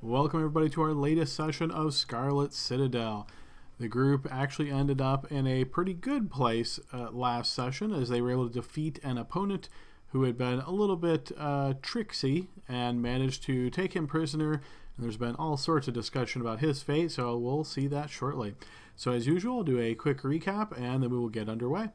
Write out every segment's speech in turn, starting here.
Welcome everybody to our latest session of Scarlet Citadel. The group actually ended up in a pretty good place last session as they were able to defeat an opponent who had been a little bit tricksy and managed to take him prisoner. And there's been all sorts of discussion about his fate, so we'll see that shortly. So as usual, I'll do a quick recap and then we will get underway.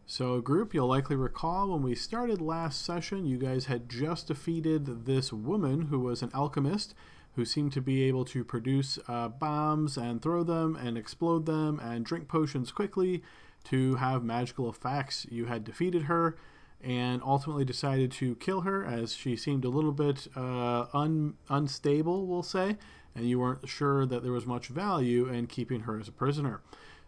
So group, you'll likely recall when we started last session, you guys had just defeated this woman who was an alchemist who seemed to be able to produce bombs and throw them and explode them and drink potions quickly to have magical effects. You had defeated her and ultimately decided to kill her as she seemed a little bit unstable, we'll say, and you weren't sure that there was much value in keeping her as a prisoner.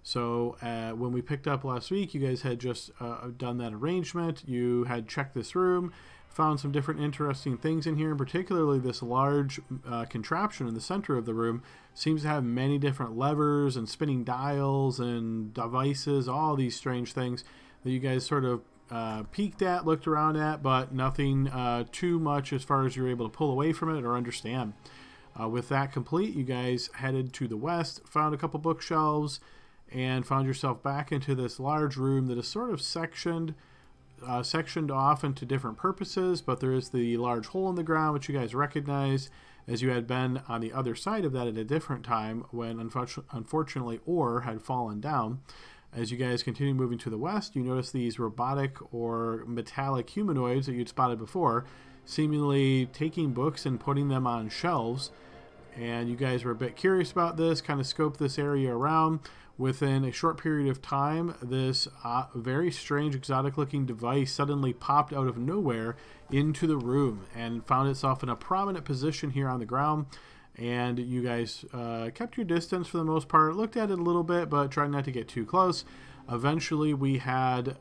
So when we picked up last week, you guys had just done that arrangement. You had checked this room, found some different interesting things in here, and particularly this large contraption in the center of the room seems to have many different levers and spinning dials and devices, all these strange things that you guys sort of peeked at, looked around at, but nothing too much as far as you're able to pull away from it or understand. With that complete, you guys headed to the west, found a couple bookshelves, and found yourself back into this large room that is sort of sectioned off into different purposes, but there is the large hole in the ground, which you guys recognize as you had been on the other side of that at a different time when unfortunately ore had fallen down. As you guys continue moving to the west, you notice these robotic or metallic humanoids that you'd spotted before, seemingly taking books and putting them on shelves. And you guys were a bit curious about this, kind of scoped this area around. Within a short period of time, this very strange, exotic-looking device suddenly popped out of nowhere into the room and found itself in a prominent position here on the ground. And you guys kept your distance for the most part, looked at it a little bit, but tried not to get too close. Eventually, we had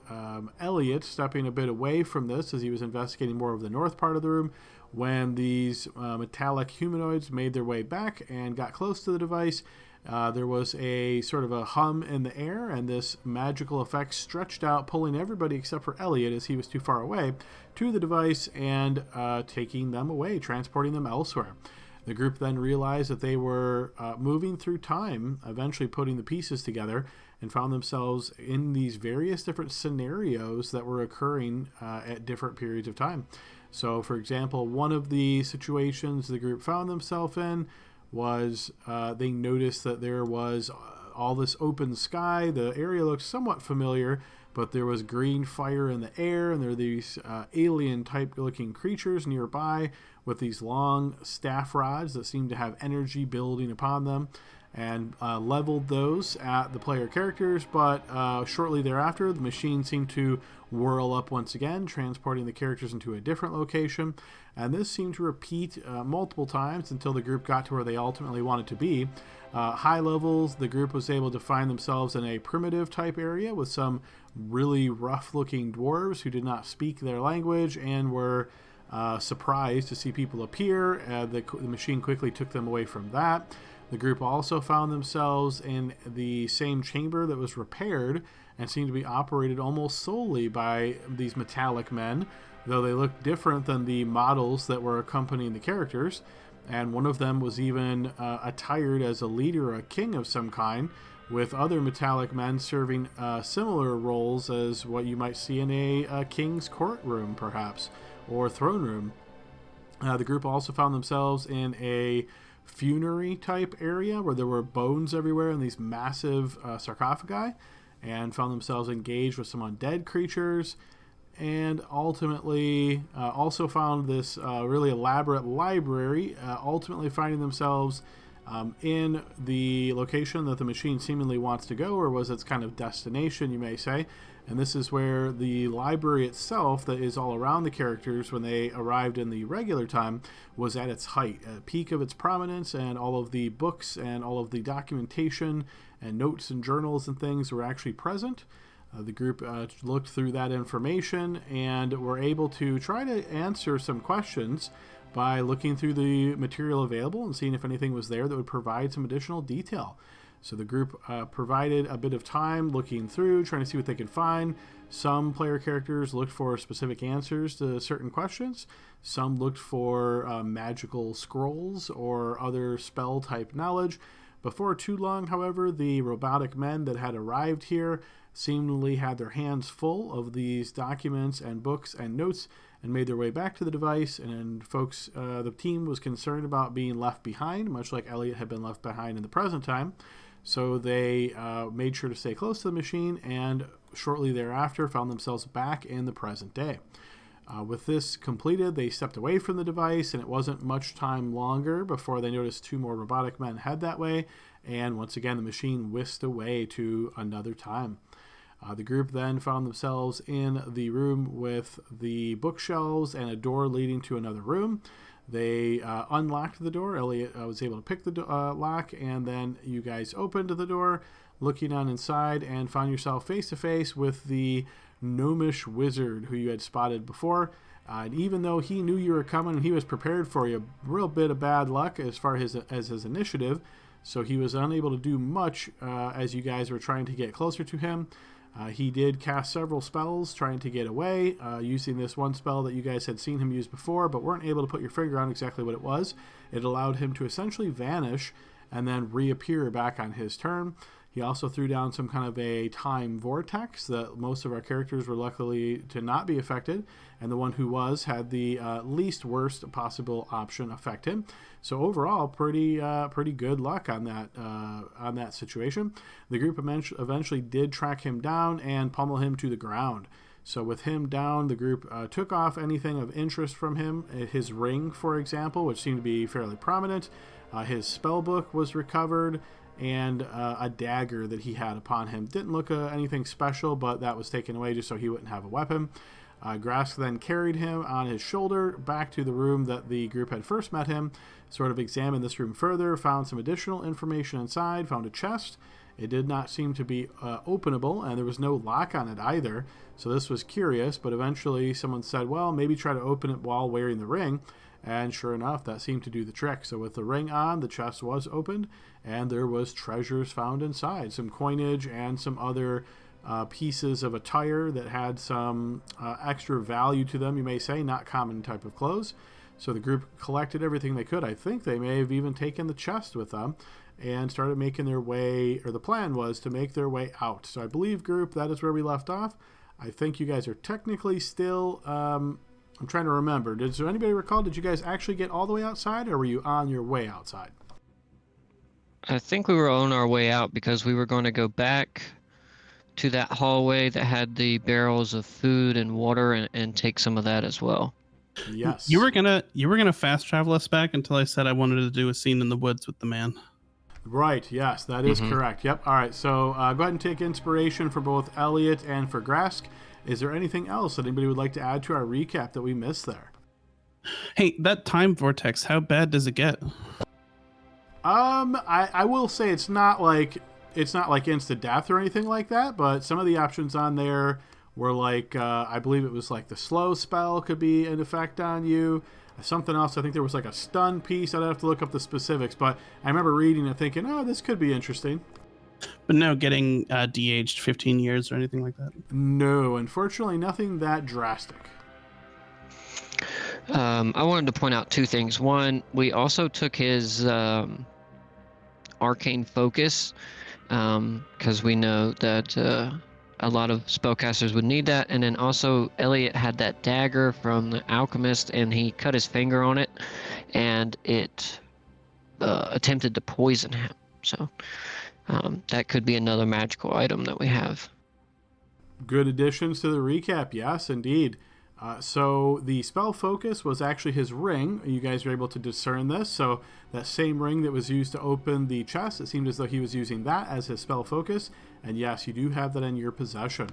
Elliot stepping a bit away from this as he was investigating more of the north part of the room when these metallic humanoids made their way back and got close to the device. There was a sort of a hum in the air, and this magical effect stretched out, pulling everybody except for Elliot as he was too far away to the device and taking them away, transporting them elsewhere. The group then realized that they were moving through time, eventually putting the pieces together, and found themselves in these various different scenarios that were occurring at different periods of time. So, for example, one of the situations the group found themselves in was they noticed that there was all this open sky. The area looked somewhat familiar, but there was green fire in the air, and there were these alien-type looking creatures nearby with these long staff rods that seemed to have energy building upon them, and leveled those at the player characters, but shortly thereafter the machine seemed to whirl up once again, transporting the characters into a different location, and this seemed to repeat multiple times until the group got to where they ultimately wanted to be. High levels, the group was able to find themselves in a primitive type area with some really rough looking dwarves who did not speak their language and were surprised to see people appear. The machine quickly took them away from that. The group also found themselves in the same chamber that was repaired and seemed to be operated almost solely by these metallic men, though they looked different than the models that were accompanying the characters. And one of them was even attired as a leader or a king of some kind, with other metallic men serving similar roles as what you might see in a king's courtroom, perhaps, or throne room. The group also found themselves in a funerary type area where there were bones everywhere and these massive sarcophagi, and found themselves engaged with some undead creatures, and ultimately also found this really elaborate library, ultimately finding themselves in the location that the machine seemingly wants to go, or was its kind of destination, you may say. And this is where the library itself that is all around the characters when they arrived in the regular time was at its height, at peak of its prominence, and all of the books and all of the documentation and notes and journals and things were actually present. The group looked through that information and were able to try to answer some questions by looking through the material available and seeing if anything was there that would provide some additional detail. So the group provided a bit of time looking through, trying to see what they could find. Some player characters looked for specific answers to certain questions. Some looked for magical scrolls or other spell-type knowledge. Before too long, however, the robotic men that had arrived here seemingly had their hands full of these documents and books and notes and made their way back to the device. And folks, the team was concerned about being left behind, much like Elliot had been left behind in the present time. So they made sure to stay close to the machine, and shortly thereafter found themselves back in the present day. With this completed, they stepped away from the device, and it wasn't much time longer before they noticed 2 more robotic men head that way, and once again the machine whisked away to another time. The group then found themselves in the room with the bookshelves and a door leading to another room. They unlocked the door. Elliot was able to pick the lock, and then you guys opened the door, looking on inside, and found yourself face to face with the gnomish wizard who you had spotted before. And even though he knew you were coming and he was prepared for you, a real bit of bad luck as far as his initiative, so he was unable to do much as you guys were trying to get closer to him. He did cast several spells trying to get away, using this one spell that you guys had seen him use before, but weren't able to put your finger on exactly what it was. It allowed him to essentially vanish and then reappear back on his turn. He also threw down some kind of a time vortex that most of our characters were luckily to not be affected, and the one who was had the least worst possible option affect him. So overall, pretty good luck on that situation. The group eventually did track him down and pummel him to the ground. So with him down, the group took off anything of interest from him. His ring, for example, which seemed to be fairly prominent. His spell book was recovered, and a dagger that he had upon him. Didn't look anything special, but that was taken away just so he wouldn't have a weapon. Grask then carried him on his shoulder back to the room that the group had first met him, sort of examined this room further, found some additional information inside, found a chest. It did not seem to be openable, and there was no lock on it either, so this was curious, but eventually someone said, well, maybe try to open it while wearing the ring. And sure enough, that seemed to do the trick. So with the ring on, the chest was opened, and there was treasures found inside. Some coinage and some other pieces of attire that had some extra value to them, you may say, not common type of clothes. So the group collected everything they could. I think they may have even taken the chest with them and started making their way, or the plan was to make their way out. So I believe, group, that is where we left off. I think you guys are technically still... I'm trying to remember. Does anybody recall, did you guys actually get all the way outside, or were you on your way outside? I think we were on our way out because we were going to go back to that hallway that had the barrels of food and water and take some of that as well. Yes. You were gonna fast travel us back until I said I wanted to do a scene in the woods with the man. Right, yes, that is correct. Yep. All right, so go ahead and take inspiration for both Elliot and for Grask. Is there anything else that anybody would like to add to our recap that we missed there? Hey, that time vortex, how bad does it get? I will say it's not like instant death or anything like that, but some of the options on there were like I believe it was like the slow spell could be an effect on you. Something else, I think there was like a stun piece. I'd have to look up the specifics, but I remember reading and thinking, oh, this could be interesting. But no getting de-aged 15 years or anything like that? No, unfortunately, nothing that drastic. I wanted to point out 2 things. One, we also took his arcane focus because we know that a lot of spellcasters would need that. And then also Elliot had that dagger from the alchemist, and he cut his finger on it, and it attempted to poison him. So that could be another magical item that we have. Good additions to the recap, yes, indeed. So the spell focus was actually his ring. You guys were able to discern this. So that same ring that was used to open the chest, it seemed as though he was using that as his spell focus. And yes, you do have that in your possession.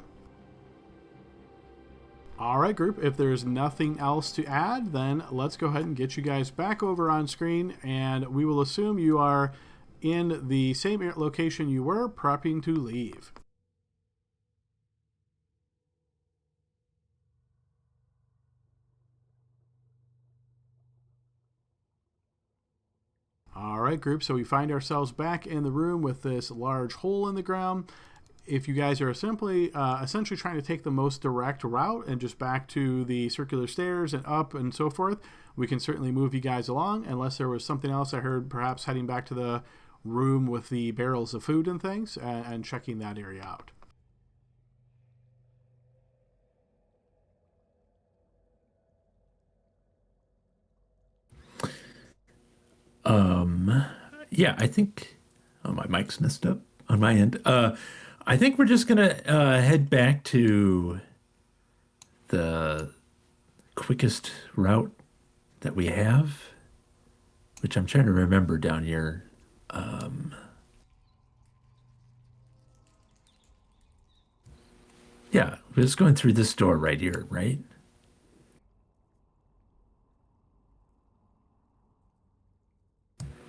All right, group, if there's nothing else to add, then let's go ahead and get you guys back over on screen. And we will assume you are in the same location you were, prepping to leave. All right. right, group. So we find ourselves back in the room with this large hole in the ground. If you guys are simply essentially trying to take the most direct route and just back to the circular stairs and up and so forth, we can certainly move you guys along, unless there was something else I heard, perhaps heading back to the room with the barrels of food and things and checking that area out. Yeah, I think my mic's messed up on my end. I think we're just gonna head back to the quickest route that we have, which I'm trying to remember down here. Yeah, we're just going through this door right here, right?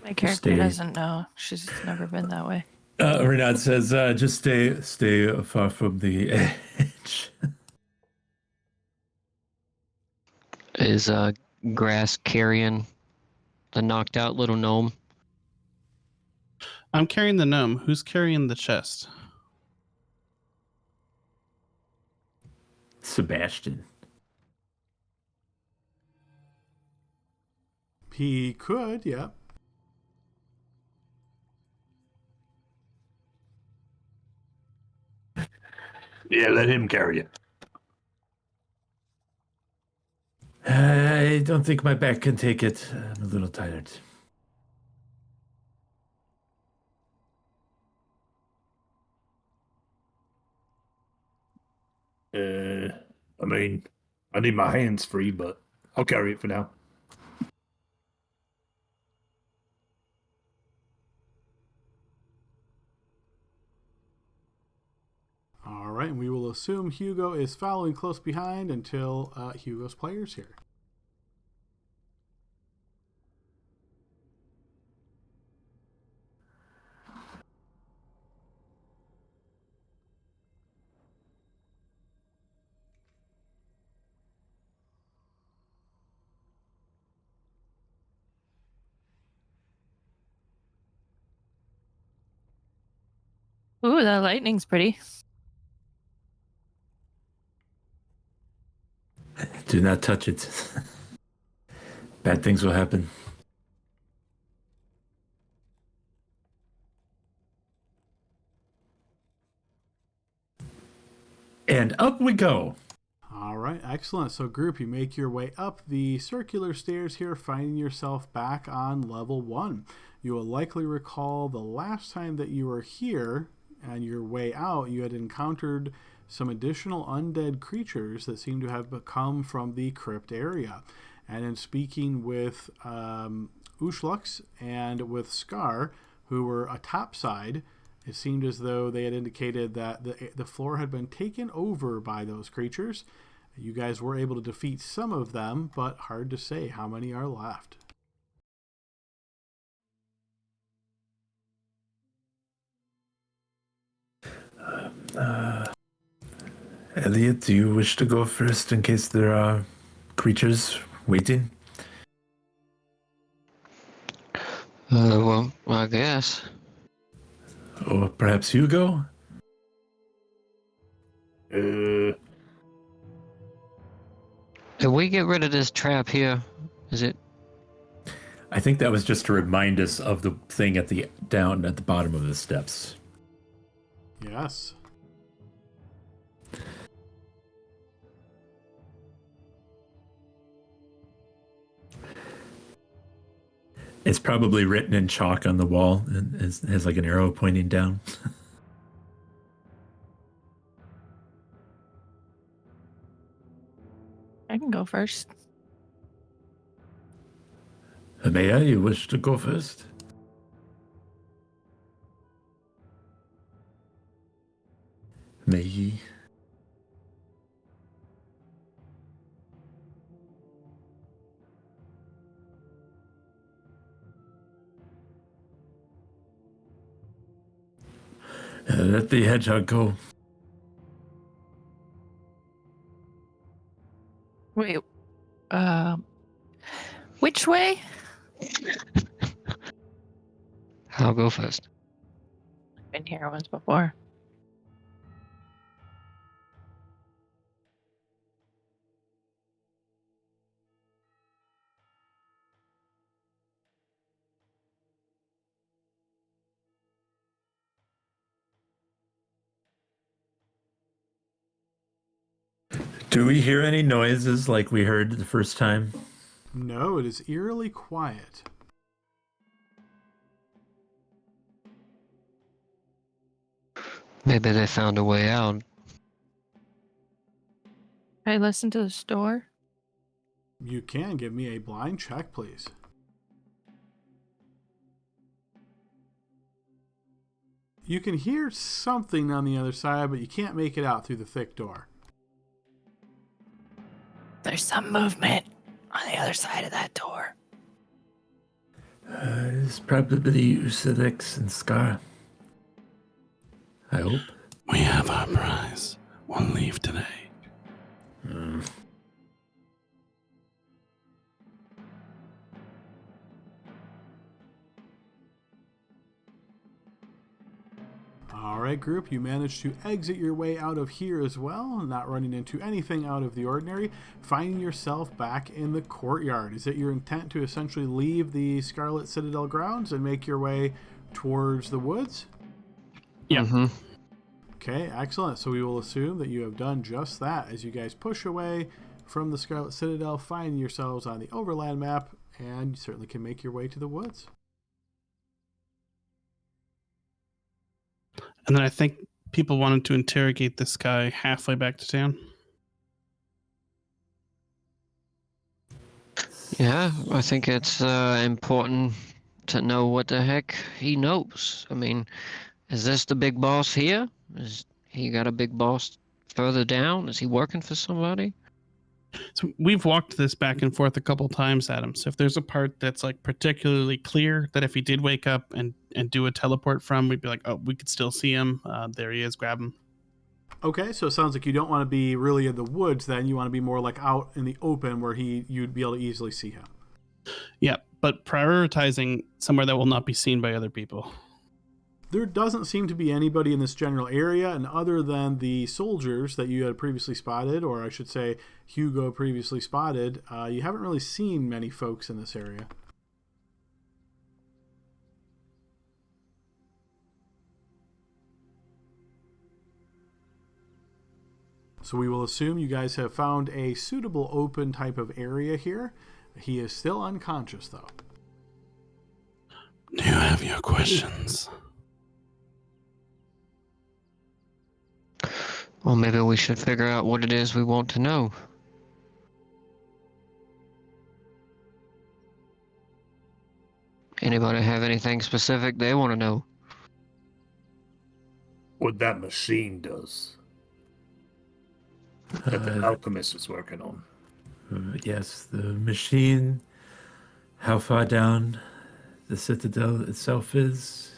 My character doesn't know. She's never been that way. Renat says, just stay far from the edge. Is Grass carrying the knocked out little gnome? I'm carrying the gnome. Who's carrying the chest? Sebastian. He could, yeah. Yeah, let him carry it. I don't think my back can take it. I'm a little tired. I mean, I need my hands free, but I'll carry it for now. All right, and we will assume Hugo is following close behind until Hugo's player's here. Ooh, that lightning's pretty. Do not touch it. Bad things will happen. And up we go. All right, excellent. So, group, you make your way up the circular stairs here, finding yourself back on level 1. You will likely recall the last time that you were here and your way out, you had encountered some additional undead creatures that seem to have come from the crypt area. And in speaking with Ushlux and with Scar, who were atopside, it seemed as though they had indicated that the floor had been taken over by those creatures. You guys were able to defeat some of them, but hard to say how many are left. Elliot, do you wish to go first in case there are creatures waiting? Well, I guess. Or perhaps Hugo? If we get rid of this trap here, is it? I think that was just to remind us of the thing down at the bottom of the steps. Yes. It's probably written in chalk on the wall and has like an arrow pointing down. I can go first. Amaya, you wish to go first? Me. Let the hedgehog go. Wait. Which way? I'll go first. Been here once before. Do we hear any noises like we heard the first time? No, it is eerily quiet. Maybe they found a way out. Can I listen to the store? You can give me a blind check, please. You can hear something on the other side, but you can't make it out through the thick door. There's some movement on the other side of that door. It's probably Usadix and Scar. I hope. We have our prize. One leave today. Alright, group, you managed to exit your way out of here as well, not running into anything out of the ordinary, finding yourself back in the courtyard. Is it your intent to essentially leave the Scarlet Citadel grounds and make your way towards the woods? Yeah. Mm-hmm. Okay, excellent. So we will assume that you have done just that as you guys push away from the Scarlet Citadel, finding yourselves on the overland map, and you certainly can make your way to the woods. And then I think people wanted to interrogate this guy halfway back to town. Yeah, I think it's important to know what the heck he knows. I mean, is this the big boss here? Is he got a big boss further down? Is he working for somebody? So we've walked this back and forth a couple times, Adam. So if there's a part that's like particularly clear that if he did wake up and do a teleport from, we'd be like, oh, we could still see him. There he is. Grab him. Okay, so it sounds like you don't want to be really in the woods then. You want to be more like out in the open where you'd be able to easily see him. Yeah, but prioritizing somewhere that will not be seen by other people. There doesn't seem to be anybody in this general area, and other than the soldiers that you had previously spotted, or I should say Hugo previously spotted, you haven't really seen many folks in this area. So we will assume you guys have found a suitable open type of area here. He is still unconscious, though. Do you have your questions? Well, maybe we should figure out what it is we want to know. Anybody have anything specific they want to know? What that machine does that the alchemist is working on. Yes, the machine. How far down the citadel itself is.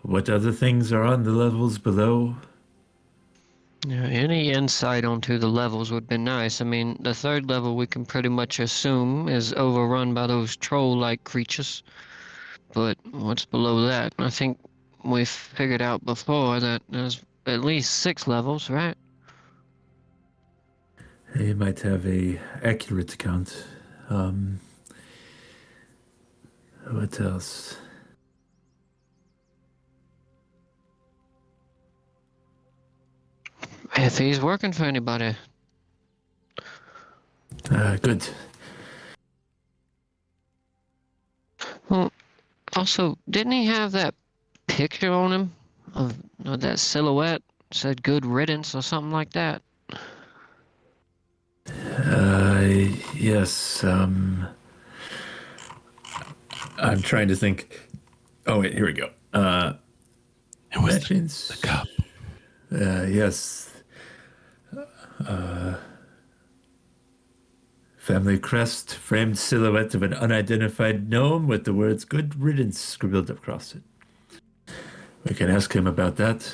What other things are on the levels below. Yeah, any insight onto the levels would be nice. I mean, the third level we can pretty much assume is overrun by those troll-like creatures. But what's below that? I think we figured out before that there's at least 6 levels, right? They might have a accurate count. What else? If he's working for anybody. Good. Well, also, didn't he have that picture on him of that silhouette? Said good riddance or something like that. Yes. I'm trying to think. Oh, wait, here we go. It was Machines. the cup. Yes. Family crest, framed silhouette of an unidentified gnome with the words "Good Riddance" scribbled across it. We can ask him about that.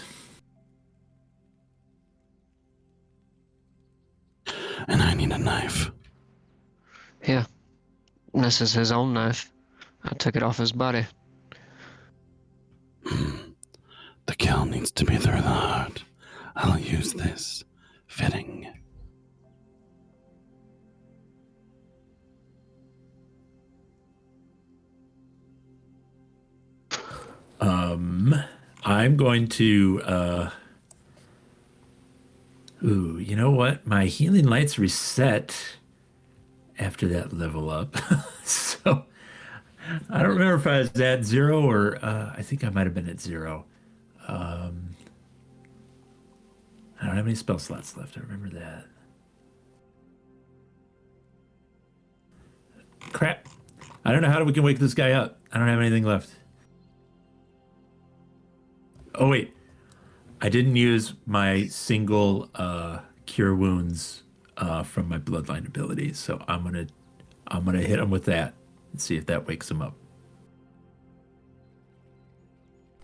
And I need a knife. Yeah. This is his own knife. I took it off his body. wants to be through the heart, I'll use this. Fitting. I'm going to, ooh, you know what? My healing lights reset after that level up. So I don't remember if I was at 0 or, I think I might have been at 0. I don't have any spell slots left. I remember that. Crap. I don't know how we can wake this guy up. I don't have anything left. Oh, wait. I didn't use my single cure wounds from my bloodline ability, so I'm gonna hit him with that and see if that wakes him up.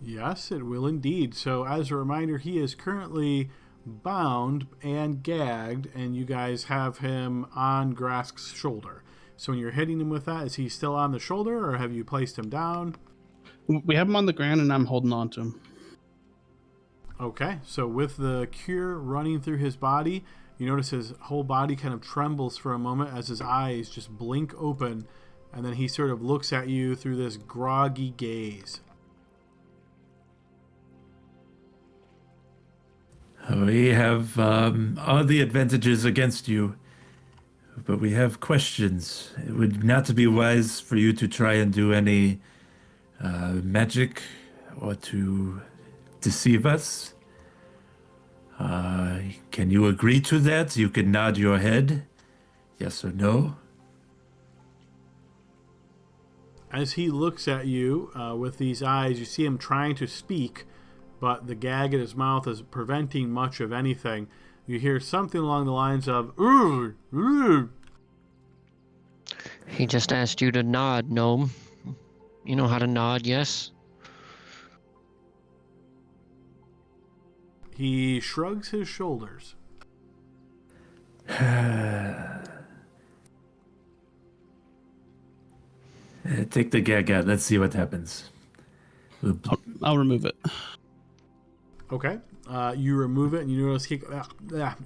Yes, it will indeed. So as a reminder, he is currently bound and gagged, and you guys have him on Grask's shoulder. So when you're hitting him with that, is he still on the shoulder, or have you placed him down? We have him on the ground, and I'm holding on to him. Okay, so with the cure running through his body, you notice his whole body kind of trembles for a moment as his eyes just blink open, and then he sort of looks at you through this groggy gaze. We have all the advantages against you, but we have questions. It would not be wise for you to try and do any magic or to deceive us. Can you agree to that? You can nod your head, yes or no. As he looks at you with these eyes, you see him trying to speak, but the gag in his mouth is preventing much of anything. You hear something along the lines of, "Ooh, ooh." He just asked you to nod, Gnome. You know how to nod, yes? He shrugs his shoulders. Take the gag out. Let's see what happens. I'll remove it. Okay. You remove it, and you notice he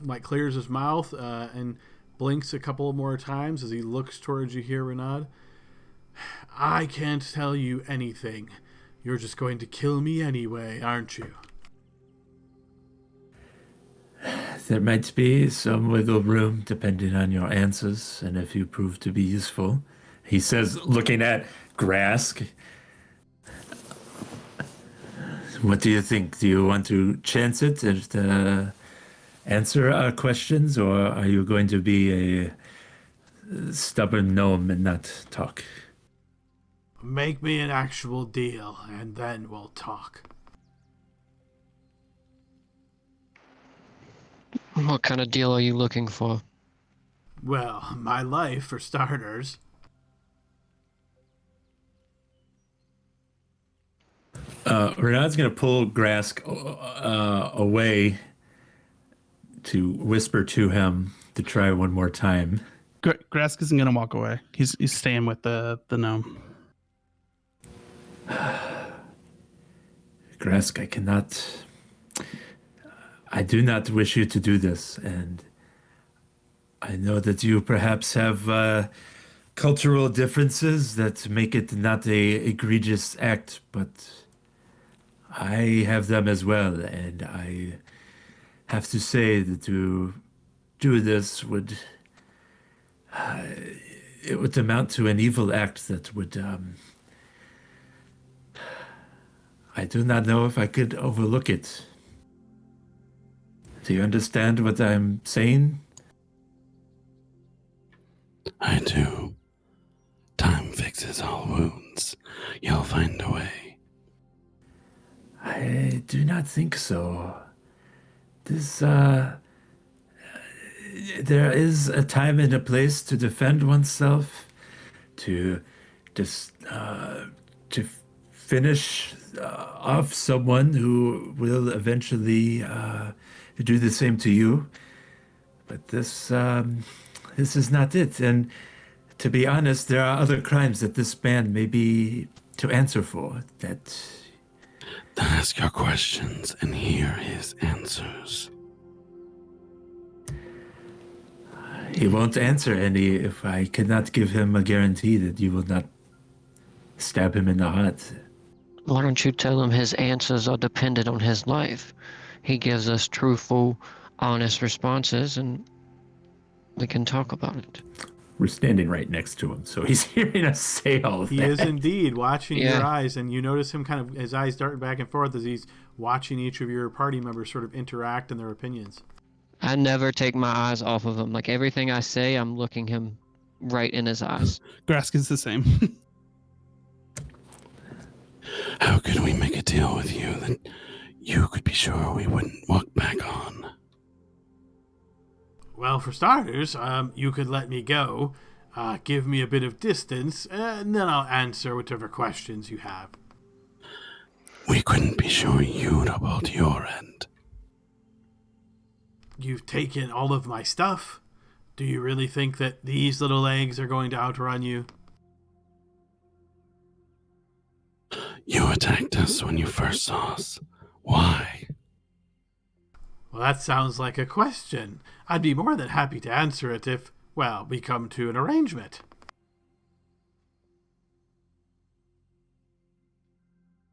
like clears his mouth and blinks a couple more times as he looks towards you here, Renaud. I can't tell you anything. You're just going to kill me anyway, aren't you? There might be some wiggle room depending on your answers and if you prove to be useful. He says, looking at Grask. What do you think? Do you want to chance it and answer our questions, or are you going to be a stubborn gnome and not talk? Make me an actual deal, and then we'll talk. What kind of deal are you looking for? Well, my life, for starters. Renaud's going to pull Grask away to whisper to him to try one more time. Grask isn't gonna walk away. He's staying with the gnome. Grask, I do not wish you to do this, and I know that you perhaps have cultural differences that make it not a egregious act, but I have them as well, and I have to say that to do this would it would amount to an evil act that would I do not know if I could overlook it. Do you understand what I'm saying? I do. Time fixes all wounds. You'll find a way. I do not think so. There is a time and a place to defend oneself, to finish off someone who will eventually do the same to you. But this is not it. And to be honest, there are other crimes that this band may be to answer for. That Then ask your questions and hear his answers. He won't answer any if I cannot give him a guarantee that you will not stab him in the heart. Why don't you tell him his answers are dependent on his life? He gives us truthful, honest responses, and we can talk about it. We're standing right next to him, so he's hearing us say all of He that. is indeed watching your Yeah. eyes, and you notice him kind of, his eyes darting back and forth as he's watching each of your party members sort of interact in their opinions. I never take my eyes off of him. Like everything I say, I'm looking him right in his eyes. Grask is the same. How could we make a deal with you that you could be sure we wouldn't walk back on? Well, for starters, you could let me go, give me a bit of distance, and then I'll answer whatever questions you have. We couldn't be sure you'd uphold your end. You've taken all of my stuff. Do you really think that these little legs are going to outrun you? You attacked us when you first saw us. Why? Well, that sounds like a question. I'd be more than happy to answer it if, well, we come to an arrangement.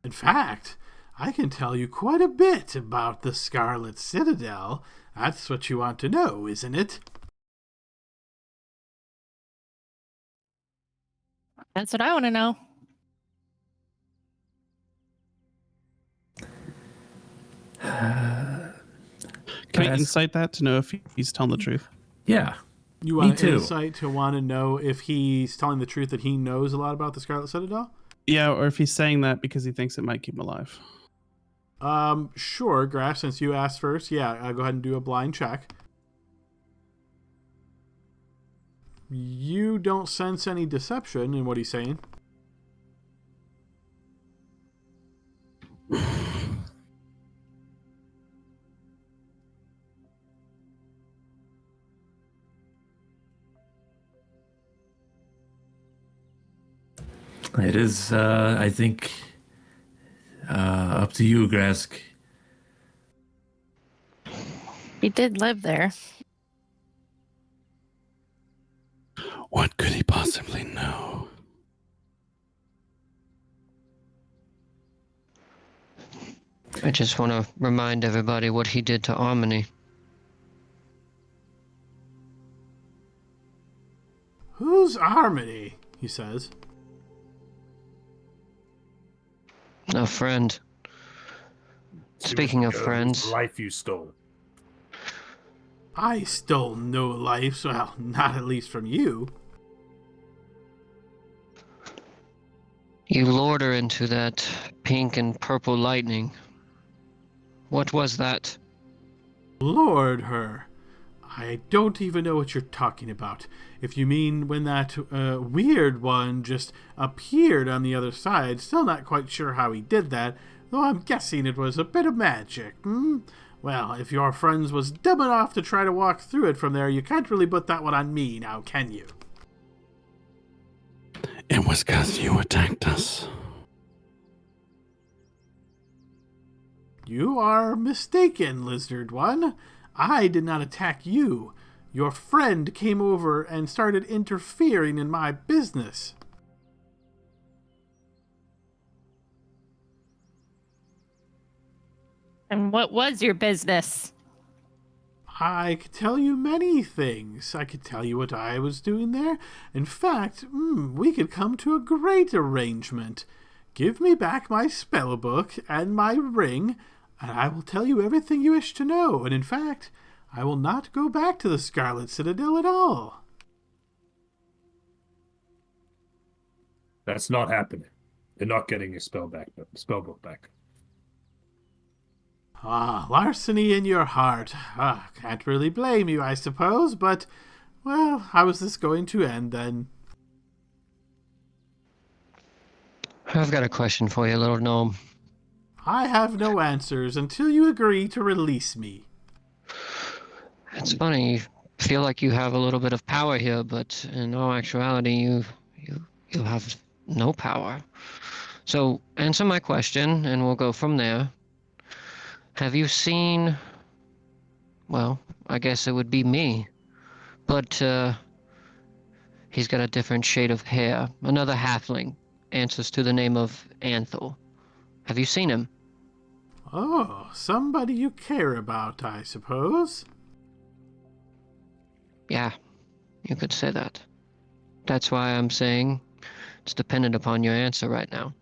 In fact, I can tell you quite a bit about the Scarlet Citadel. That's what you want to know, isn't it? That's what I want to know. Can I insight that to know if he's telling the truth? Yeah. You want an insight to want to know if he's telling the truth, that he knows a lot about the Scarlet Citadel? Yeah, or if he's saying that because he thinks it might keep him alive. Sure, Graf, since you asked first, yeah, go ahead and do a blind check. You don't sense any deception in what he's saying. It is, I think, up to you, Grask. He did live there. What could he possibly know? I just want to remind everybody what he did to Harmony. Who's Harmony? He says. A friend. Speaking of friends, Life you stole. I stole no lives, well, not at least from you. you lured her into that pink and purple lightning. What was that? Lured her. I don't even know what you're talking about. If you mean when that weird one just appeared on the other side, still not quite sure how he did that, though I'm guessing it was a bit of magic, Well, if your friends was dumb enough to try to walk through it from there, you can't really put that one on me, now can you? It was 'cause you attacked us. You are mistaken, Lizard One. I did not attack you. Your friend came over and started interfering in my business. And what was your business? I could tell you many things. I could tell you what I was doing there. In fact, we could come to a great arrangement. Give me back my spell book and my ring, and I will tell you everything you wish to know. And in fact, I will not go back to the Scarlet Citadel at all. That's not happening. You're not getting your spell book back. Ah, larceny in your heart. Can't really blame you, I suppose, but, well, how is this going to end then? I've got a question for you, little gnome. I have no answers until you agree to release me. It's funny, you feel like you have a little bit of power here, but in all actuality, you have no power. So answer my question, and we'll go from there. Have you seen? Well, I guess it would be me, but he's got a different shade of hair. Another halfling, answers to the name of Anthel. Have you seen him? Oh, somebody you care about, I suppose. Yeah, you could say that. That's why I'm saying it's dependent upon your answer right now.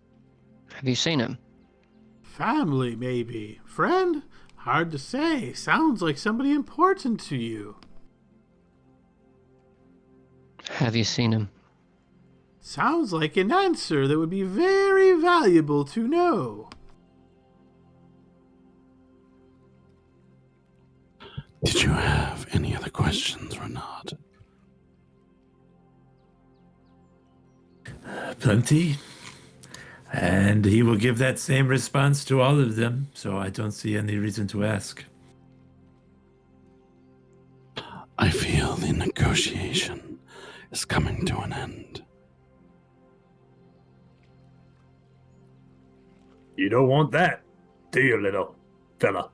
Have you seen him? Family, maybe. Friend? Hard to say. Sounds like somebody important to you. Have you seen him? Sounds like an answer that would be very valuable to know. Did you have any other questions, Renard? Plenty. And he will give that same response to all of them, so I don't see any reason to ask. I feel the negotiation is coming to an end. You don't want that, do you, little fella?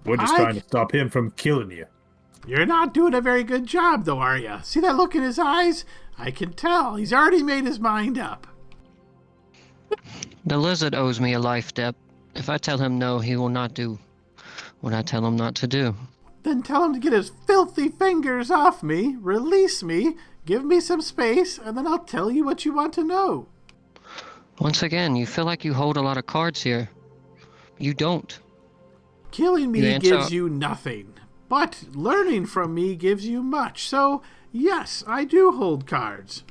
We're just trying to stop him from killing you. You're not doing a very good job, though, are you? See that look in his eyes? I can tell. He's already made his mind up. The lizard owes me a life debt. If I tell him no, he will not do what I tell him not to do. Then tell him to get his filthy fingers off me, release me, give me some space, and then I'll tell you what you want to know. Once again, you feel like you hold a lot of cards here. You don't. Killing me You answer- gives you nothing, but learning from me gives you much. So, yes, I do hold cards.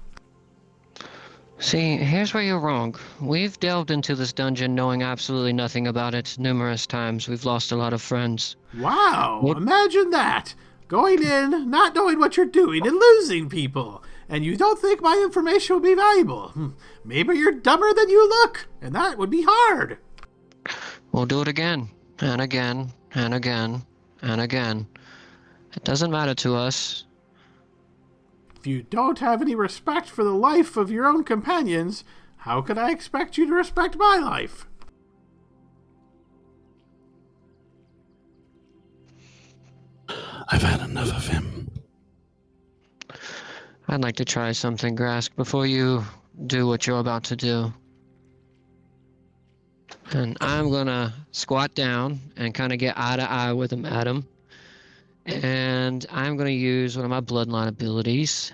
See, here's where you're wrong. We've delved into this dungeon knowing absolutely nothing about it numerous times. We've lost a lot of friends. Wow, What? imagine that. Going in, not knowing what you're doing, and losing people. And you don't think my information will be valuable. Maybe you're dumber than you look, and that would be hard. We'll do it again, and again, and again, and again. It doesn't matter to us. If you don't have any respect for the life of your own companions, how could I expect you to respect my life? I've had enough of him. I'd like to try something, Grask, before you do what you're about to do. And I'm gonna squat down and kind of get eye to eye with him, Adam. And I'm gonna use one of my bloodline abilities.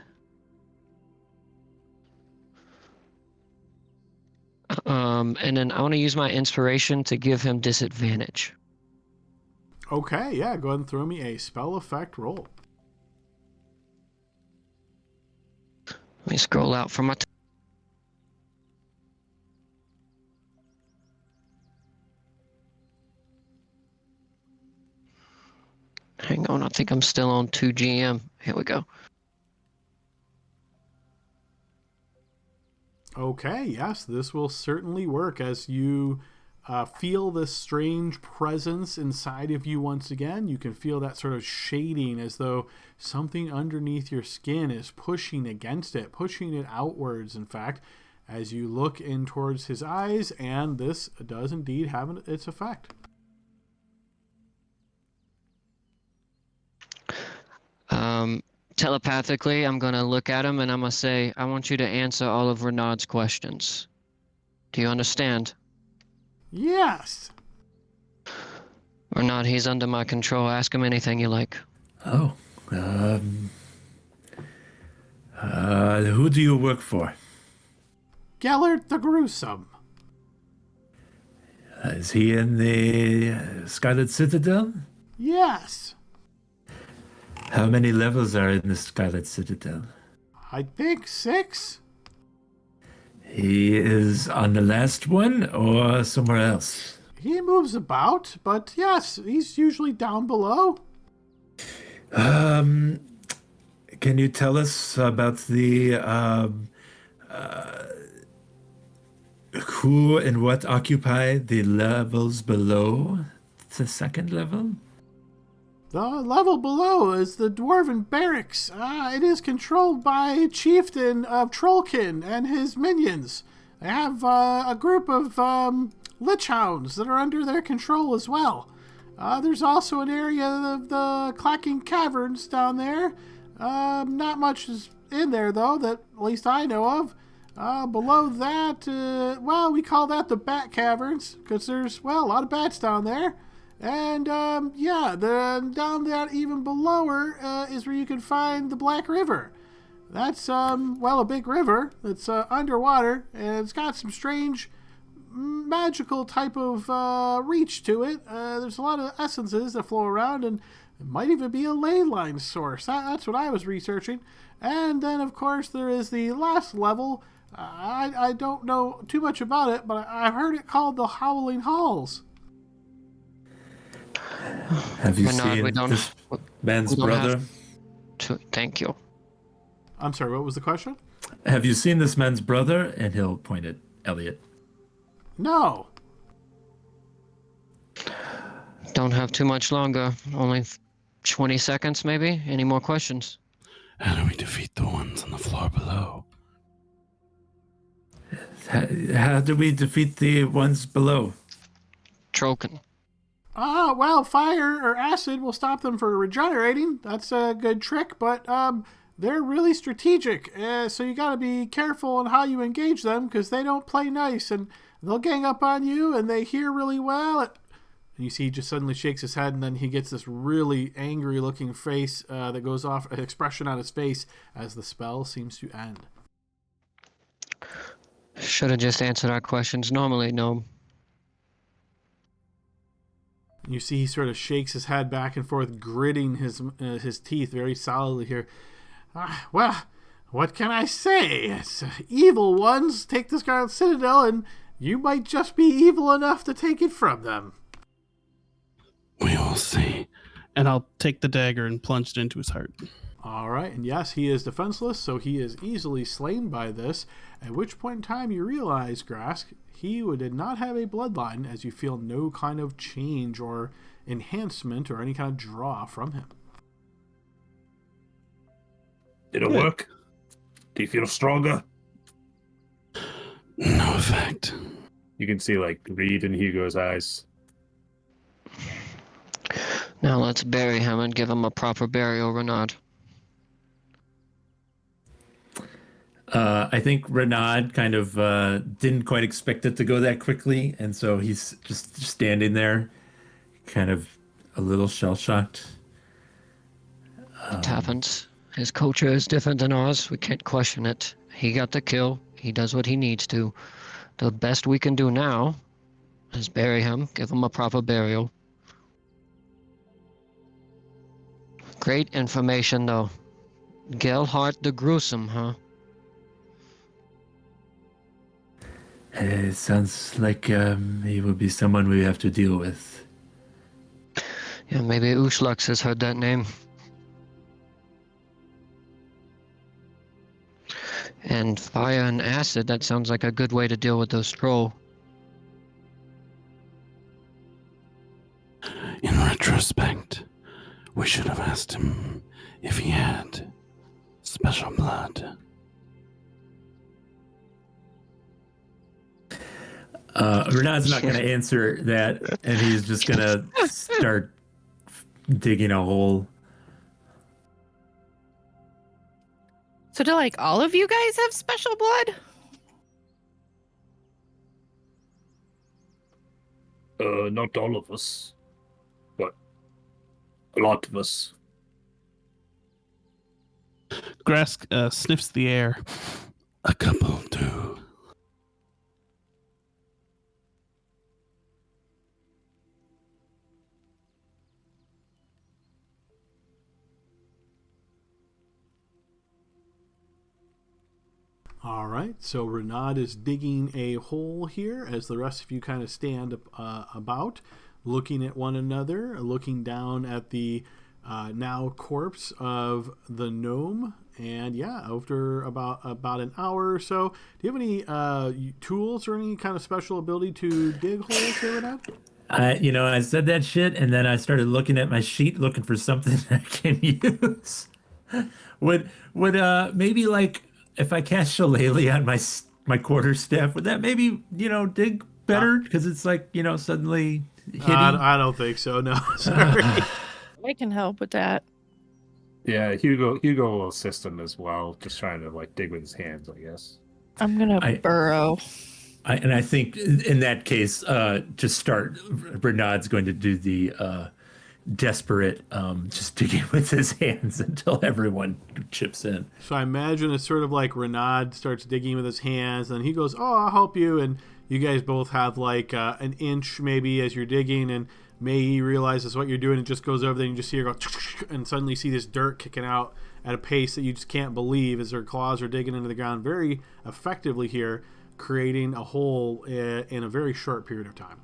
And then I want to use my inspiration to give him disadvantage. Okay, yeah, go ahead and throw me a spell effect roll. Let me scroll out from my. Hang on, I think I'm still on 2GM. Here we go. Okay, yes, this will certainly work as you feel this strange presence inside of you once again. You can feel that sort of shading as though something underneath your skin is pushing against it, pushing it outwards, in fact, as you look in towards his eyes, and this does indeed have its effect. Telepathically, I'm going to look at him and I'm going to say, I want you to answer all of Renaud's questions. Do you understand? Yes. Renaud, he's under my control. Ask him anything you like. Oh, who do you work for? Gellert the Gruesome. Is he in the Scarlet Citadel? Yes. How many levels are in the Scarlet Citadel? I think 6. He is on the last one or somewhere else? He moves about, but yes, he's usually down below. Can you tell us about the who and what occupy the levels below the second level? The level below is the Dwarven Barracks. It is controlled by Chieftain of Trollkin and his minions. They have a group of Lich Hounds that are under their control as well. There's also an area of the Clacking Caverns down there. Not much is in there, though, that at least I know of. Below that, we call that the Bat Caverns, because there's, a lot of bats down there. And, down there, even below her, is where you can find the Black River. That's, a big river that's underwater, and it's got some strange magical type of reach to it. There's a lot of essences that flow around, and it might even be a ley line source. That's what I was researching. And then, of course, there is the last level. I don't know too much about it, but I've heard it called the Howling Halls. Have you seen this man's brother? Thank you. I'm sorry, what was the question? Have you seen this man's brother? And he'll point at Elliot. No. Don't have too much longer. Only 20 seconds, maybe? Any more questions? How do we defeat the ones on the floor below? How do we defeat the ones below? Troken. Fire or acid will stop them from regenerating. That's a good trick, but they're really strategic. So you got to be careful on how you engage them, because they don't play nice, and they'll gang up on you, and they hear really well. And you see he just suddenly shakes his head, and then he gets this really angry-looking face that goes off, an expression on his face as the spell seems to end. Should have just answered our questions normally, Gnome. You see he sort of shakes his head back and forth, gritting his teeth very solidly here. What can I say? It's evil ones take the Scarlet Citadel, and you might just be evil enough to take it from them. We will see. And I'll take the dagger and plunge it into his heart. All right, and yes, he is defenseless, so he is easily slain by this, at which point in time you realize, Grask, he did not have a bloodline, as you feel no kind of change or enhancement or any kind of draw from him. Did it work? Do you feel stronger? No effect. You can see, greed in Hugo's eyes. Now let's bury him and give him a proper burial, Renaud. I think Renaud kind of didn't quite expect it to go that quickly, and so he's just standing there, kind of a little shell-shocked. It happens. His culture is different than ours. We can't question it. He got the kill. He does what he needs to. The best we can do now is bury him, give him a proper burial. Great information, though. Gelhart the Gruesome, huh? It sounds like he will be someone we have to deal with. Yeah, maybe Ushlux has heard that name. And fire and acid, that sounds like a good way to deal with those troll. In retrospect, we should have asked him if he had special blood. Renaud's not going to answer that, and he's just going to start digging a hole. So do all of you guys have special blood? Not all of us, but a lot of us. Grask sniffs the air. A couple do. All right, so Renaud is digging a hole here as the rest of you kind of stand about, looking at one another, looking down at the now corpse of the gnome. And yeah, after about an hour or so, do you have any tools or any kind of special ability to dig holes here, Renaud? I said that shit, and then I started looking at my sheet, looking for something I can use. Would maybe like if I cast Shillelagh on my quarterstaff, would that maybe dig Uh, better? Because it's like suddenly hitty. I don't think so. No, sorry. I can help with that. Yeah, Hugo will assist him as well, just trying to like dig with his hands, I guess. I'm gonna I burrow. I think in that case, to start, Bernard's going to do the desperate, just digging with his hands until everyone chips in. So I imagine it's sort of like Renaud starts digging with his hands, and he goes, "Oh, I'll help you." And you guys both have like an inch maybe as you're digging, and May realizes what you're doing and just goes over there and you just see her go, and suddenly see this dirt kicking out at a pace that you just can't believe as her claws are digging into the ground very effectively here, creating a hole in a very short period of time.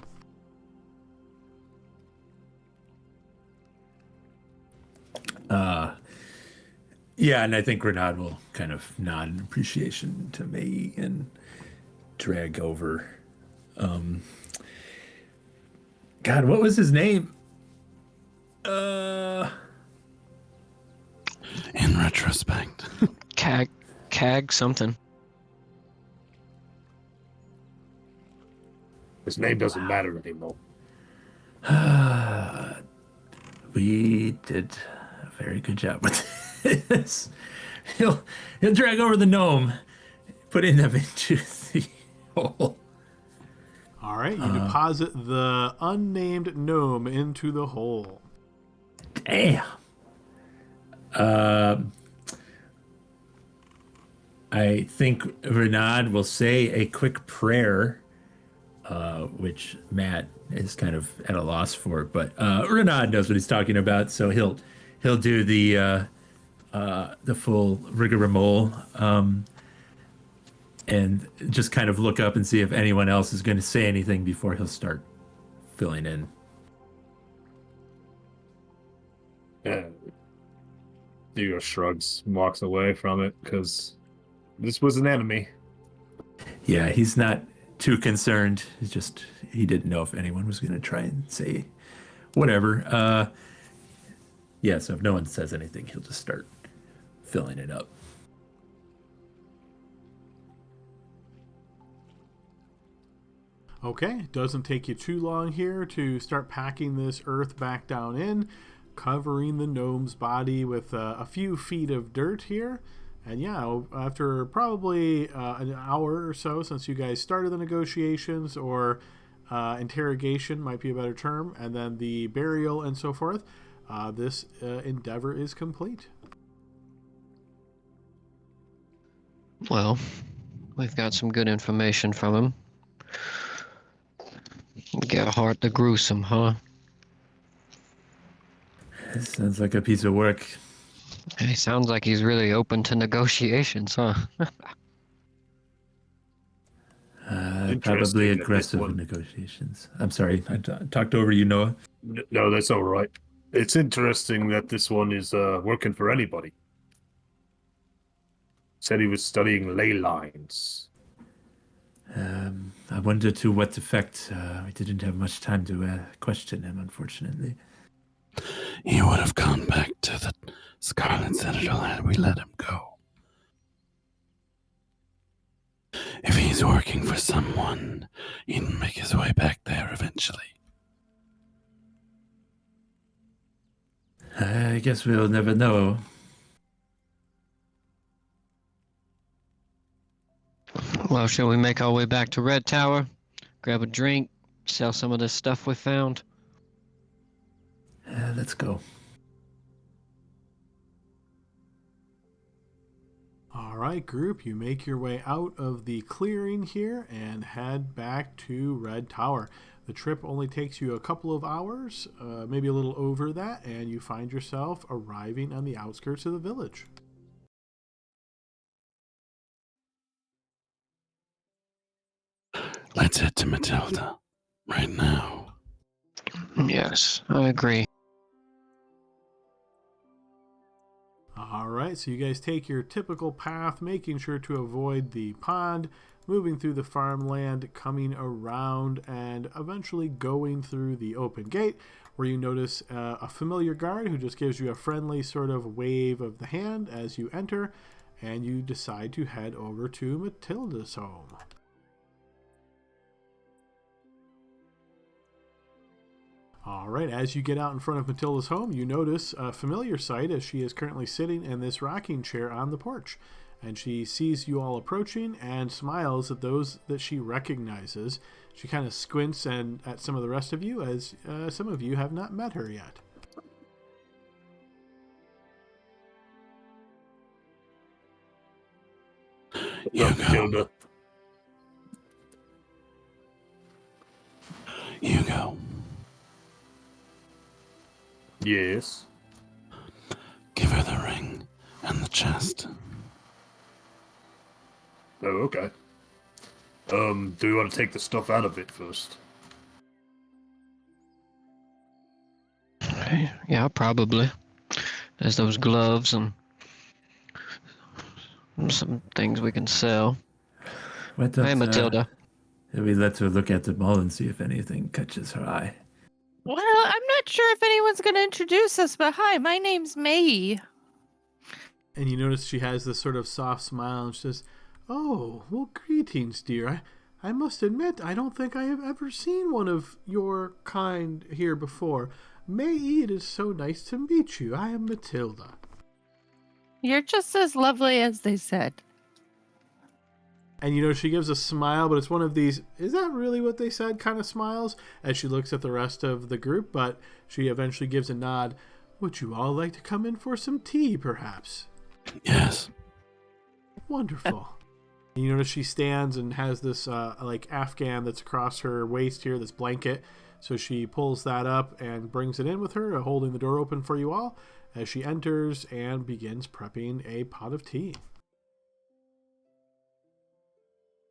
Yeah, and I think Renaud will kind of nod in appreciation to May and drag over. God, what was his name? In retrospect. Cag something. His name doesn't matter anymore. We did a very good job with this. He'll drag over the gnome, putting them into the hole. All right, you deposit the unnamed gnome into the hole. Damn. I think Renaud will say a quick prayer, which Matt is kind of at a loss for, but Renaud knows what he's talking about, so he'll do the full rigmarole, and just kind of look up and see if anyone else is going to say anything before he'll start filling in. Yeah. Hugo shrugs, walks away from it because this was an enemy. Yeah, he's not too concerned. He didn't know if anyone was going to try and say whatever. Yeah, so if no one says anything, he'll just start filling it up. Okay, doesn't take you too long here to start packing this earth back down in, covering the gnome's body with a few feet of dirt here. And yeah, after probably an hour or so since you guys started the negotiations, or interrogation might be a better term, and then the burial and so forth, this endeavor is complete. Well, we've got some good information from him. Gerhardt the Gruesome, huh? This sounds like a piece of work. He sounds like he's really open to negotiations, huh? Probably Interesting that aggressive this one- negotiations. I'm sorry, I talked over you, Noah. No, that's all right. It's interesting that this one is working for anybody. Said he was studying ley lines. I wonder to what effect. We didn't have much time to question him, unfortunately. He would have gone back to the Scarlet Citadel had we let him go. If he's working for someone, he'd make his way back there eventually. I guess we'll never know. Well, shall we make our way back to Red Tower? Grab a drink, sell some of this stuff we found? Let's go. All right, group, you make your way out of the clearing here and head back to Red Tower. The trip only takes you a couple of hours, maybe a little over that, and you find yourself arriving on the outskirts of the village. Let's head to Matilda right now. Yes, I agree. All right, so you guys take your typical path, making sure to avoid the pond, moving through the farmland, coming around, and eventually going through the open gate, where you notice a familiar guard who just gives you a friendly sort of wave of the hand as you enter, and you decide to head over to Matilda's home. All right, as you get out in front of Matilda's home, you notice a familiar sight as she is currently sitting in this rocking chair on the porch. And she sees you all approaching and smiles at those that she recognizes. She kind of squints and at some of the rest of you, as some of you have not met her yet. Matilda. Hugo, Yes. give her the ring and the chest. Oh, okay. Do we want to take the stuff out of it first? Yeah, probably. There's those gloves and some things we can sell. Hey, Matilda. We let her look at them all and see if anything catches her eye. Well, I'm not sure if anyone's going to introduce us, but hi, my name's May. And you notice she has this sort of soft smile and she says, "Oh, well, greetings, dear. I must admit, I don't think I have ever seen one of your kind here before. May, it is so nice to meet you. I am Matilda." You're just as lovely as they said. And you know, she gives a smile, but it's one of these, "Is that really what they said?" kind of smiles as she looks at the rest of the group, but she eventually gives a nod. "Would you all like to come in for some tea, perhaps?" Yes. Wonderful. And you notice she stands and has this like Afghan that's across her waist here, this blanket. So she pulls that up and brings it in with her, holding the door open for you all as she enters and begins prepping a pot of tea.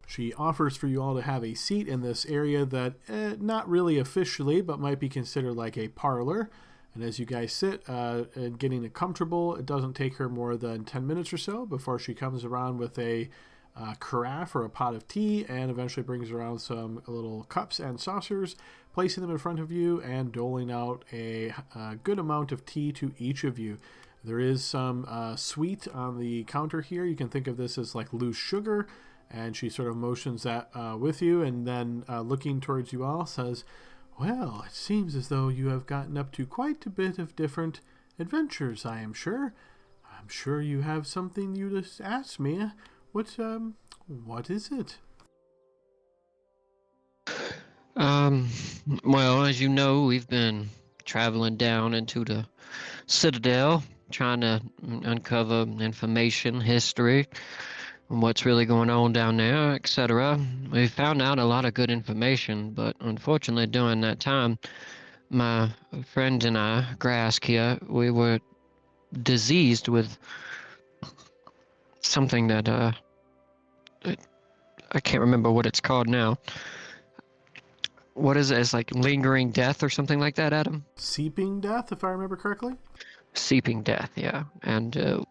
She offers for you all to have a seat in this area that, not really officially, but might be considered like a parlor. And as you guys sit and getting it comfortable, it doesn't take her more than 10 minutes or so before she comes around with a carafe or a pot of tea and eventually brings around some little cups and saucers, placing them in front of you and doling out a good amount of tea to each of you. There is some sweet on the counter here. You can think of this as like loose sugar. And she sort of motions that with you, and then looking towards you all says, "Well, it seems as though you have gotten up to quite a bit of different adventures, I am sure. I'm sure you have something you just asked me. What is it?" Well, as you know, we've been traveling down into the Citadel, trying to uncover information, history, what's really going on down there, etc. We found out a lot of good information, but unfortunately during that time, my friend and I, Grask here, we were diseased with something that, I can't remember what it's called now. What is it? It's like lingering death or something like that, Adam? Seeping death, if I remember correctly. Seeping death, yeah. And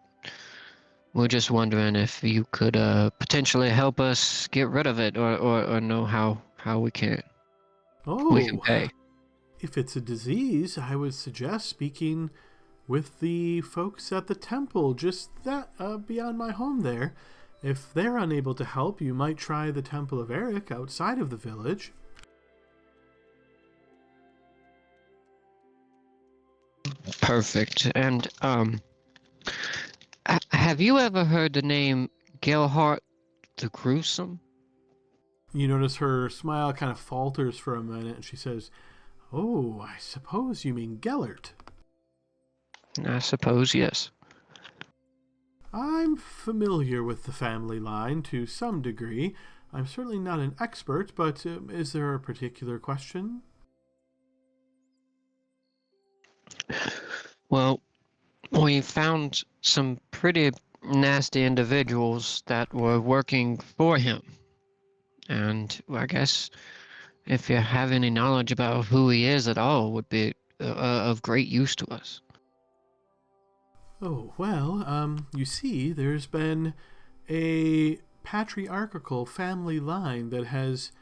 we're just wondering if you could potentially help us get rid of it, or know how we can pay. If it's a disease, I would suggest speaking with the folks at the temple, just that beyond my home there. If they're unable to help, you might try the Temple of Eric outside of the village. Perfect. And have you ever heard the name Gelhart the Gruesome? You notice her smile kind of falters for a minute, and she says, "Oh, I suppose you mean Gellert." I suppose, yes. "I'm familiar with the family line to some degree. I'm certainly not an expert, but is there a particular question?" Well, we found some pretty nasty individuals that were working for him. And I guess if you have any knowledge about who he is at all, would be of great use to us. "Oh, well, you see, there's been a patriarchal family line that has,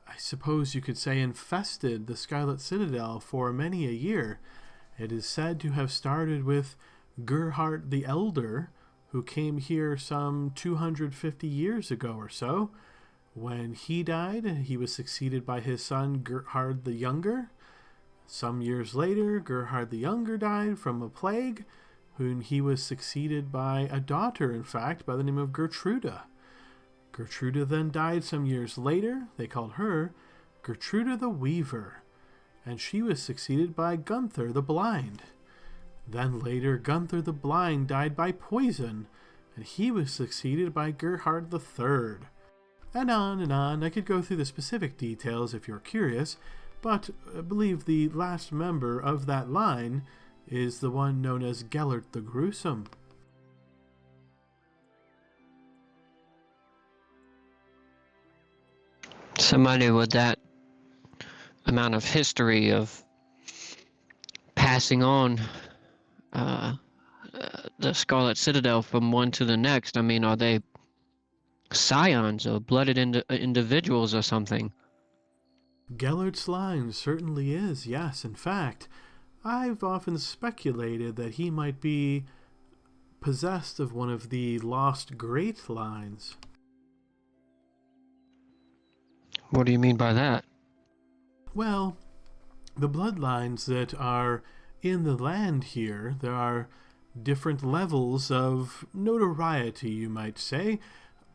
I suppose you could say, infested the Scarlet Citadel for many a year. It is said to have started with Gerhard the Elder, who came here some 250 years ago or so. When he died, he was succeeded by his son Gerhard the Younger. Some years later, Gerhard the Younger died from a plague, whom he was succeeded by a daughter, in fact, by the name of Gertruda. Gertruda then died some years later. They called her Gertruda the Weaver, and she was succeeded by Gunther the Blind. Then later, Gunther the Blind died by poison, and he was succeeded by Gerhard the Third. And on and on. I could go through the specific details if you're curious, but I believe the last member of that line is the one known as Gellert the Gruesome. Somebody with that amount of history of passing on the Scarlet Citadel from one to the next. I mean, are they scions or blooded individuals or something? Gellert's line certainly is, yes. In fact, I've often speculated that he might be possessed of one of the lost great lines. What do you mean by that? Well, the bloodlines that are in the land here, there are different levels of notoriety, you might say.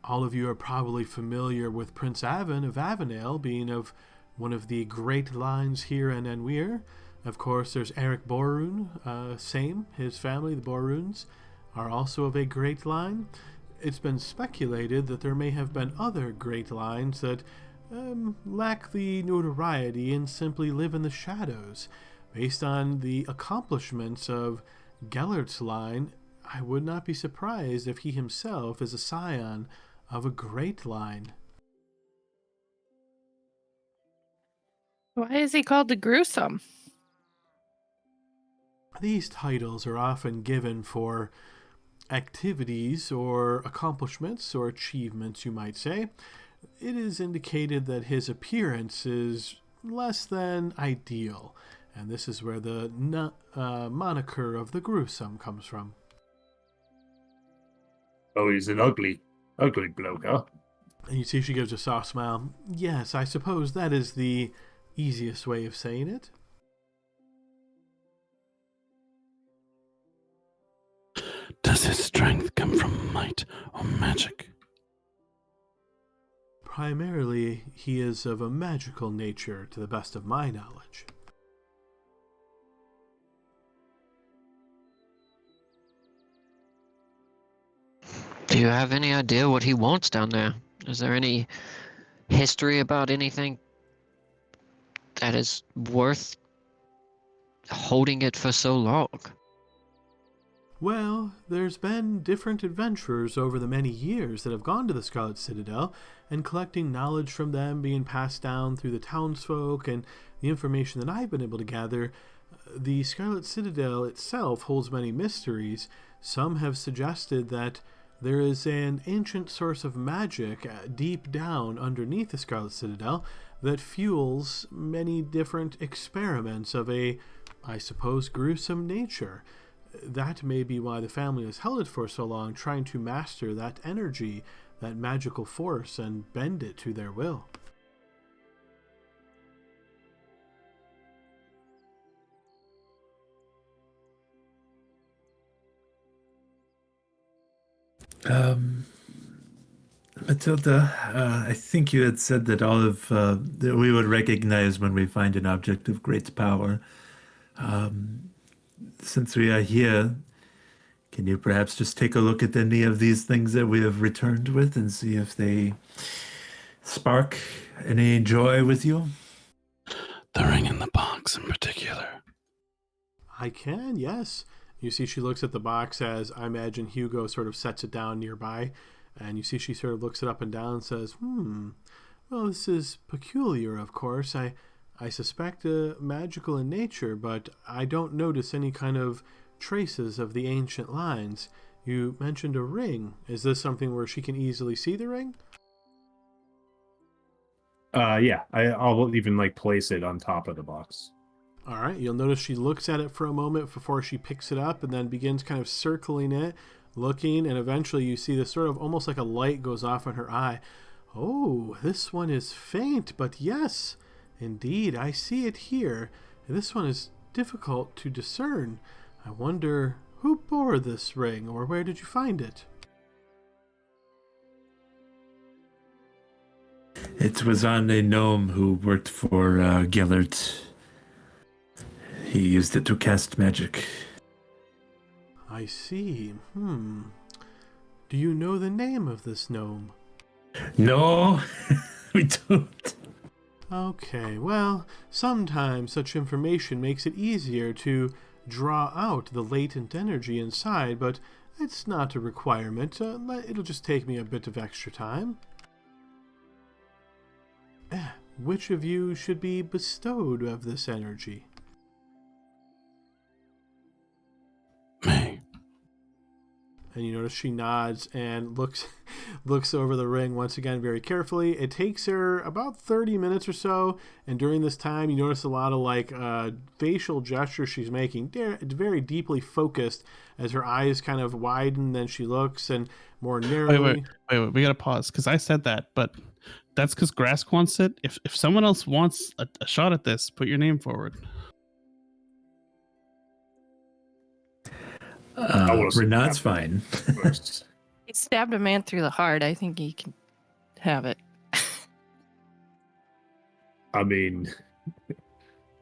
All of you are probably familiar with Prince Avon of Avonale being of one of the great lines here in Enweir. Of course, there's Eric Borun, same. His family, the Boruns, are also of a great line. It's been speculated that there may have been other great lines that lack the notoriety and simply live in the shadows. Based on the accomplishments of Gellert's line, I would not be surprised if he himself is a scion of a great line. Why is he called the Gruesome? These titles are often given for activities or accomplishments or achievements, you might say. It is indicated that his appearance is less than ideal, and this is where the moniker of the Gruesome comes from. Oh, he's an ugly bloke, huh? And you see she gives a soft smile. Yes, I suppose that is the easiest way of saying it. Does his strength come from might or magic? Primarily, he is of a magical nature, to the best of my knowledge. Do you have any idea what he wants down there? Is there any history about anything that is worth holding it for so long? Well, there's been different adventurers over the many years that have gone to the Scarlet Citadel, and collecting knowledge from them being passed down through the townsfolk and the information that I've been able to gather. The Scarlet Citadel itself holds many mysteries. Some have suggested that there is an ancient source of magic deep down underneath the Scarlet Citadel that fuels many different experiments of a, I suppose, gruesome nature. That may be why the family has held it for so long, trying to master that energy, that magical force, and bend it to their will. Matilda, I think you had said that all of that we would recognize when we find an object of great power. Since we are here, can you perhaps just take a look at any of these things that we have returned with and see if they spark any joy with you? The ring in the box in particular. I can, yes. You see she looks at the box as I imagine Hugo sort of sets it down nearby, and you see she sort of looks it up and down and says, well, this is peculiar, of course. I suspect magical in nature, but I don't notice any kind of traces of the ancient lines. You mentioned a ring. Is this something where she can easily see the ring? Yeah, I'll even like place it on top of the box. All right, you'll notice she looks at it for a moment before she picks it up and then begins kind of circling it, looking, and eventually you see this sort of almost like a light goes off in her eye. Oh, this one is faint, but yes, indeed, I see it here. This one is difficult to discern. I wonder who bore this ring, or where did you find it? It was on a gnome who worked for Gellert. He used it to cast magic. I see. Do you know the name of this gnome? No, we don't. Okay, well, sometimes such information makes it easier to draw out the latent energy inside, but it's not a requirement. It'll just take me a bit of extra time. Which of you should be bestowed of this energy? Me. And you notice she nods and looks over the ring once again very carefully. It takes her about 30 minutes or so, and during this time you notice a lot of like facial gestures she's making. It's very deeply focused as her eyes kind of widen, then she looks and more narrowly. Wait. We gotta pause because I said that, but that's because Grask wants it. If someone else wants a shot at this, put your name forward. Renat's fine. First. He stabbed a man through the heart. I think he can have it. I mean,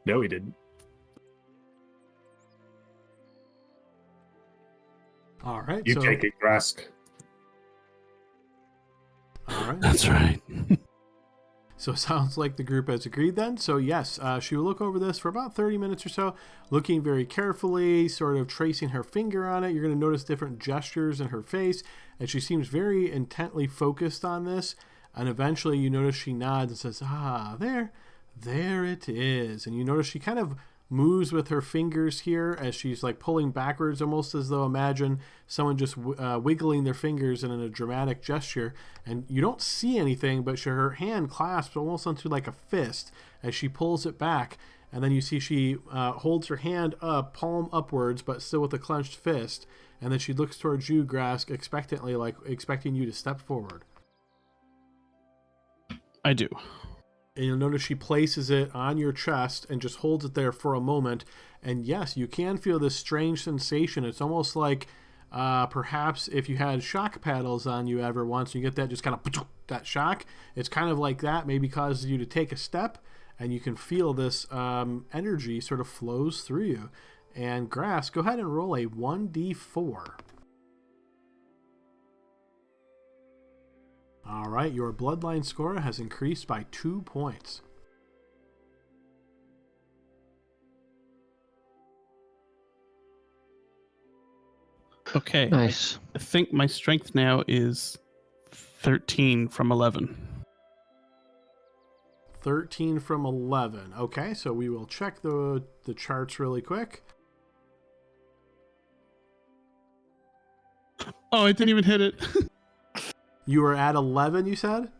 no, he didn't. All right, You so take it, Grask. all right. That's right. So it sounds like the group has agreed then. So yes, she will look over this for about 30 minutes or so, looking very carefully, sort of tracing her finger on it. You're going to notice different gestures in her face, and she seems very intently focused on this. And eventually you notice she nods and says, there it is. And you notice she kind of moves with her fingers here as she's like pulling backwards, almost as though imagine someone just wiggling their fingers in a dramatic gesture. And you don't see anything, but her hand clasps almost onto like a fist as she pulls it back. And then you see she holds her hand up, palm upwards, but still with a clenched fist. And then she looks towards you, Grask, expectantly, like expecting you to step forward. I do. And you'll notice she places it on your chest and just holds it there for a moment. And yes, you can feel this strange sensation. It's almost like perhaps if you had shock paddles on you ever once, you get that just kind of that shock. It's kind of like that, maybe causes you to take a step, and you can feel this energy sort of flows through you. And Grass, go ahead and roll a 1d4. All right, your bloodline score has increased by 2 points. Okay. Nice. I think my strength now is 13 from 11. 13 from 11. Okay, so we will check the charts really quick. Oh, I didn't even hit it. You were at 11, you said?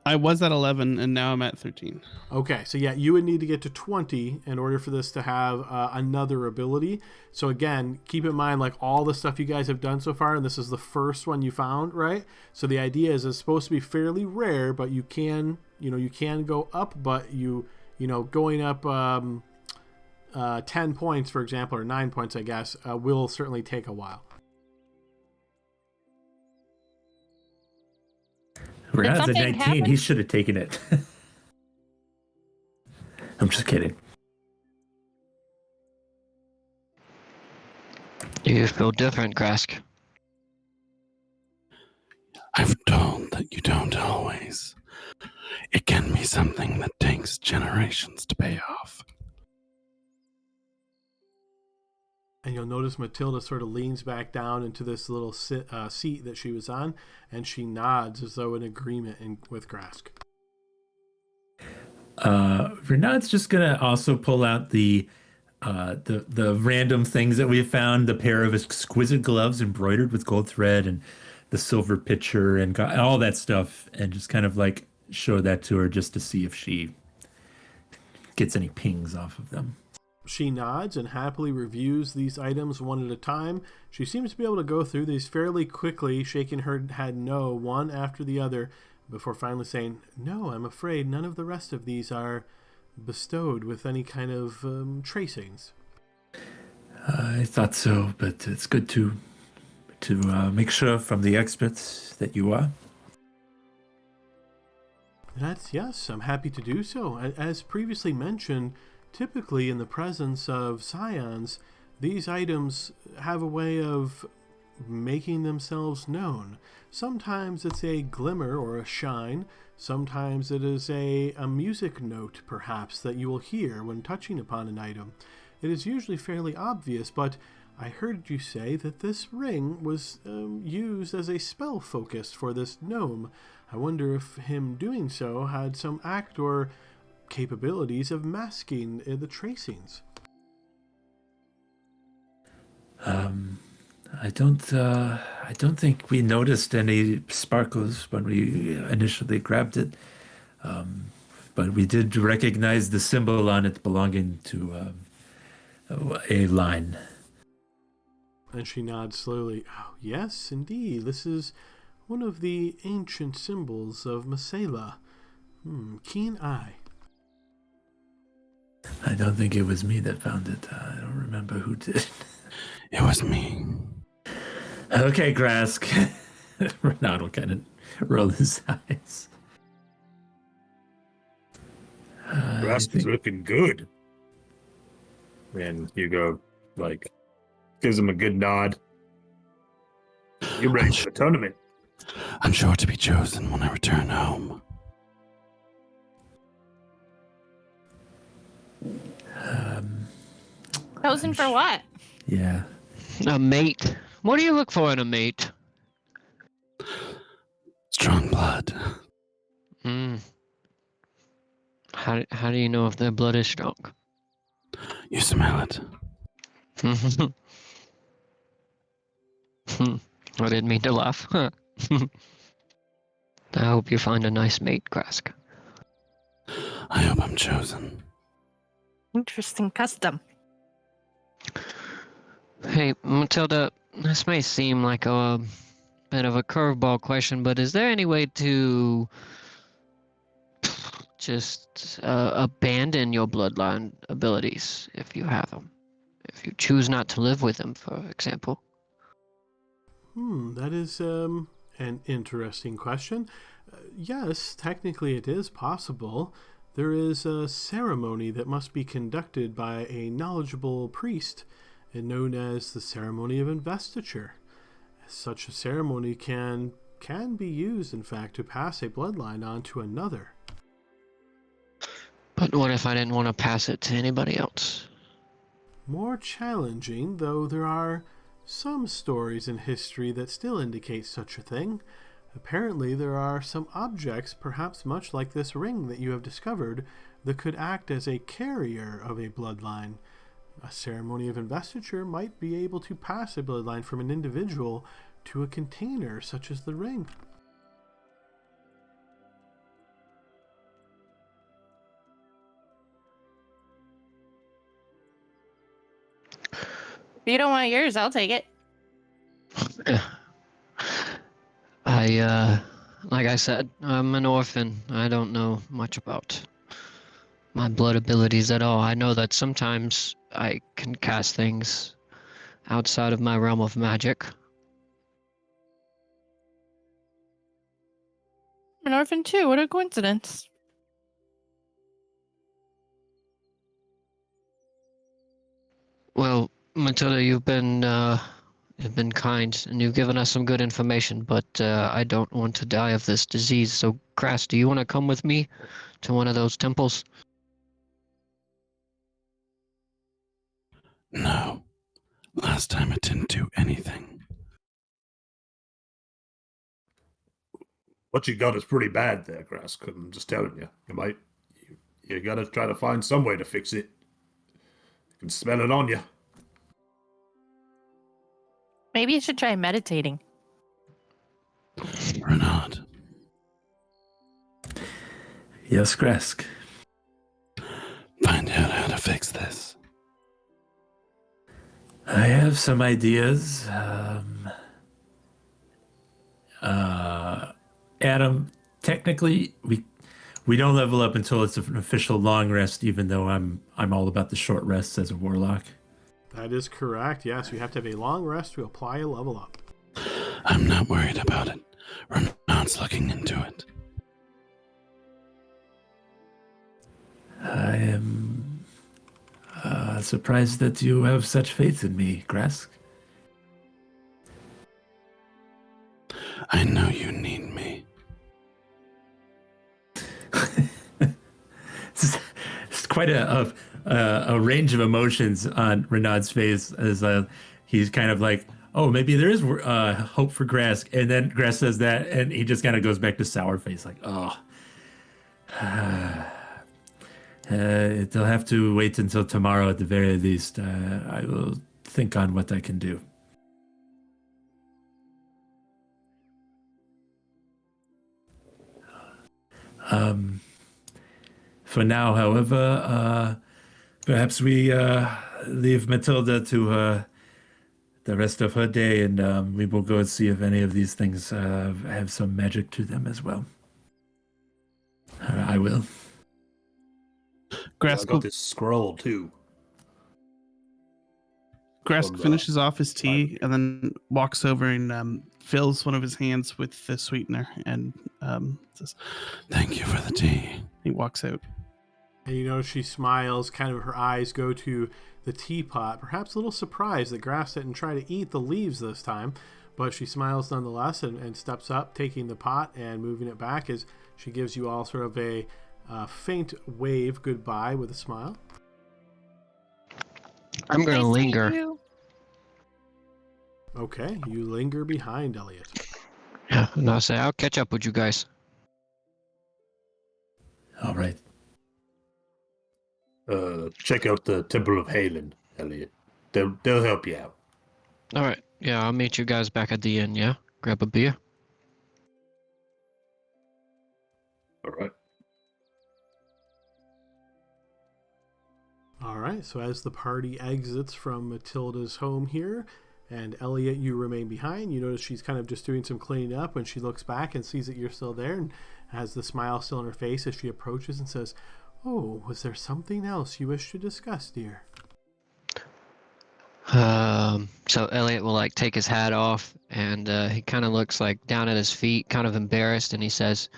I was at 11 and now I'm at 13. Okay, so yeah, you would need to get to 20 in order for this to have another ability. So again, keep in mind like all the stuff you guys have done so far, and this is the first one you found, right? So the idea is it's supposed to be fairly rare, but you can go up, but going up 10 points, for example, or 9 points, I guess, will certainly take a while. Renat's at something 19. happen? He should have taken it. I'm just kidding. You feel different, Grask. I've told that you don't always. It can be something that takes generations to pay off. And you'll notice Matilda sort of leans back down into this little seat that she was on, and she nods as though in agreement with Grask. Renat's just going to also pull out the the random things that we found, the pair of exquisite gloves embroidered with gold thread and the silver pitcher and all that stuff, and just kind of like show that to her just to see if she gets any pings off of them. She nods and happily reviews these items one at a time. She seems to be able to go through these fairly quickly, shaking her head no one after the other, before finally saying, "No, I'm afraid none of the rest of these are bestowed with any kind of tracings." I thought so, but it's good to make sure from the experts that you are. Yes, I'm happy to do so. As previously mentioned, typically in the presence of scions, these items have a way of making themselves known. Sometimes it's a glimmer or a shine. Sometimes it is a music note, perhaps, that you will hear when touching upon an item. It is usually fairly obvious, but I heard you say that this ring was used as a spell focus for this gnome. I wonder if him doing so had some act or capabilities of masking the tracings. I don't think we noticed any sparkles when we initially grabbed it, but we did recognize the symbol on it belonging to a line. And she nods slowly. "Oh, yes, indeed. This is one of the ancient symbols of Masela. Keen eye." I don't think it was me that found it. I don't remember who did. It was me. Okay, Grask. Renato kind of rolled his eyes. Grask is looking good. And Hugo, gives him a good nod. You're ready for the tournament. I'm sure to be chosen when I return home. Chosen for what? Yeah. A mate. What do you look for in a mate? Strong blood. How do you know if their blood is strong? You smell it. I didn't mean to laugh. I hope you find a nice mate, Grask. I hope I'm chosen. Interesting custom. Hey, Matilda, this may seem like a bit of a curveball question, but is there any way to just abandon your bloodline abilities if you have them? If you choose not to live with them, for example? That is an interesting question. Yes, technically it is possible. There is a ceremony that must be conducted by a knowledgeable priest, and known as the ceremony of investiture. Such a ceremony can be used, in fact, to pass a bloodline on to another. But what if I didn't want to pass it to anybody else? More challenging, though there are some stories in history that still indicate such a thing. Apparently, there are some objects, perhaps much like this ring that you have discovered, that could act as a carrier of a bloodline. A ceremony of investiture might be able to pass a bloodline from an individual to a container such as the ring. If you don't want yours, I'll take it. Like I said, I'm an orphan. I don't know much about my blood abilities at all. I know that sometimes I can cast things outside of my realm of magic. I'm an orphan too. What a coincidence. Well, Matilda, you've been kind and you've given us some good information, but I don't want to die of this disease. So, Grass, do you want to come with me to one of those temples? No. Last time it didn't do anything. What you got is pretty bad there, Grask. I'm just telling you. You gotta try to find some way to fix it. can smell it on you. Maybe you should try meditating. Renaud, Yes, Gresk. find out how to fix this. I have some ideas. Adam, technically, we don't level up until it's an official long rest, even though I'm all about the short rests as a warlock. That is correct. Yes, you have to have a long rest to apply a level up. I'm not worried about it. Renaud's looking into it. I am surprised that you have such faith in me, Gresk. I know you need me. It's quite a range of emotions on Renaud's face as he's kind of like, oh, maybe there is hope for Gresk. And then Gresk says that, and he just kind of goes back to sour face, like, oh. They'll have to wait until tomorrow at the very least. I will think on what I can do. For now, however, perhaps we leave Matilda to the rest of her day, and we will go and see if any of these things have some magic to them as well. I will. I Grask, got this scroll too. Grask finishes off his tea and then walks over and fills one of his hands with the sweetener and says, Thank you for the tea. he walks out. And you notice she smiles, kind of her eyes go to the teapot, perhaps a little surprised that Grass didn't try to eat the leaves this time, but she smiles nonetheless and steps up, taking the pot and moving it back as she gives you all sort of a faint wave goodbye with a smile. I'm going to Nice to meet linger. you. Okay, you linger behind Elliot. Yeah, and I'll say, I'll catch up with you guys. All right. Check out the Temple of Halen, Elliot. They'll help you out. All right. Yeah, I'll meet you guys back at the inn, yeah? Grab a beer. All right. All right, so as the party exits from Matilda's home here, and Elliot, you remain behind, you notice she's kind of just doing some cleaning up when she looks back and sees that you're still there and has the smile still on her face as she approaches and says, "Oh, was there something else you wish to discuss, dear?" So Elliot will like take his hat off and he kind of looks like down at his feet, kind of embarrassed, and he says,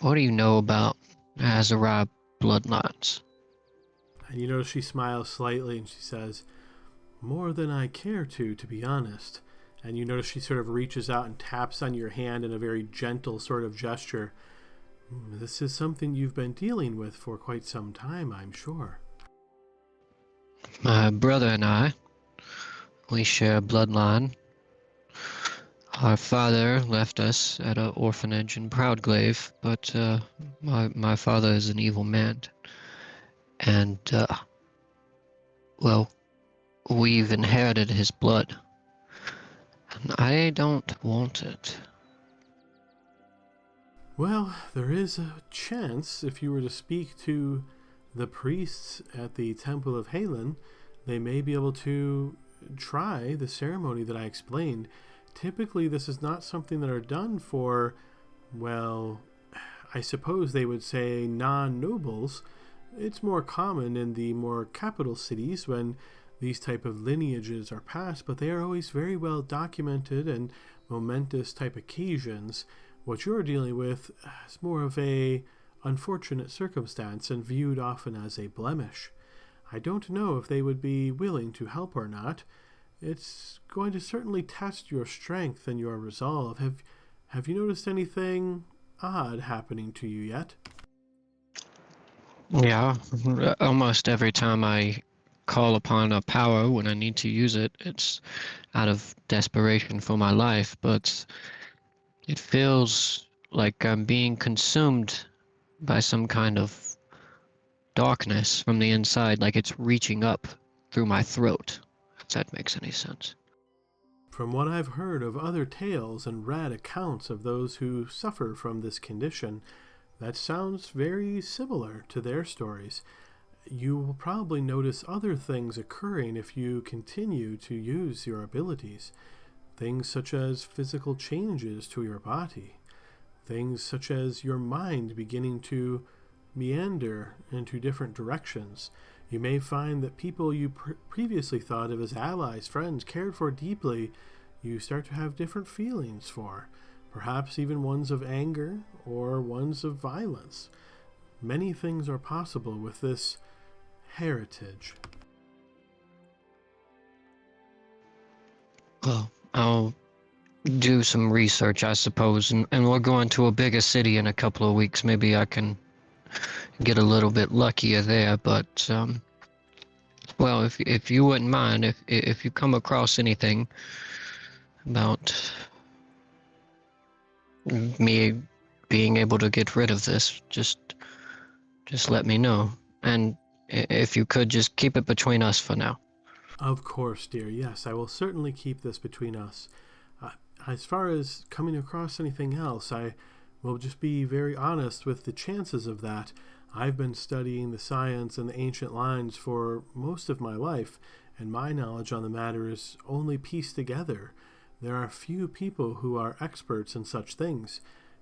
what do you know about Azariah bloodlines? And you notice she smiles slightly and she says, "More than I care to be honest." And you notice she sort of reaches out and taps on your hand in a very gentle sort of gesture. "This is something you've been dealing with for quite some time, I'm sure." My brother and I, we share a bloodline. Our father left us at an orphanage in Proudglaive, but my father is an evil man. And, well, we've inherited his blood. And I don't want it. Well, there is a chance if you were to speak to the priests at the Temple of Halen, they may be able to try the ceremony that I explained. Typically, this is not something that are done for, well, I suppose they would say non-nobles. It's more common in the more capital cities when these type of lineages are passed, but they are always very well documented and momentous type occasions. What you're dealing with is more of a unfortunate circumstance and viewed often as a blemish. I don't know if they would be willing to help or not. It's going to certainly test your strength and your resolve. Have you noticed anything odd happening to you yet? Yeah, almost every time I call upon a power when I need to use it, it's out of desperation for my life, but it feels like I'm being consumed by some kind of darkness from the inside, like it's reaching up through my throat, if that makes any sense. From what I've heard of other tales and read accounts of those who suffer from this condition, that sounds very similar to their stories. You will probably notice other things occurring if you continue to use your abilities. Things such as physical changes to your body. Things such as your mind beginning to meander into different directions. You may find that people you previously thought of as allies, friends, cared for deeply, you start to have different feelings for. Perhaps even ones of anger or ones of violence. Many things are possible with this heritage. Well, I'll do some research, I suppose, and we're going to a bigger city in a couple of weeks. Maybe I can get a little bit luckier there, but well, if you wouldn't mind, if you come across anything about me being able to get rid of this, just let me know. And if you could, just keep it between us for now. Of course, dear. Yes, I will certainly keep this between us. As far as coming across anything else, I will just be very honest with the chances of that. I've been studying the science and the ancient lines for most of my life, and my knowledge on the matter is only pieced together. There are few people who are experts in such things.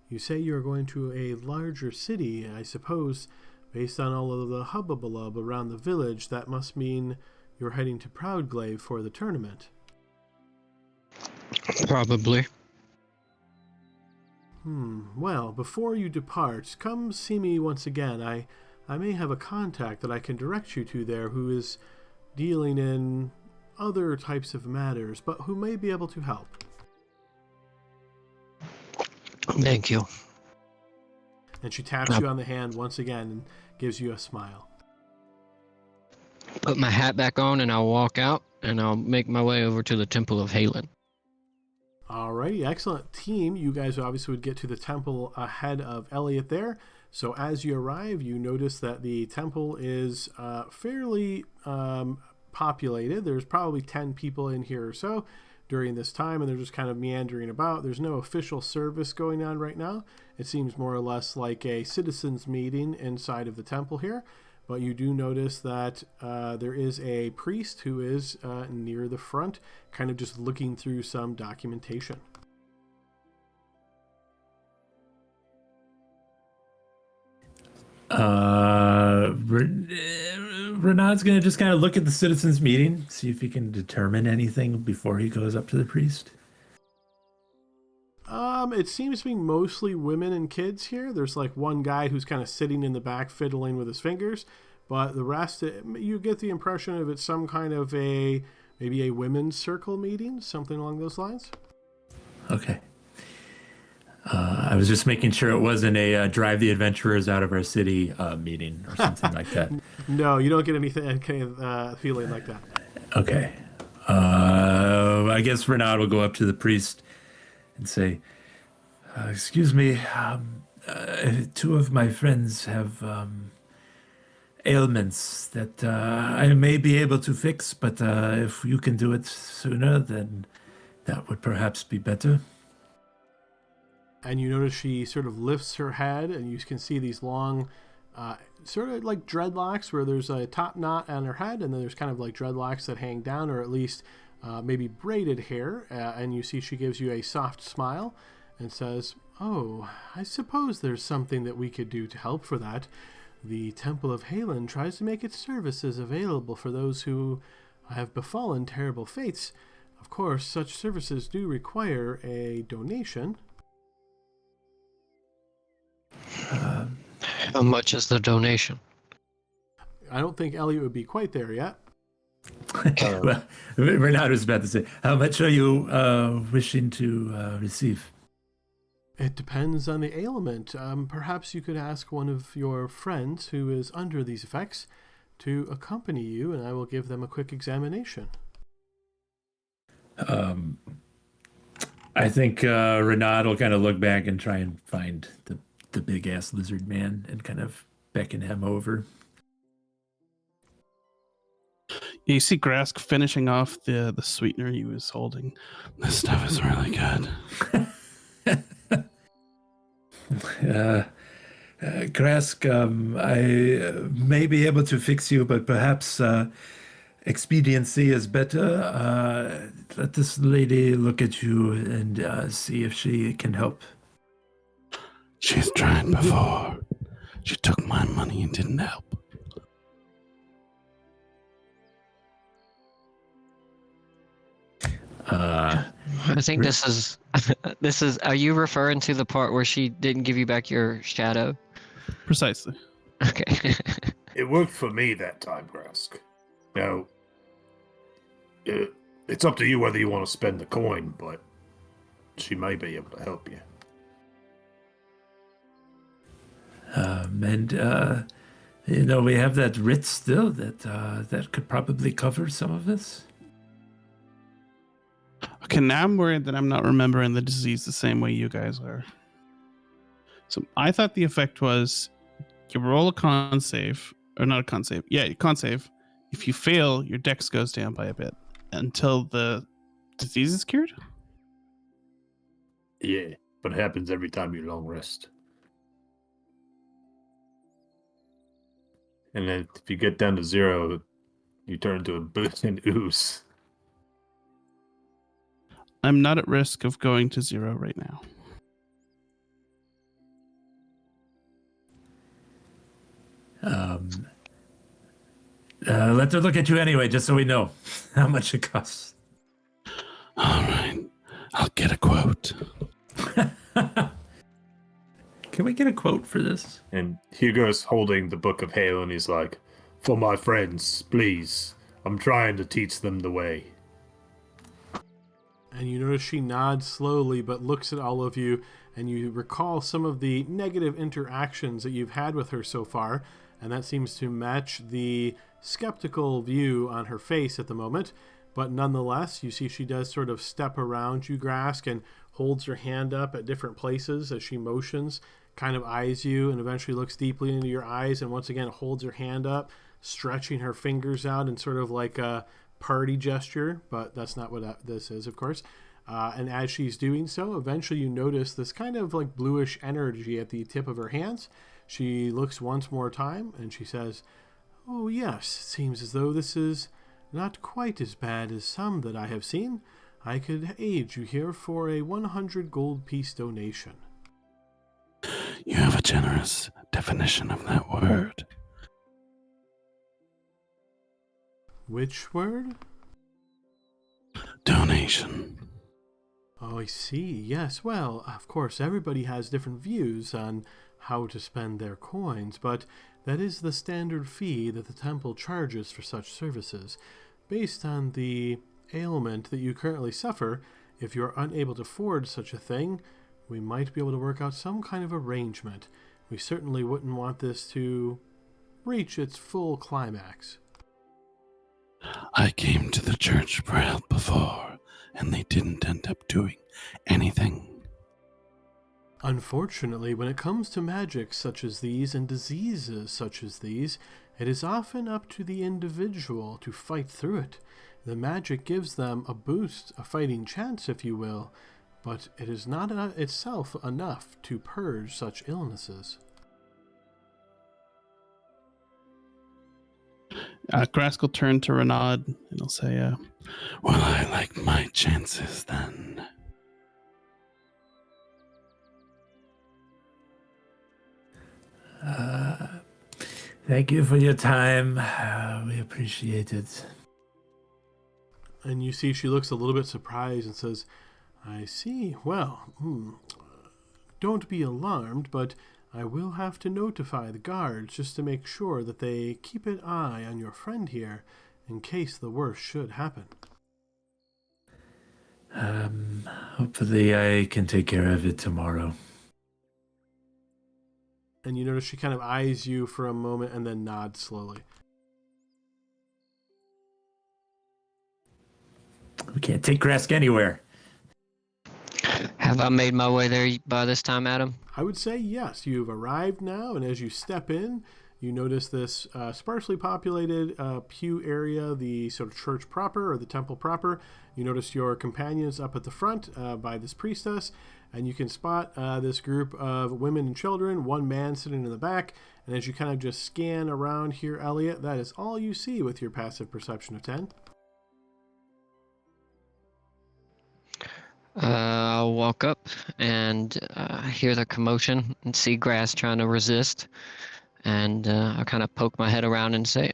You say you're going to a larger city. I suppose, based on all of the hubbubalub around the village, that must mean you're heading to Proudglaive for the tournament. Probably. Well, before you depart, come see me once again. I may have a contact that I can direct you to there who is dealing in other types of matters, but who may be able to help. Thank you. And she taps you on the hand once again and gives you a smile. Put my hat back on and I'll walk out and I'll make my way over to the Temple of Halen. Alrighty, excellent team. You guys obviously would get to the temple ahead of Elliot there. So as you arrive, you notice that the temple is fairly populated. There's probably 10 people in here or so during this time, and they're just kind of meandering about. There's no official service going on right now. It seems more or less like a citizens meeting inside of the temple here. But you do notice that there is a priest who is near the front, kind of just looking through some documentation. Renaud's going to just kind of look at the citizens meeting, see if he can determine anything before he goes up to the priest. It seems to be mostly women and kids here. There's like one guy who's kind of sitting in the back fiddling with his fingers, but the rest, you get the impression of it's some kind of maybe a women's circle meeting, something along those lines. Okay. I was just making sure it wasn't a drive the adventurers out of our city meeting or something like that. No, you don't get anything kind of feeling like that. Okay. I guess Renaud will go up to the priest and say, excuse me, two of my friends have ailments that I may be able to fix, but if you can do it sooner, then that would perhaps be better. And you notice she sort of lifts her head, and you can see these long, sort of like dreadlocks where there's a top knot on her head, and then there's kind of like dreadlocks that hang down, or at least maybe braided hair. And you see she gives you a soft smile and says, "Oh, I suppose there's something that we could do to help for that. The Temple of Halen tries to make its services available for those who have befallen terrible fates. Of course, such services do require a donation." How much is the donation? I don't think Elliot would be quite there yet. Well, Renaud was about to say, how much are you wishing to receive? It depends on the ailment. Perhaps you could ask one of your friends who is under these effects to accompany you, and I will give them a quick examination. I think Renaud will kind of look back and try and find the big-ass lizard man and kind of beckon him over. You see Grask finishing off the sweetener he was holding. This stuff is really good. Grask, I may be able to fix you, but perhaps expediency is better. Let this lady look at you and see if she can help. She's tried before. She took my money and didn't help. I think this is. Are you referring to the part where she didn't give you back your shadow? Precisely. Okay. It worked for me that time, Grask. Now, it's up to you whether you want to spend the coin, but she may be able to help you. We have that writ still that could probably cover some of this. Okay, now I'm worried that I'm not remembering the disease the same way you guys are. So I thought the effect was you roll a con save, or not a con save. Yeah, con save. If you fail, your dex goes down by a bit until the disease is cured. Yeah, but it happens every time you long rest. And then if you get down to 0, you turn into an ooze. I'm not at risk of going to 0 right now. Let her look at you anyway, just so we know how much it costs. All right. I'll get a quote. Can we get a quote for this? And Hugo's holding the Book of Hail, and he's like, "For my friends, please. I'm trying to teach them the way." And you notice she nods slowly but looks at all of you, and you recall some of the negative interactions that you've had with her so far, and that seems to match the skeptical view on her face at the moment. But nonetheless, you see she does sort of step around you, Grask, and holds her hand up at different places as she motions, kind of eyes you, and eventually looks deeply into your eyes, and once again holds her hand up, stretching her fingers out in sort of like a party gesture, but that's not what this is, of course. And as she's doing so, eventually you notice this kind of like bluish energy at the tip of her hands. She looks once more time, and she says, "Oh yes, it seems as though this is not quite as bad as some that I have seen. I could aid you here for a 100 gold piece donation." You have a generous definition of that word. Which word? Donation. Oh, I see. Yes, well, of course, everybody has different views on how to spend their coins, but that is the standard fee that the temple charges for such services. Based on the ailment that you currently suffer, if you are unable to afford such a thing, we might be able to work out some kind of arrangement. We certainly wouldn't want this to reach its full climax. I came to the church for help before, and they didn't end up doing anything. Unfortunately, when it comes to magic such as these and diseases such as these, it is often up to the individual to fight through it. The magic gives them a boost, a fighting chance, if you will, but it is not itself enough to purge such illnesses. Grask will turn to Renaud and he'll say, Well, I like my chances then. Thank you for your time. We appreciate it. And you see she looks a little bit surprised and says, "I see. Well, don't be alarmed, but I will have to notify the guards just to make sure that they keep an eye on your friend here in case the worst should happen." Hopefully I can take care of it tomorrow. And you notice she kind of eyes you for a moment and then nods slowly. We can't take Grask anywhere. Have I made my way there by this time, Adam? I would say yes. You've arrived now, and as you step in, you notice this sparsely populated pew area, the sort of church proper or the temple proper. You notice your companions up at the front by this priestess, and you can spot this group of women and children, one man sitting in the back. And as you kind of just scan around here, Elliot, that is all you see with your passive perception of 10. I'll walk up and hear the commotion and see Grass trying to resist. And I'll kind of poke my head around and say,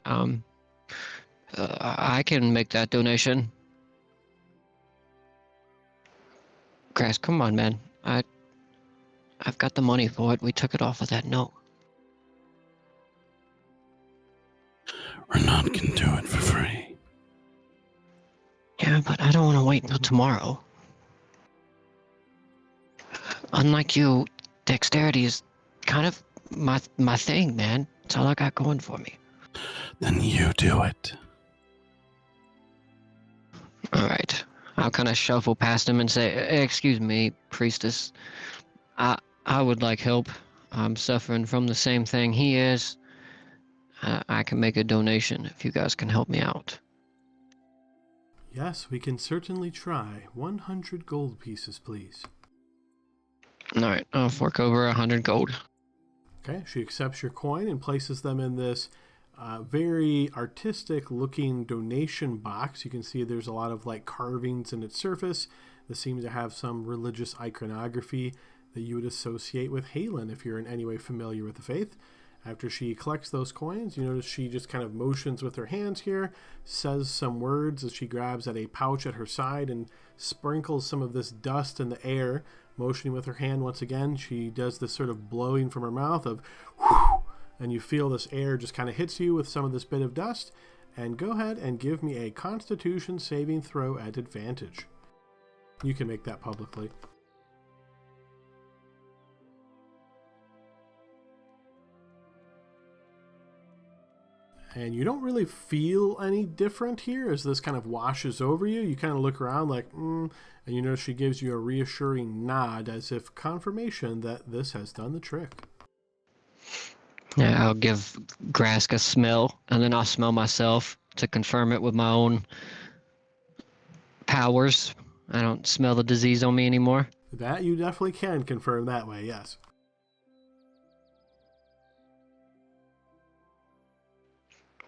I can make that donation. Grass, come on, man. I've got the money for it. We took it off of that note. Renan can do it for free. Yeah, but I don't want to wait until tomorrow. Unlike you, dexterity is kind of my thing, man. It's all I got going for me. Then you do it. All right. I'll kind of shuffle past him and say, excuse me, priestess. I would like help. I'm suffering from the same thing he is. I can make a donation if you guys can help me out. Yes, we can certainly try. 100 gold pieces, please. All right. I'll fork over 100 gold. Okay, she accepts your coin and places them in this very artistic looking donation box. You can see there's a lot of like carvings in its surface that seem to have some religious iconography that you would associate with Halen if you're in any way familiar with the faith. After she collects those coins, you notice she just kind of motions with her hands here, says some words as she grabs at a pouch at her side and sprinkles some of this dust in the air, motioning with her hand once again. She does this sort of blowing from her mouth of whoosh, and you feel this air just kind of hits you with some of this bit of dust. And go ahead and give me a Constitution saving throw at advantage. You can make that publicly. And you don't really feel any different here as this kind of washes over you. You kind of look around like, and you notice she gives you a reassuring nod as if confirmation that this has done the trick. Yeah, I'll give Grask a smell, and then I'll smell myself to confirm it with my own powers. I don't smell the disease on me anymore. That you definitely can confirm that way, yes.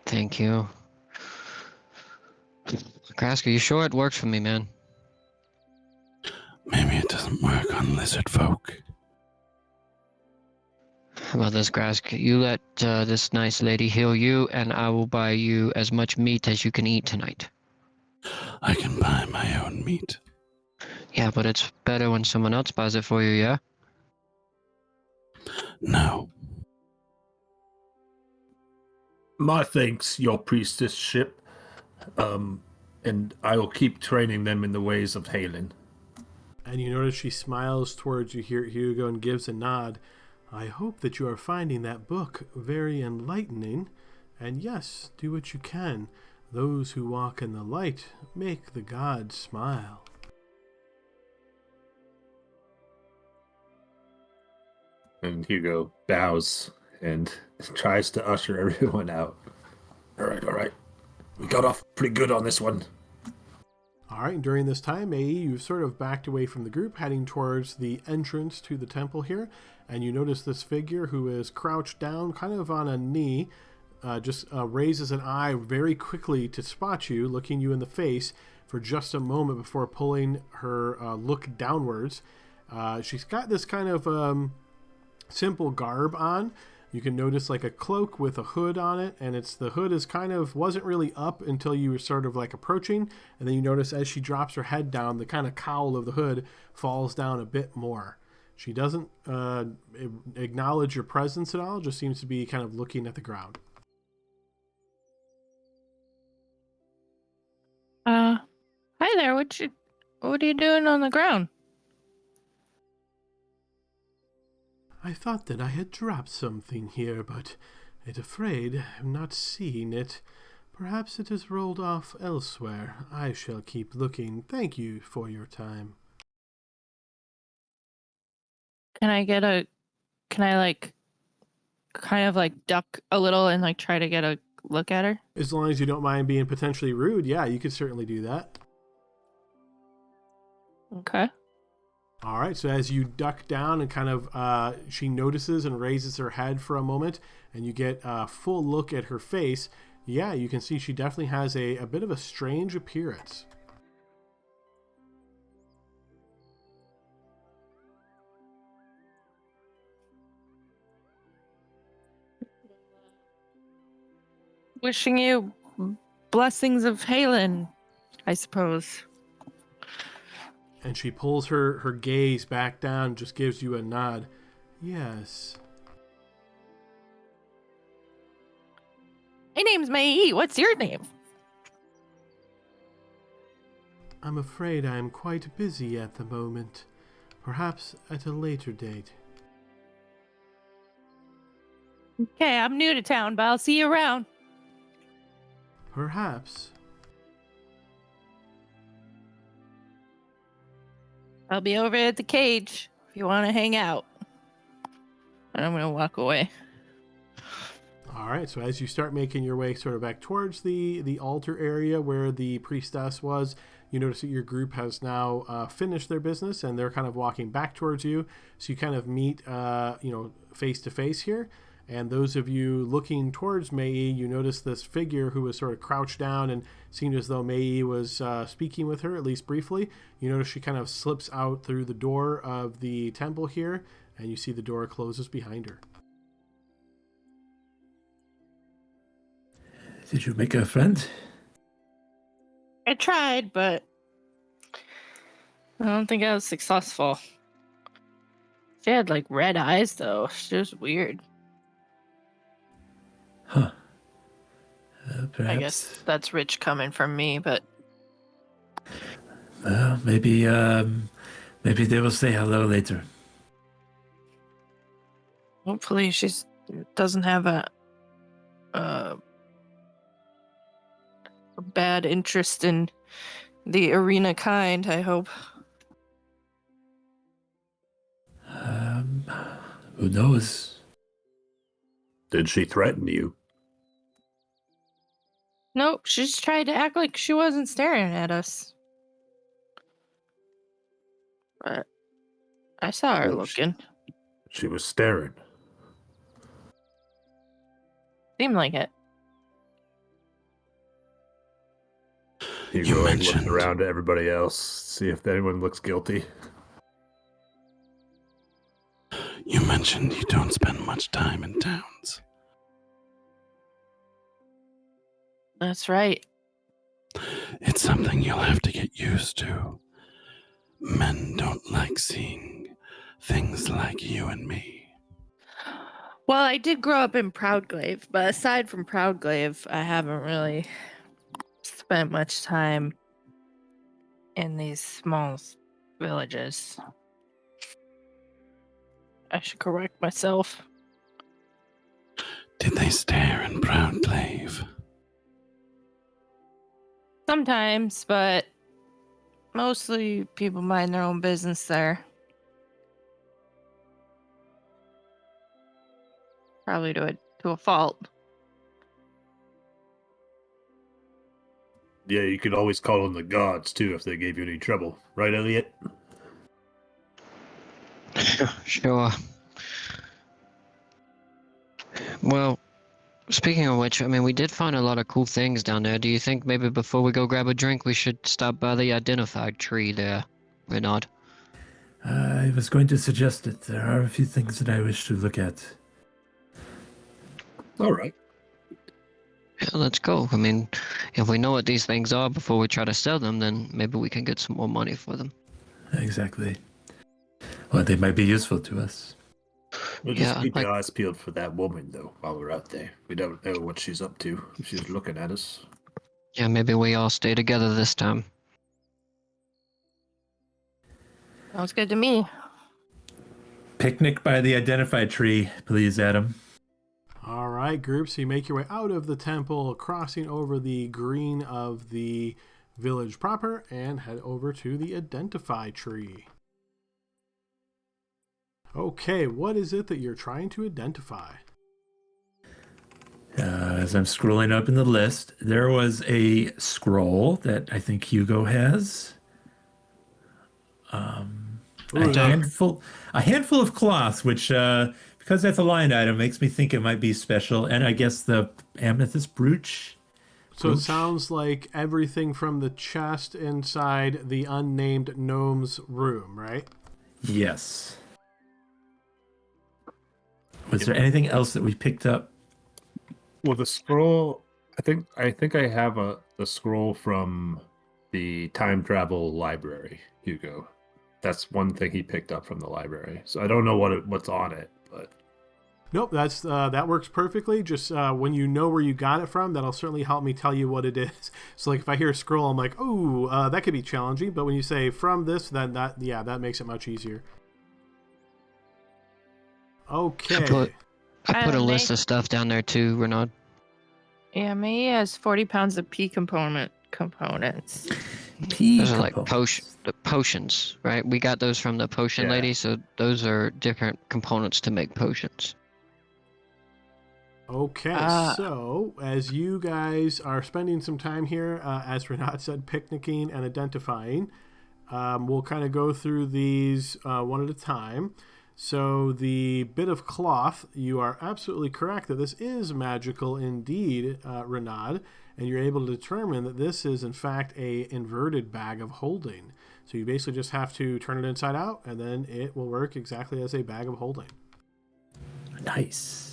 Thank you. Grask, are you sure it works for me, man? Maybe it doesn't work on lizard folk. How about this, Grask? You let this nice lady heal you, and I will buy you as much meat as you can eat tonight. I can buy my own meat. Yeah, but it's better when someone else buys it for you, yeah? No. My thanks, your priestessship, and I will keep training them in the ways of Halen. And you notice she smiles towards you here, Hugo, and gives a nod. I hope that you are finding that book very enlightening. And yes, do what you can. Those who walk in the light make the gods smile. And Hugo bows and tries to usher everyone out. All right. We got off pretty good on this one. All right, during this time, Mae, you've sort of backed away from the group, heading towards the entrance to the temple here, and you notice this figure who is crouched down, kind of on a knee, just raises an eye very quickly to spot you, looking you in the face for just a moment before pulling her look downwards. She's got this kind of simple garb on. You can notice like a cloak with a hood on it, and the hood is wasn't really up until you were sort of like approaching, and then you notice as she drops her head down, the kind of cowl of the hood falls down a bit more. She doesn't acknowledge your presence at all, just seems to be kind of looking at the ground. Hi there, what are you doing on the ground? I thought that I had dropped something here, but I'm afraid I'm not seeing it. Perhaps it has rolled off elsewhere. I shall keep looking. Thank you for your time. Can I kind of like duck a little and like try to get a look at her? As long as you don't mind being potentially rude, yeah, you could certainly do that. Okay. All right, so as you duck down and kind of, she notices and raises her head for a moment, and you get a full look at her face. Yeah, you can see she definitely has a bit of a strange appearance. Wishing you blessings of Halen, I suppose. And she pulls her gaze back down, just gives you a nod. Yes. My name's Mai. What's your name? I'm afraid I am quite busy at the moment. Perhaps at a later date. Okay, I'm new to town, but I'll see you around. Perhaps. I'll be over at the cage if you want to hang out. And I'm going to walk away. All right, so as you start making your way sort of back towards the altar area where the priestess was, you notice that your group has now finished their business and they're kind of walking back towards you. So you kind of meet, face to face here. And those of you looking towards Mei, you notice this figure who was sort of crouched down and seemed as though Mei was speaking with her, at least briefly. You notice she kind of slips out through the door of the temple here, and you see the door closes behind her. Did you make a friend? I tried, but I don't think I was successful. She had like red eyes, though. She was weird. Huh. Perhaps. I guess that's rich coming from me, but Well, maybe they will say hello later. hopefully she doesn't have a bad interest in the arena kind, I hope. Who knows? Did she threaten you? Nope, she just tried to act like she wasn't staring at us. But I saw her Oh, looking. She was staring. Seemed like it. You You go and mentioned- look around at everybody else, see if anyone looks guilty. You mentioned you don't spend much time in towns. That's right. It's something you'll have to get used to. Men don't like seeing things like you and me. Well, I did grow up in Proudglaive, but aside from Proudglaive, I haven't really spent much time in these small villages. I should correct myself. Did they stare in Proudglaive? Sometimes, but mostly people mind their own business there. Probably to a fault. Yeah, you could always call on the gods, too, if they gave you any trouble. Right, Elliot? Sure. Well, speaking of which, I mean, we did find a lot of cool things down there. Do you think maybe before we go grab a drink, we should stop by the identified tree there, Renaud? I was going to suggest it. There are a few things that I wish to look at. All right. Yeah, let's go. I mean, if we know what these things are before we try to sell them, then maybe we can get some more money for them. Exactly. Well, they might be useful to us. We'll just Yeah, keep like- our eyes peeled for that woman, though, while we're out there. We don't know what she's up to. She's looking at us. Yeah, maybe we all stay together this time. Sounds good to me. Picnic by the identified tree, please, Adam. All right, group. So you make your way out of the temple, crossing over the green of the village proper, and head over to the identify tree. Okay, what is it that you're trying to identify? As I'm scrolling up in the list, there was a scroll that I think Hugo has. Ooh, A handful of cloth, which, because that's a line item, makes me think it might be special. And I guess the amethyst brooch. so it Brooch? sounds like everything from the chest inside the unnamed gnome's room, right? Yes. Was there anything else that we picked up? Well, the scroll. I think I have the scroll from the time travel library, Hugo. That's one thing he picked up from the library. So I don't know what's on it, but Nope, that works perfectly. Just when you know where you got it from, that'll certainly help me tell you what it is. So, like, if I hear a scroll, I'm like, "Oh, that could be challenging." But when you say "from this," then that makes it much easier. Okay. I put a list May- of stuff down there too, Renaud. Yeah, May has 40 pounds of P components. Those are like potions, right? We got those from the potion Yeah. lady, so those are different components to make potions. Okay, so as you guys are spending some time here, as Renat said, picnicking and identifying, we'll kind of go through these one at a time. So the bit of cloth, you are absolutely correct that this is magical indeed, Renaud, and you're able to determine that this is in fact a inverted bag of holding. So you basically just have to turn it inside out, and then it will work exactly as a bag of holding. Nice.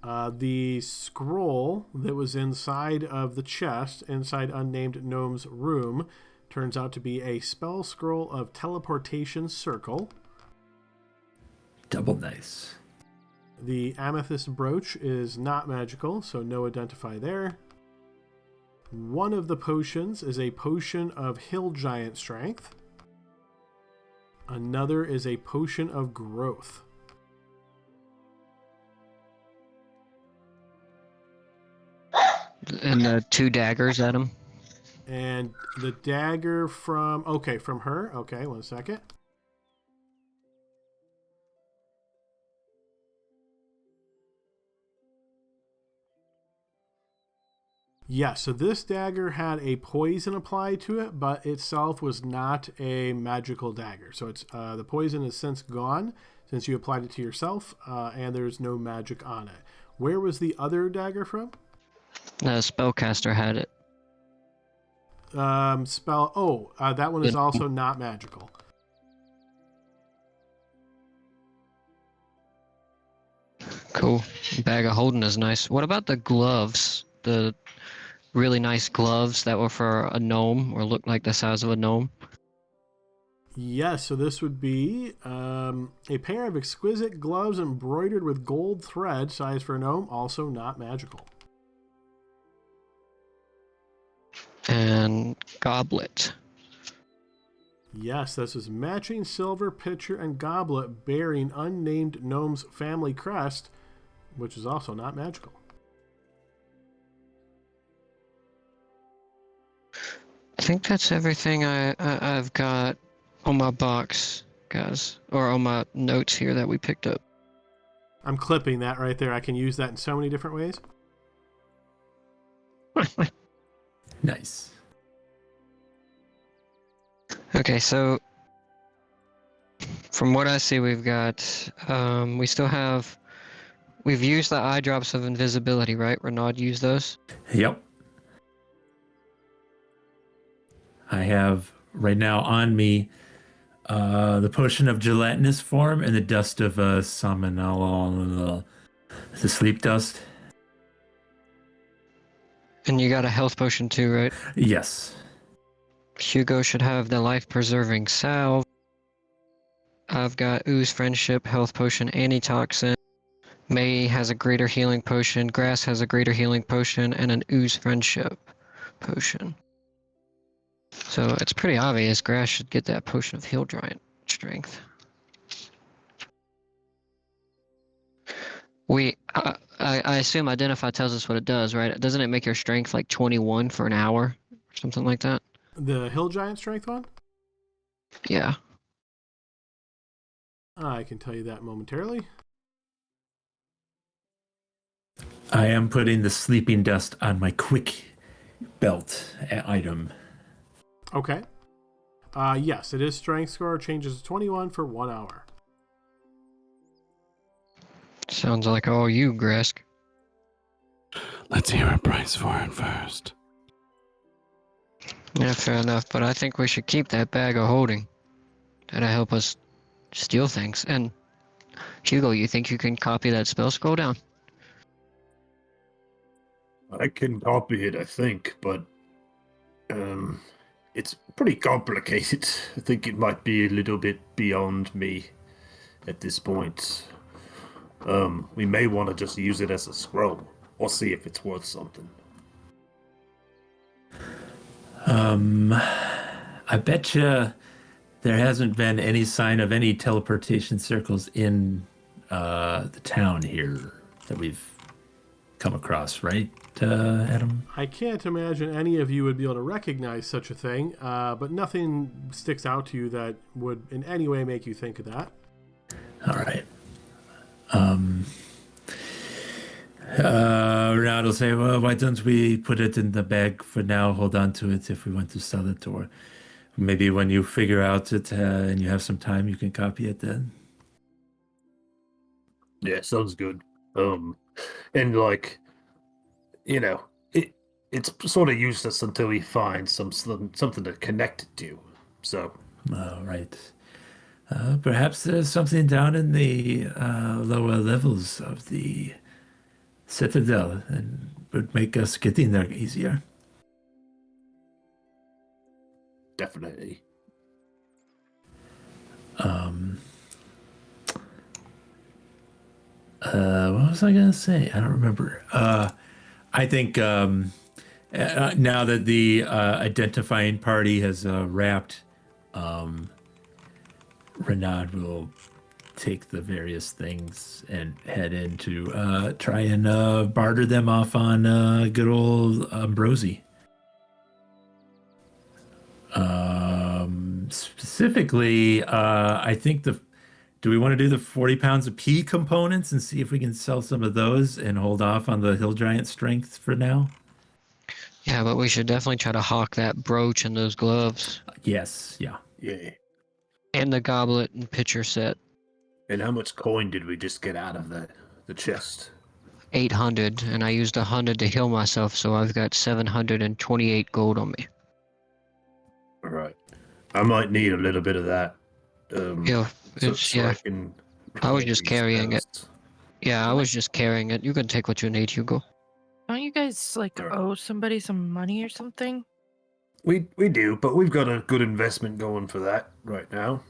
The scroll that was inside of the chest, inside unnamed gnome's room, turns out to be a spell scroll of teleportation circle. Double nice. The amethyst brooch is not magical, so no identify there. One of the potions is a potion of hill giant strength. Another is a potion of growth. And the 2 daggers at him. And the dagger from her. Okay, 1 second. Yeah, so this dagger had a poison applied to it, but itself was not a magical dagger. So it's the poison is since gone since you applied it to yourself, and there's no magic on it. Where was the other dagger from? The spellcaster had it. That one is also not magical. Cool. Bag of holding is nice. What about the gloves? The really nice gloves that were for a gnome or looked like the size of a gnome? Yes, so this would be a pair of exquisite gloves embroidered with gold thread, size for a gnome, also not magical. And goblet. Yes, this is matching silver pitcher and goblet bearing unnamed gnome's family crest, which is also not magical. I think that's everything I've got on my box, guys, or on my notes here that we picked up. I'm clipping that right there. I can use that in so many different ways. Nice. Okay, so from what I see, we've got, we've used the eye drops of invisibility, right? Renaud used those? Yep. I have right now on me the potion of gelatinous form and the dust of salmonella, the sleep dust. And you got a health potion too, right? Yes. Hugo should have the life-preserving salve. I've got ooze friendship, health potion, antitoxin. May has a greater healing potion. Grass has a greater healing potion and an ooze friendship potion. So it's pretty obvious Grass should get that potion of heal giant strength. I assume identify tells us what it does, right? Doesn't it make your strength like 21 for an hour or something like that? The hill giant strength one? Yeah. I can tell you that momentarily. I am putting the sleeping dust on my quick belt item. Okay. Yes, it is strength score. Changes to 21 for 1 hour. Sounds like all you, Gresk. Let's hear a price for it first. Yeah, fair enough, but I think we should keep that bag of holding. That'll help us steal things. And, Hugo, you think you can copy that spell scroll down? I can copy it, I think, but it's pretty complicated. I think it might be a little bit beyond me at this point. We may want to just use it as a scroll, or see if it's worth something. I bet you there hasn't been any sign of any teleportation circles in the town here that we've come across, right, Adam? I can't imagine any of you would be able to recognize such a thing, but nothing sticks out to you that would in any way make you think of that. All right. Renard will say, well, why don't we put it in the bag for now, hold on to it if we want to sell it, or maybe when you figure out it and you have some time, you can copy it then. Yeah, sounds good. And like, it's sort of useless until we find something to connect it to. So, Right. Perhaps there's something down in the lower levels of the Citadel and would make us getting there easier. definitely. What was I gonna say? I don't remember. I think now that the identifying party has wrapped, Renaud will take the various things and head in to try and barter them off on good old Ambrosi. Specifically, I think do we want to do the 40 pounds of pea components and see if we can sell some of those and hold off on the hill giant strength for now? Yeah, but we should definitely try to hawk that brooch and those gloves. Yes, yeah. Yeah. And the goblet and pitcher set. And how much coin did we just get out of the chest? 800, and I used 100 to heal myself, so I've got 728 gold on me. All right. I might need a little bit of that. Yeah, I can I was just carrying it. spells. Yeah, I was just carrying it. You can take what you need, Hugo. Don't you guys owe somebody some money or something? We do, but we've got a good investment going for that right now.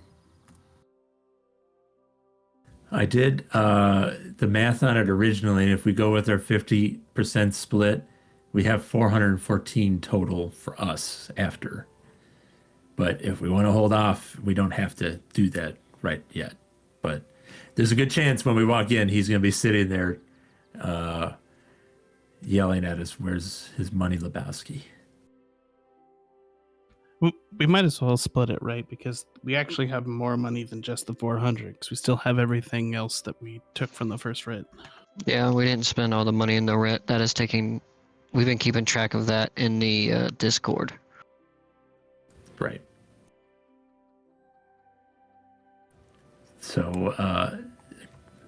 I did the math on it originally, and if we go with our 50% split, we have 414 total for us after. But if we want to hold off, we don't have to do that right yet. But there's a good chance when we walk in, he's going to be sitting there yelling at us, where's his money, Lebowski? We might as well split it, right? Because we actually have more money than just the 400, because we still have everything else that we took from the first writ. Yeah, we didn't spend all the money in the writ. That is taking... We've been keeping track of that in the Discord. Right. So,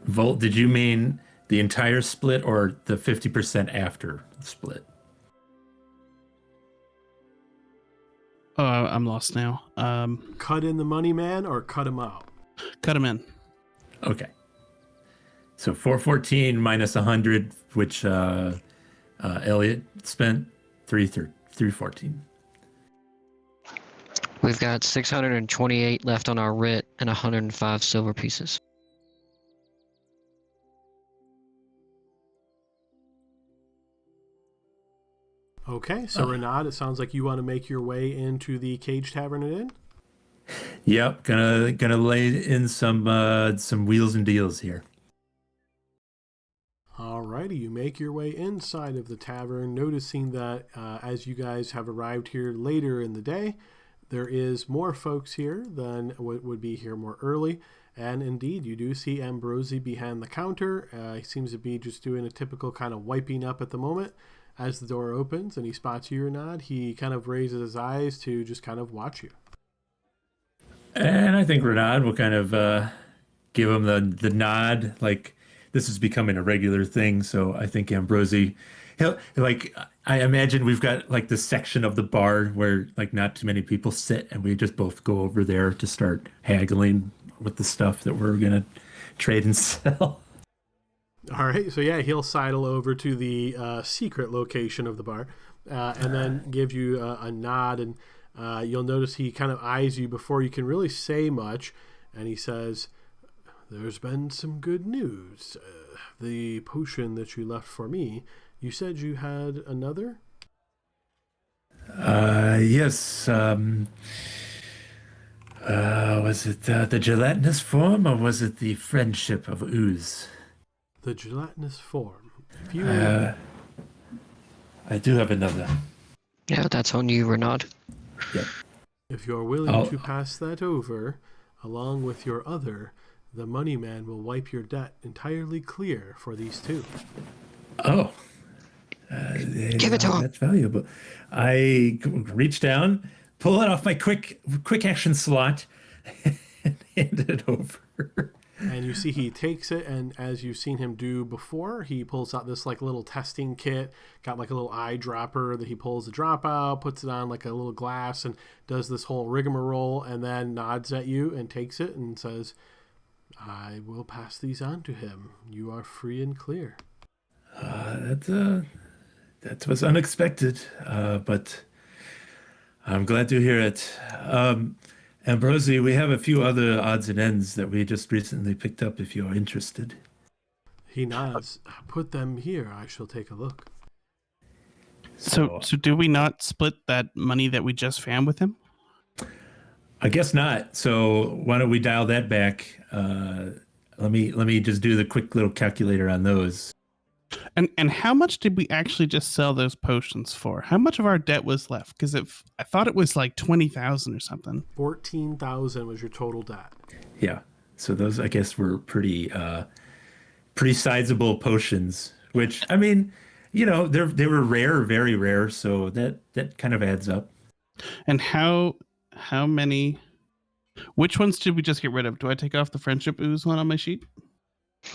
Volt, did you mean the entire split or the 50% after the split? Oh, I'm lost now. Cut in the money, man, or cut him out? Cut him in. Okay. So 414 minus 100, which Elliot spent 314. We've got 628 left on our writ and 105 silver pieces. Okay, so Renaud, it sounds like you want to make your way into the Cage Tavern and Inn? Yep, gonna lay in some wheels and deals here. Alrighty, you make your way inside of the tavern, noticing that as you guys have arrived here later in the day, there is more folks here than what would be here more early, And indeed, you do see Ambrosi behind the counter. He seems to be just doing a typical kind of wiping up at the moment. As the door opens and he spots you or not, he kind of raises his eyes to just kind of watch you. And I think Renaud will kind of give him the nod, like this is becoming a regular thing. So I think Ambrosi, he'll like I imagine we've got like this section of the bar where like not too many people sit, and we just both go over there to start haggling with the stuff that we're gonna trade and sell. All right, so yeah, he'll sidle over to the secret location of the bar and then give you a nod, and you'll notice he kind of eyes you before you can really say much, and he says, "There's been some good news. The potion that you left for me, you said you had another?" Yes. Was it the gelatinous form, or was it the friendship of ooze? The gelatinous form. If you I do have another. Yeah, that's on you, Renaud. Yep. If you're willing to pass that over, along with your other, the money man will wipe your debt entirely clear for these two. Oh. Give it to him. That's valuable. I reach down, pull it off my quick action slot, and hand it over. And you see he takes it, and as you've seen him do before, he pulls out this like little testing kit, got like a little eyedropper that he pulls the drop out, puts it on like a little glass, and does this whole rigmarole, and then nods at you and takes it and says, "I will pass these on to him. You are free and clear." That was unexpected, but I'm glad to hear it. Ambrosi, we have a few other odds and ends that we just recently picked up if you're interested. He nods. "Put them here. I shall take a look." So do we not split that money that we just found with him? I guess not. So why don't we dial that back? Let me just do the quick little calculator on those. And how much did we actually just sell those potions for? How much of our debt was left? Because I thought it was like 20,000 or something. 14,000 was your total debt. Yeah. So those, I guess, were pretty sizable potions. Which, I mean, you know, they were rare, very rare. So that kind of adds up. And how many? Which ones did we just get rid of? Do I take off the friendship ooze one on my sheet?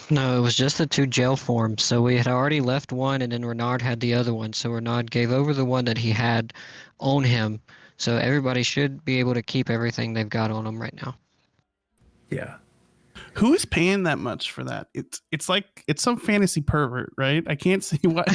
No, it was just the two gel forms. So we had already left one, and then Renaud had the other one. So Renaud gave over the one that he had on him. So everybody should be able to keep everything they've got on them right now. Yeah. Who is paying that much for that? It's like it's some fantasy pervert, right? I can't see what.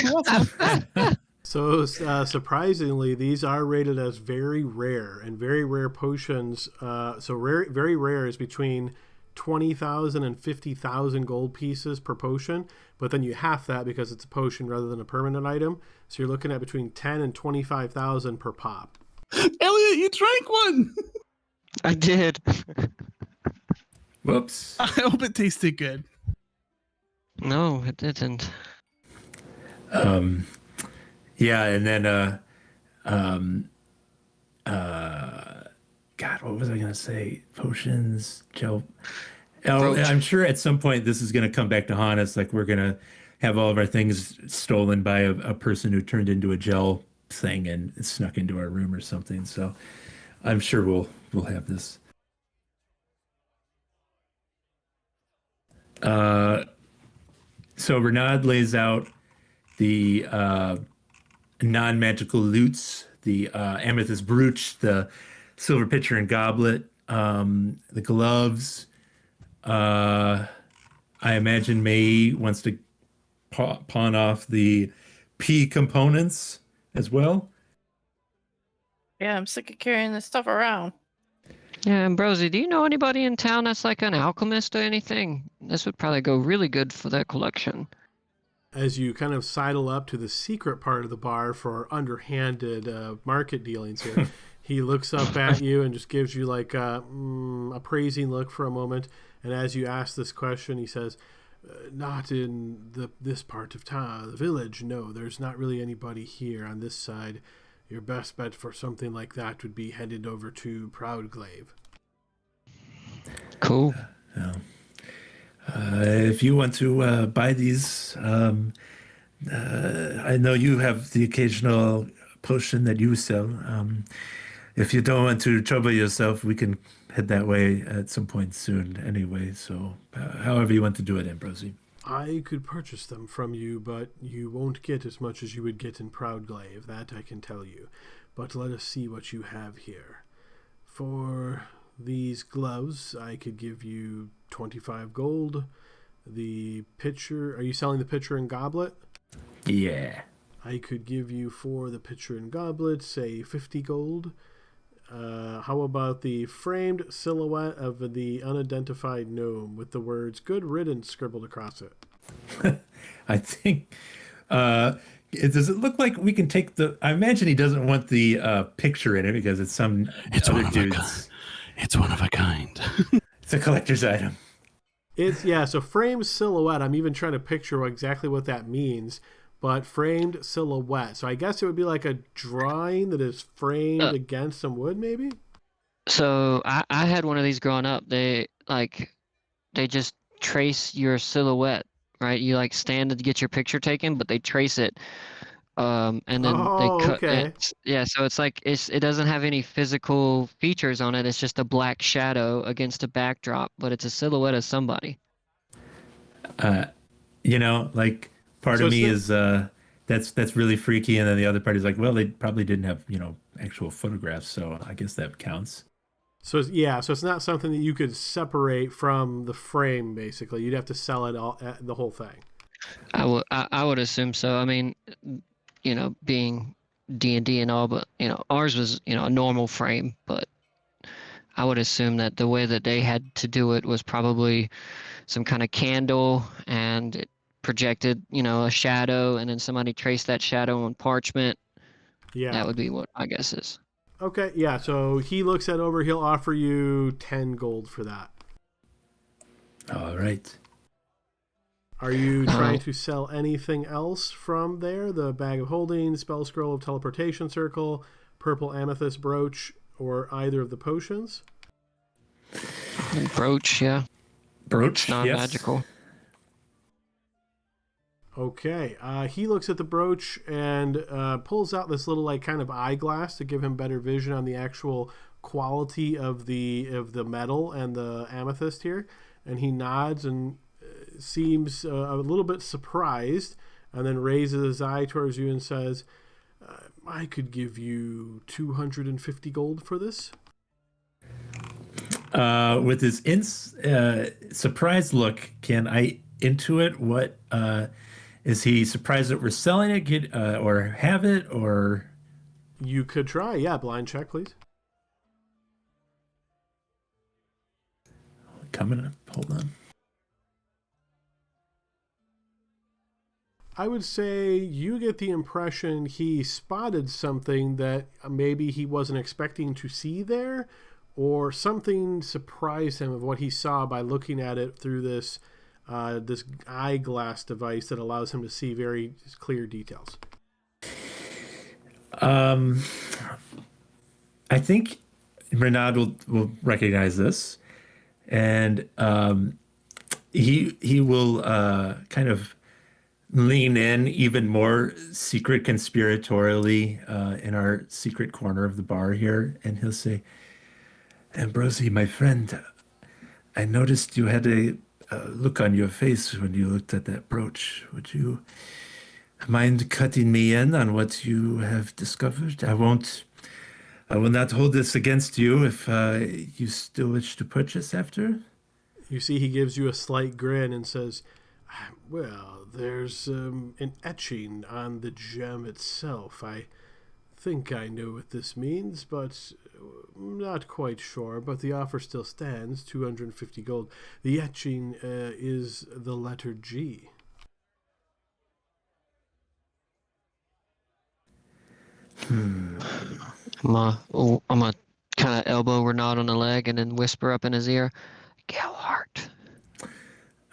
So surprisingly, these are rated as very rare, and very rare potions. So rare, very rare is between 20,000 and 50,000 gold pieces per potion, but then you half that because it's a potion rather than a permanent item. So you're looking at between 10 and 25,000 per pop. Elliot, you drank one. I did. Whoops. I hope it tasted good. No, it didn't. Yeah, and then God, what was I gonna say? Potions, gel. Oh, I'm sure at some point this is gonna come back to haunt us. Like we're gonna have all of our things stolen by a person who turned into a gel thing and snuck into our room or something. So I'm sure we'll have this. So Renaud lays out the non-magical loots, the amethyst brooch, the silver pitcher and goblet, the gloves. I imagine May wants to pawn off the P components as well. Yeah, I'm sick of carrying this stuff around. Yeah, Ambrosi, do you know anybody in town that's like an alchemist or anything? This would probably go really good for that collection. As you kind of sidle up to the secret part of the bar for underhanded market dealings here, he looks up at you and just gives you like a praising look for a moment. And as you ask this question, he says, "Not in this part of town, the village. No, there's not really anybody here on this side. Your best bet for something like that would be headed over to Proudglaive." Cool. If you want to buy these, I know you have the occasional potion that you sell. If you don't want to trouble yourself, we can head that way at some point soon anyway. So, however you want to do it, Ambrosi. I could purchase them from you, but you won't get as much as you would get in Proudglaive, that I can tell you. But let us see what you have here. For these gloves, I could give you 25 gold. The pitcher, are you selling the pitcher and goblet? Yeah. I could give you for the pitcher and goblet, say 50 gold. How about the framed silhouette of the unidentified gnome with the words "Good Riddance" scribbled across it? I think. Does it look like we can take the? I imagine he doesn't want the picture in it because it's some It's other one of a dude's. kind. It's one of a kind. It's a collector's item. So framed silhouette. I'm even trying to picture exactly what that means. But framed silhouette. So I guess it would be like a drawing that is framed against some wood, maybe? So I had one of these growing up. They just trace your silhouette, right? You like stand to get your picture taken, but they trace it. And then they cut okay. it. Yeah, so it's like it doesn't have any physical features on it. It's just a black shadow against a backdrop, but it's a silhouette of somebody. Like part So of it's me the- is that's really freaky, and then the other part is like, well, they probably didn't have actual photographs, so I guess that counts. So it's not something that you could separate from the frame. Basically, you'd have to sell it all, the whole thing. I would assume so. I mean, being D&D and all, but ours was a normal frame, but I would assume that the way that they had to do it was probably some kind of candle, and it projected a shadow, and then somebody traced that shadow on parchment. Yeah. That would be what my guess is. Okay. Yeah. So he looks that over. He'll offer you 10 gold for that. All right. Are you trying to sell anything else from there? The bag of holding, spell scroll of teleportation circle, purple amethyst brooch, or either of the potions? Brooch, yeah. Brooch, Non-magical. yes. Okay. He looks at the brooch and pulls out this little kind of eyeglass to give him better vision on the actual quality of the metal and the amethyst here. And he nods and seems a little bit surprised, and then raises his eye towards you and says, I could give you 250 gold for this. With his surprised look, can I intuit what is he surprised that we're selling it, or have it, or? You could try. Yeah, blind check, please. Coming up. Hold on. I would say you get the impression he spotted something that maybe he wasn't expecting to see there, or something surprised him of what he saw by looking at it through this eyeglass device that allows him to see very clear details. I think Renaud will recognize this, and he will kind of lean in even more secret conspiratorially in our secret corner of the bar here, and he'll say, Ambrosi, my friend, I noticed you had a look on your face when you looked at that brooch. Would you mind cutting me in on what you have discovered? I will not hold this against you if you still wish to purchase after. You see he gives you a slight grin and says, well, there's an etching on the gem itself. I think I know what this means, but not quite sure. But the offer still stands, 250 gold. The etching is the letter G. I'm gonna kind of elbow Renaud on the leg and then whisper up in his ear, Gelhart.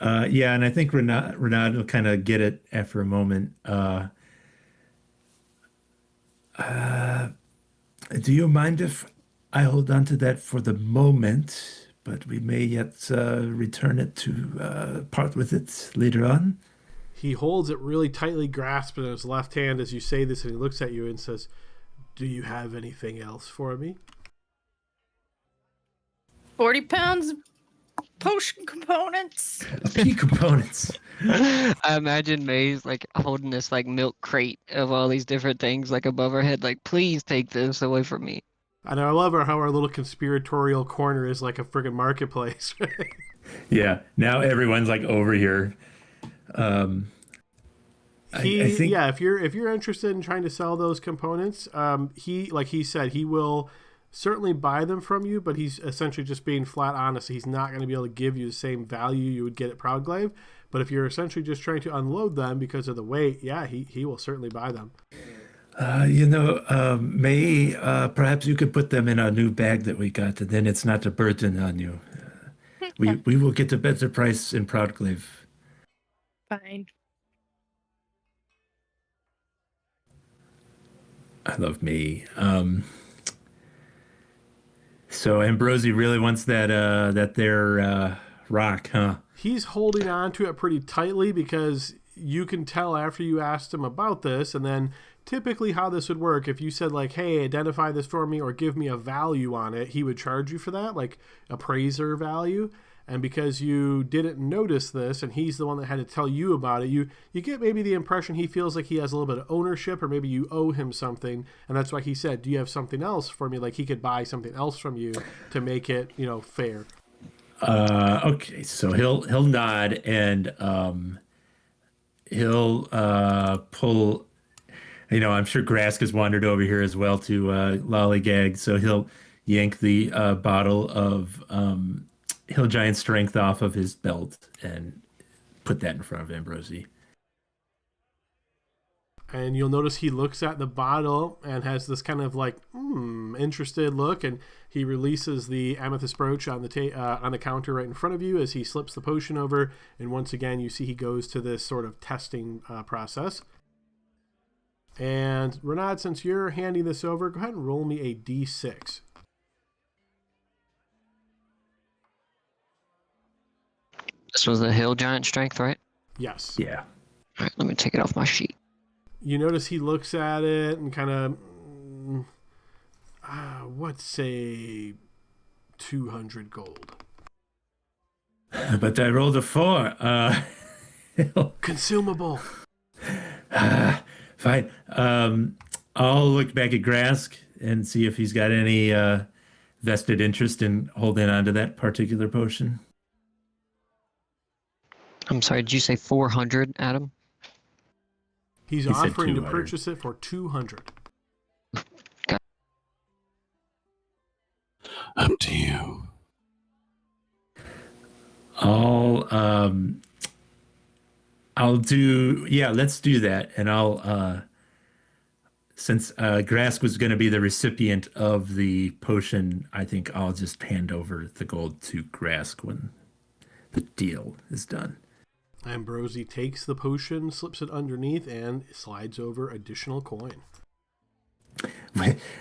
Yeah, and I think Renaud will kind of get it after a moment. Do you mind if I hold on to that for the moment? but we may yet return it to part with it later on. He holds it really tightly grasped in his left hand as you say this, and he looks at you and says, "Do you have anything else for me?" 40 pounds of potion components. Key components. I imagine May's like holding this like milk crate of all these different things like above her head, like, please take this away from me. And I love how our little conspiratorial corner is like a friggin' marketplace. Yeah, now everyone's like over here. I think Yeah, if you're interested in trying to sell those components, he said he will certainly buy them from you, but he's essentially just being flat honest. He's not going to be able to give you the same value you would get at Proudglaive. But if you're essentially just trying to unload them because of the weight, yeah, he will certainly buy them. May, perhaps you could put them in a new bag that we got, and then it's not a burden on you. We will get a better price in Proudglaive. Fine. I love me. So Ambrosi really wants that their rock, huh? He's holding on to it pretty tightly because you can tell after you asked him about this, and then typically how this would work, if you said like, hey, identify this for me or give me a value on it, he would charge you for that, like appraiser value. And because you didn't notice this and he's the one that had to tell you about it, you get maybe the impression he feels like he has a little bit of ownership, or maybe you owe him something. And that's why he said, do you have something else for me? Like he could buy something else from you to make it, fair. Okay, so he'll nod and he'll pull. I'm sure Grask has wandered over here as well to lollygag. So he'll yank the bottle of Hill Giant Strength off of his belt and put that in front of Ambrosi. And you'll notice he looks at the bottle and has this kind of like interested look, and he releases the amethyst brooch on the counter right in front of you as he slips the potion over. And once again, you see he goes to this sort of testing process. And Renard, since you're handing this over, go ahead and roll me a d6. This was the Hill Giant Strength, right? Yes. Yeah. All right, let me take it off my sheet. You notice he looks at it and kind of, what's say 200 gold? But I rolled a 4. Consumable. Fine. I'll look back at Grask and see if he's got any vested interest in holding on to that particular potion. I'm sorry, did you say 400, Adam? He's He said offering to 200. purchase it for 200. Up to you. I'll do, yeah, let's do that. And since Grask was going to be the recipient of the potion, I think I'll just hand over the gold to Grask when the deal is done. Ambrosi takes the potion, slips it underneath, and slides over additional coin.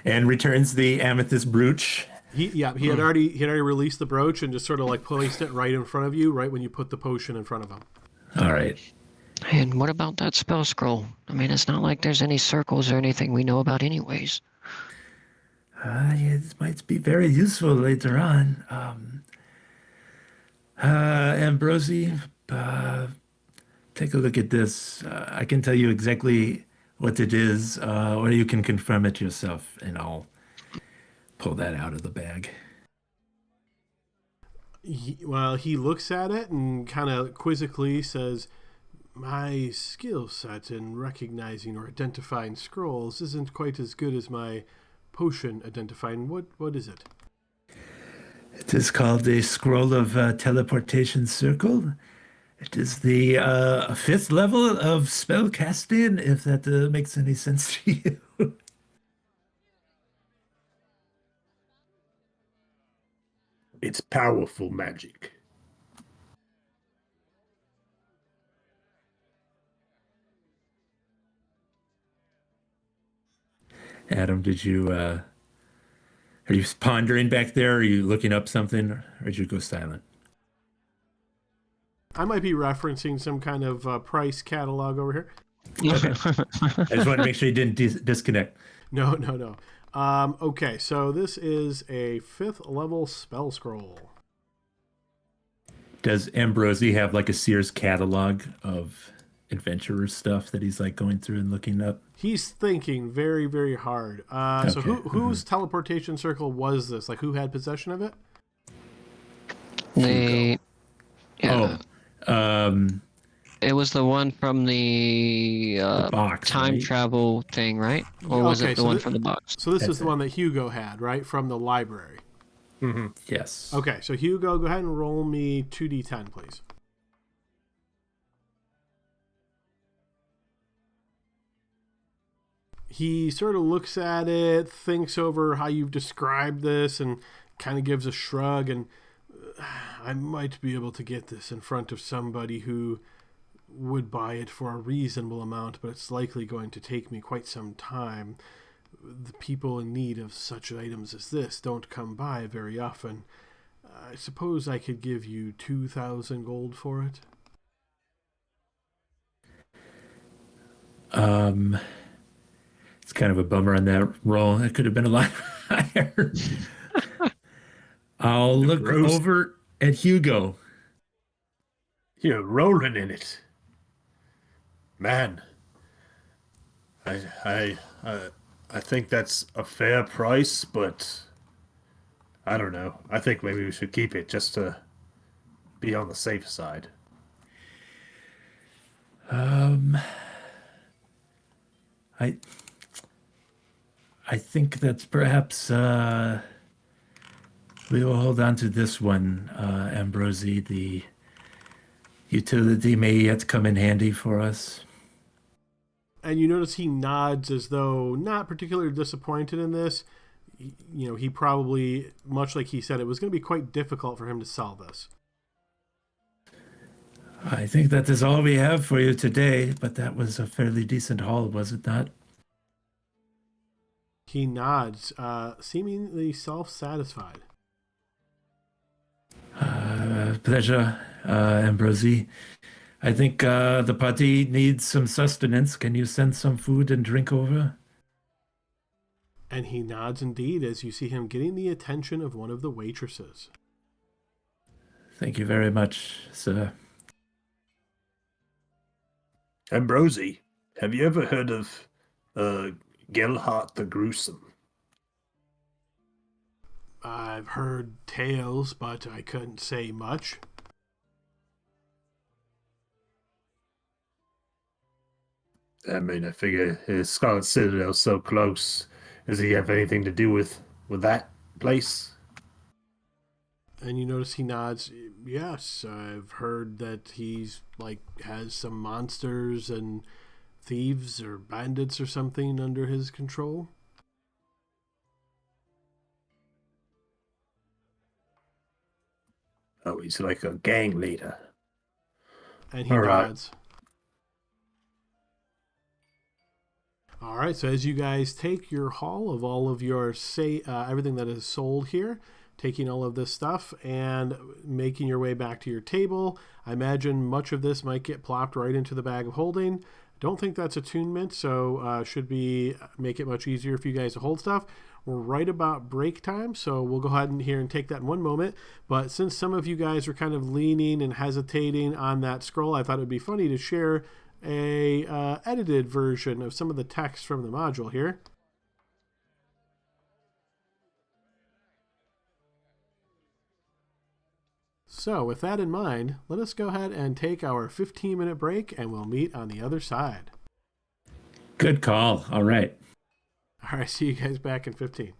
And returns the amethyst brooch. He had already released the brooch and just sort of like placed it right in front of you, right when you put the potion in front of him. All right. And what about that spell scroll? I mean, it's not like there's any circles or anything we know about anyways. It might be very useful later on. Ambrosi, take a look at this. I can tell you exactly what it is, or you can confirm it yourself, and I'll pull that out of the bag. He looks at it and kind of quizzically says, my skill set in recognizing or identifying scrolls isn't quite as good as my potion identifying. What is it? It is called a Scroll of Teleportation Circle. It is the 5th level of spell casting, if that makes any sense to you. It's powerful magic. Adam, did you Are you pondering back there? Are you looking up something? Or did you go silent? I might be referencing some kind of price catalog over here. Okay. I just wanted to make sure you didn't disconnect. No, no, no. Okay, so this is a 5th level spell scroll. Does Ambrosi have like a Sears catalog of adventurer stuff that he's like going through and looking up? He's thinking very, very hard. So Okay. whose teleportation circle was this? Like, who had possession of it? They, yeah, Oh, it was the one from the box, time right? travel thing, right? Or was Okay, it the so one thi- from the box? So this That's is the it. one that Hugo had, right? From the library. Yes. Okay, so Hugo, go ahead and roll me 2d10, please. He sort of looks at it, thinks over how you've described this, and kind of gives a shrug. And I might be able to get this in front of somebody who would buy it for a reasonable amount, but it's likely going to take me quite some time. The people in need of such items as this don't come by very often. I suppose I could give you 2,000 gold for it. It's kind of a bummer on that roll. It could have been a lot higher. I'll look Gross. over at Hugo. You're rolling in it, man. I think that's a fair price, but I don't know. I think maybe we should keep it just to be on the safe side. I think that's perhaps we will hold on to this one, Ambrosi. The utility may yet come in handy for us. And you notice he nods as though not particularly disappointed in this. He probably, much like he said, it was going to be quite difficult for him to sell this. I think that is all we have for you today, but that was a fairly decent haul, was it not? He nods, seemingly self-satisfied. Pleasure, Ambrosi. I think the party needs some sustenance. Can you send some food and drink over? And he nods indeed as you see him getting the attention of one of the waitresses. Thank you very much, sir. Ambrosi, have you ever heard of Gelhart the Gruesome? I've heard tales, but I couldn't say much. I mean, I figure his Scarlet Citadel's so close. Does he have anything to do with that place? And you notice he nods. Yes, I've heard that he's has some monsters and thieves or bandits or something under his control. Oh, he's like a gang leader. And he All right. nods. All right, so as you guys take your haul of all of your everything that is sold here, taking all of this stuff and making your way back to your table, I imagine much of this might get plopped right into the bag of holding. Don't think that's attunement, so should make it much easier for you guys to hold stuff. We're right about break time, so we'll go ahead and here and take that in one moment. But since some of you guys are kind of leaning and hesitating on that scroll, I thought it would be funny to share a edited version of some of the text from the module here. So with that in mind, let us go ahead and take our 15-minute break, and we'll meet on the other side. Good call. All right. All right, see you guys back in 15.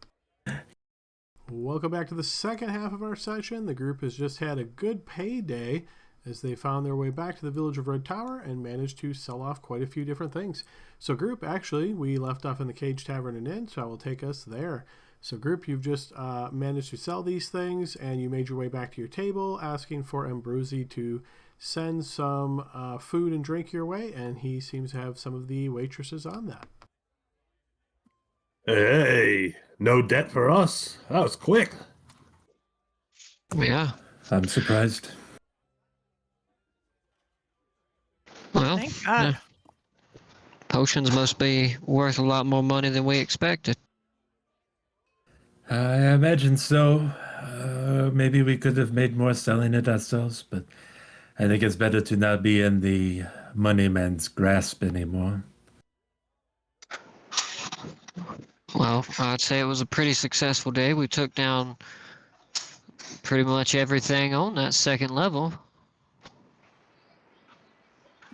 Welcome back to the second half of our session. The group has just had a good payday as they found their way back to the village of Red Tower and managed to sell off quite a few different things. So group, actually, we left off in the Cage Tavern and Inn, so I will take us there. So group, you've just managed to sell these things, and you made your way back to your table, asking for Ambrosi to send some food and drink your way, and he seems to have some of the waitresses on that. Hey, no debt for us. That was quick. Yeah. I'm surprised. Well, Thank God. yeah, potions must be worth a lot more money than we expected. I imagine so. Maybe we could have made more selling it ourselves, but I think it's better to not be in the money man's grasp anymore. Well, I'd say it was a pretty successful day. We took down pretty much everything on that second level.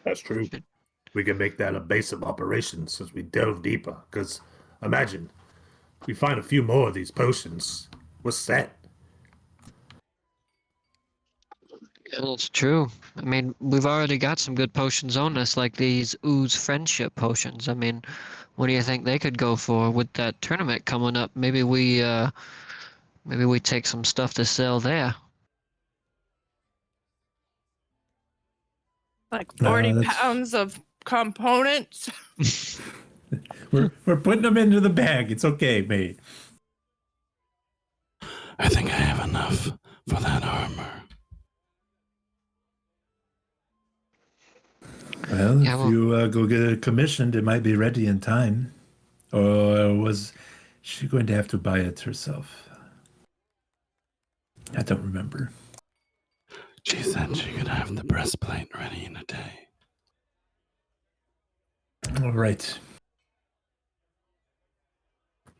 That's true. We can make that a base of operations as we delve deeper. Because imagine, we find a few more of these potions. We're set. Yeah, that's true. I mean, we've already got some good potions on us, like these ooze friendship potions. I mean, what do you think they could go for with that tournament coming up? Maybe we take some stuff to sell there. Like 40 that's- pounds of components. We're putting them into the bag. It's okay, mate. I think I have enough for that armor. Well, Yeah, if well, you go get it commissioned, it might be ready in time. Or was she going to have to buy it herself? I don't remember. She said she could have the breastplate ready in a day. All right.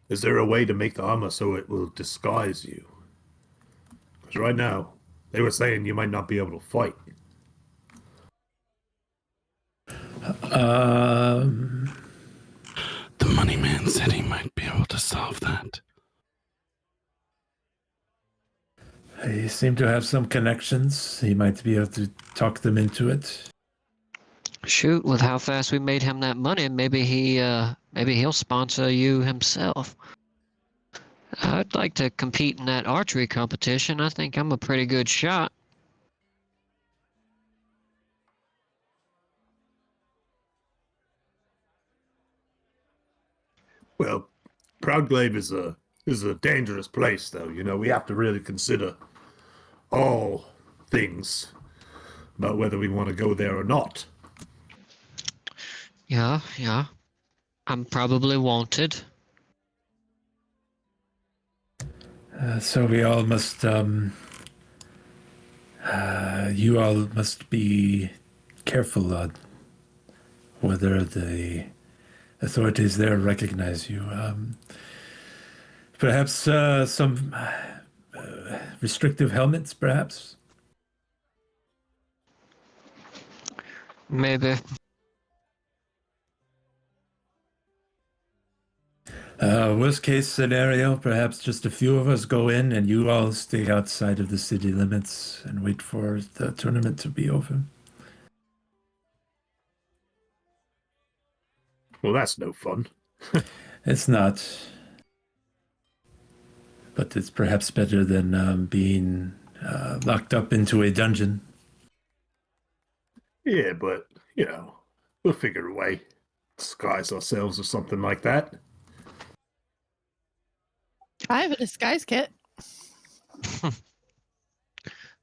Is there a way to make the armor so it will disguise you? Because right now, they were saying you might not be able to fight. Um, The money man said he might be able to solve that. he seemed to have some connections. He might be able to talk them into it. shoot, with how fast we made him that money, maybe he'll sponsor you himself. I'd like to compete in that archery competition. I think I'm a pretty good shot. Well, Proudglaive is a dangerous place, though. You know, we have to really consider all things about whether we want to go there or not. Yeah. I'm probably wanted. So we all must, you all must be careful on whether the authorities there recognize you. Perhaps some restrictive helmets, perhaps? Maybe. Worst case scenario, perhaps just a few of us go in and you all stay outside of the city limits and wait for the tournament to be over. Well, that's no fun. It's not. But it's perhaps better than being locked up into a dungeon. Yeah, but, you know, we'll figure a way. Disguise ourselves or something like that. I have a disguise kit.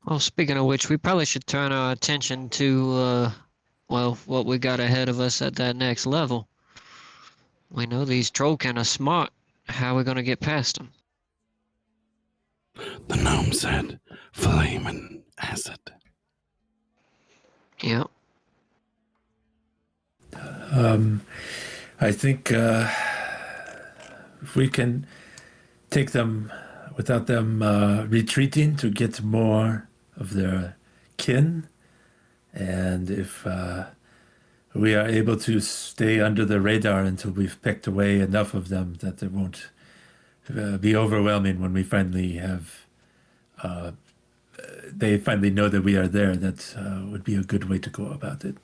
Well, speaking of which, we probably should turn our attention to, what we got ahead of us at that next level. We know these Trollkin are smart. How are we going to get past them? The gnome said flame and acid. Yep. I think if we can take them without them retreating to get more of their kin, and if we are able to stay under the radar until we've picked away enough of them that it won't be overwhelming when we finally have they finally know that we are there, that would be a good way to go about it.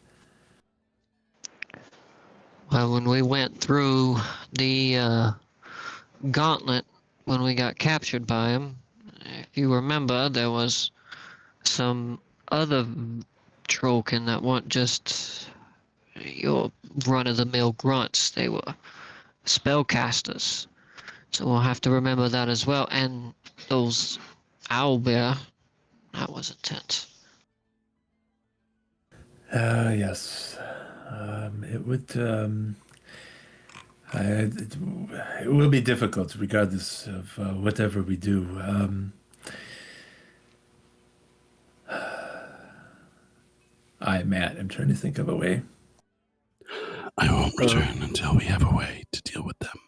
Well, when we went through the gauntlet, when we got captured by him, if you remember, there was some other Trollkin that weren't just your run-of-the-mill grunts. They were spellcasters. So we'll have to remember that as well. And those owlbear, that was intense. Yes. It would. It will be difficult, regardless of whatever we do. Matt, I'm trying to think of a way. I won't return until we have a way to deal with them.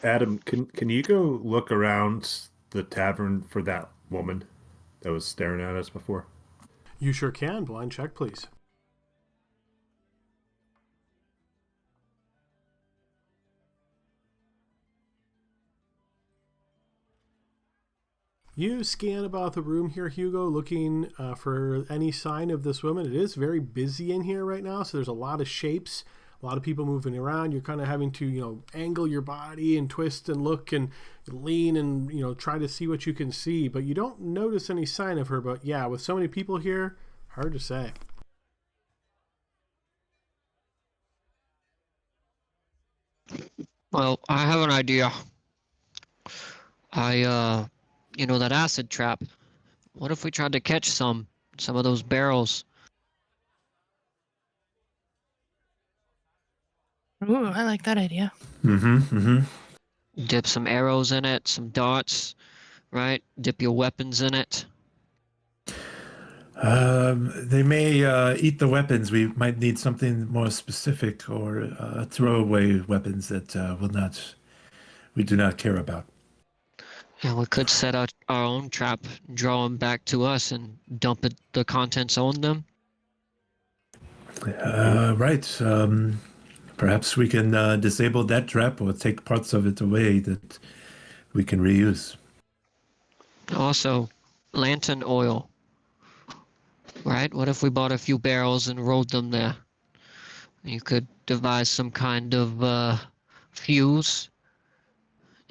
Adam, can you go look around the tavern for that woman that was staring at us before? You sure can. Blind check, please. You scan about the room here, Hugo, looking for any sign of this woman. It is very busy in here right now, so there's a lot of shapes, a lot of people moving around. You're kind of having to, angle your body and twist and look and lean and, try to see what you can see. But you don't notice any sign of her. But yeah, with so many people here, hard to say. Well, I have an idea. That acid trap. What if we tried to catch some of those barrels? Ooh, I like that idea. Dip some arrows in it, some darts, right? Dip your weapons in it. They may eat the weapons. We might need something more specific, or throwaway weapons that we do not care about. Yeah, we could set our own trap, draw them back to us, and dump the contents on them. Right. Perhaps we can disable that trap or take parts of it away that we can reuse. Also, lantern oil. Right? What if we bought a few barrels and rolled them there? You could devise some kind of fuse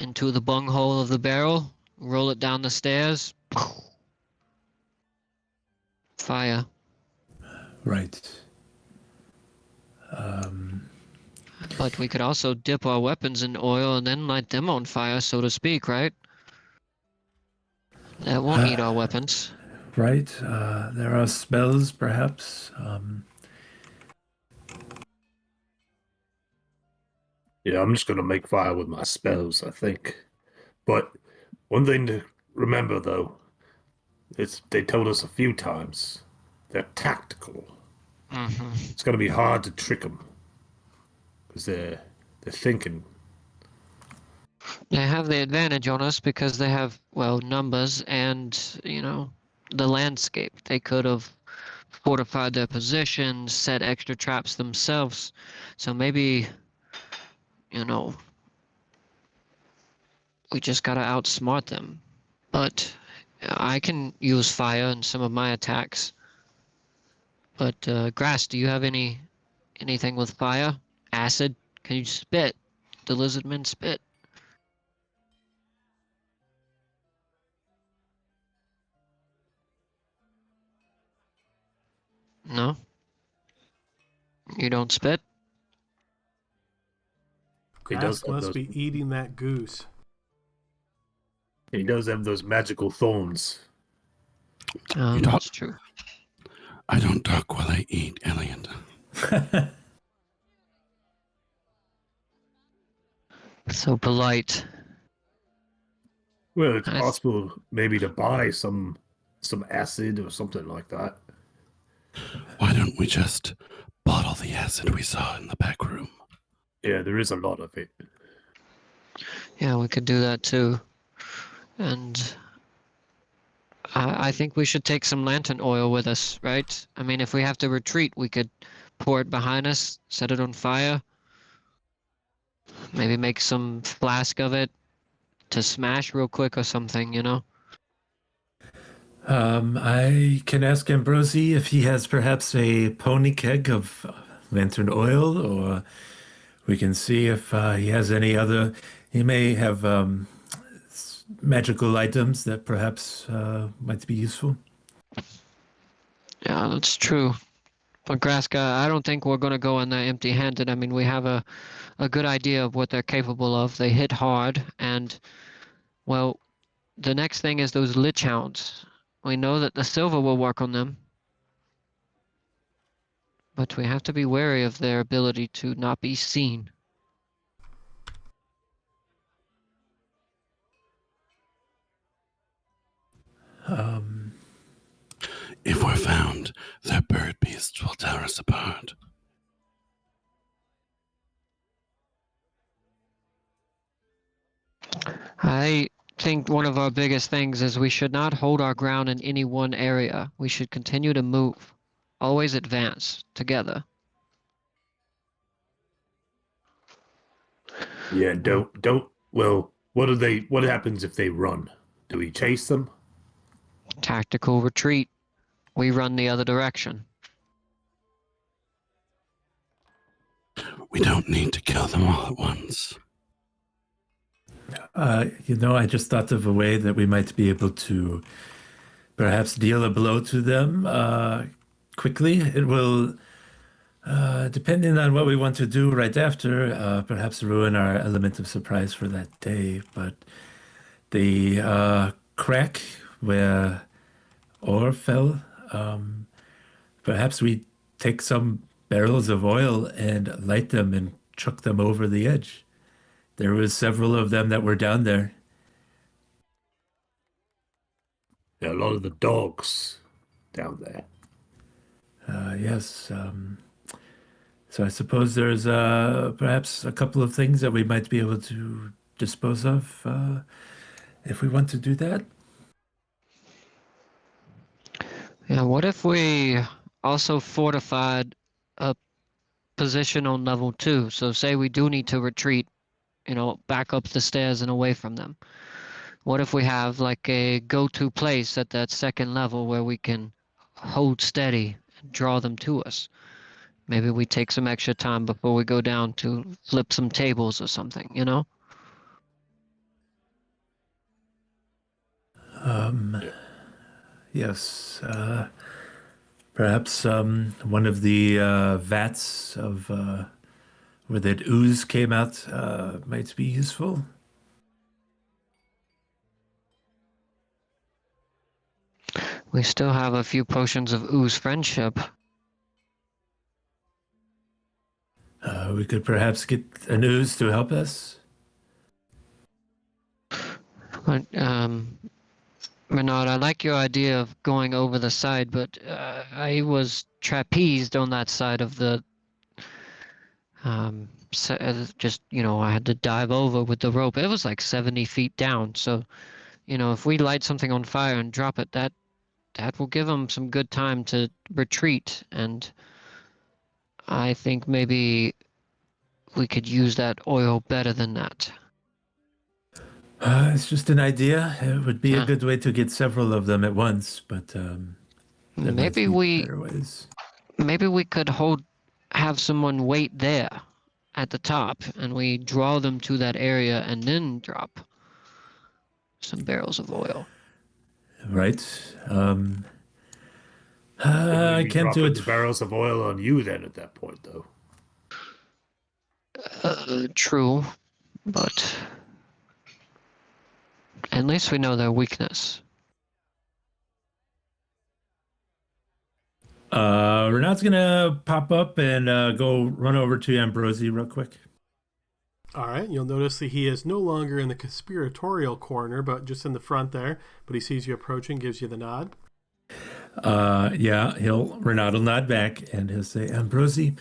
into the bunghole of the barrel, roll it down the stairs. Fire. Right. But we could also dip our weapons in oil and then light them on fire, so to speak, right? That won't eat our weapons. Right. There are spells, perhaps. Yeah, I'm just going to make fire with my spells, I think. But one thing to remember, though, is they told us a few times they're tactical. It's going to be hard to trick them because they're thinking. They have the advantage on us because they have, numbers and, the landscape. They could have fortified their position, set extra traps themselves. So maybe, we just gotta outsmart them. But I can use fire in some of my attacks. But Grass, do you have anything with fire? Acid? Can you spit? The lizardmen spit. No? You don't spit? He does Grass have must those, be eating that goose. he does have those magical thorns. That's true. I don't talk while I eat, Elliot. So polite. Well, it's I- possible maybe to buy some acid or something like that. Why don't we just bottle the acid we saw in the back room? Yeah, there is a lot of it. Yeah, we could do that too. And I think we should take some lantern oil with us, right? I mean, if we have to retreat, we could pour it behind us, set it on fire. Maybe make some flask of it to smash real quick or something, I can ask Ambrosi if he has perhaps a pony keg of lantern oil, or we can see if he has any other. He may have magical items that perhaps might be useful. Yeah, that's true. But Graska, I don't think we're going to go in there empty-handed. I mean, we have a good idea of what they're capable of. They hit hard, and, well, the next thing is those Lich Hounds. We know that the silver will work on them, but we have to be wary of their ability to not be seen. If we're found, their bird beasts will tear us apart. I think one of our biggest things is we should not hold our ground in any one area. We should continue to move. Always advance together. Yeah, don't. Well, what happens if they run? Do we chase them? Tactical retreat. We run the other direction. We don't need to kill them all at once. I just thought of a way that we might be able to perhaps deal a blow to them quickly. It will, depending on what we want to do right after, perhaps ruin our element of surprise for that day. But the crack where ore fell, perhaps we take some barrels of oil and light them and chuck them over the edge. There was several of them that were down there. Yeah, a lot of the dogs down there. Yes. So I suppose there's perhaps a couple of things that we might be able to dispose of if we want to do that. Yeah, what if we also fortified a position on level 2? So say we do need to retreat, back up the stairs and away from them. What if we have like a go-to place at that second level where we can hold steady and draw them to us? Maybe we take some extra time before we go down to flip some tables or something, Yes. Perhaps one of the vats of where that ooze came out might be useful. We still have a few potions of ooze friendship. We could perhaps get an ooze to help us. But, Renard, I like your idea of going over the side, but I was trapezed on that side of the... I had to dive over with the rope. It was like 70 feet down, so, if we light something on fire and drop it, that will give them some good time to retreat, and I think maybe we could use that oil better than that. It's just an idea. It would be a Yeah. good way to get several of them at once, but there might Maybe be better ways. maybe we could have someone wait there at the top, and we draw them to that area and then drop some barrels of oil. Right. We'd I be can't do dropping it. the barrels of oil on you then at that point, though. True, but at least we know their weakness. Renat's gonna pop up and go run over to Ambrosi real quick. All right, you'll notice that he is no longer in the conspiratorial corner, but just in the front there. But he sees you approaching, gives you the nod. Yeah, Renat will nod back and he'll say, Ambrosi,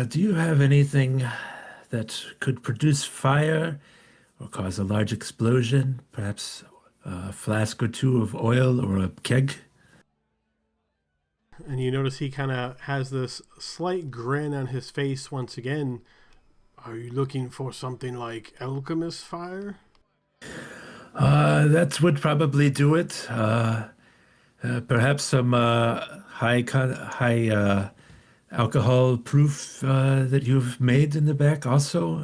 do you have anything that could produce fire or cause a large explosion? Perhaps a flask or two of oil or a keg? And you notice he kind of has this slight grin on his face once again. Are you looking for something like alchemist fire? That would probably do it. Perhaps some high alcohol proof that you've made in the back also.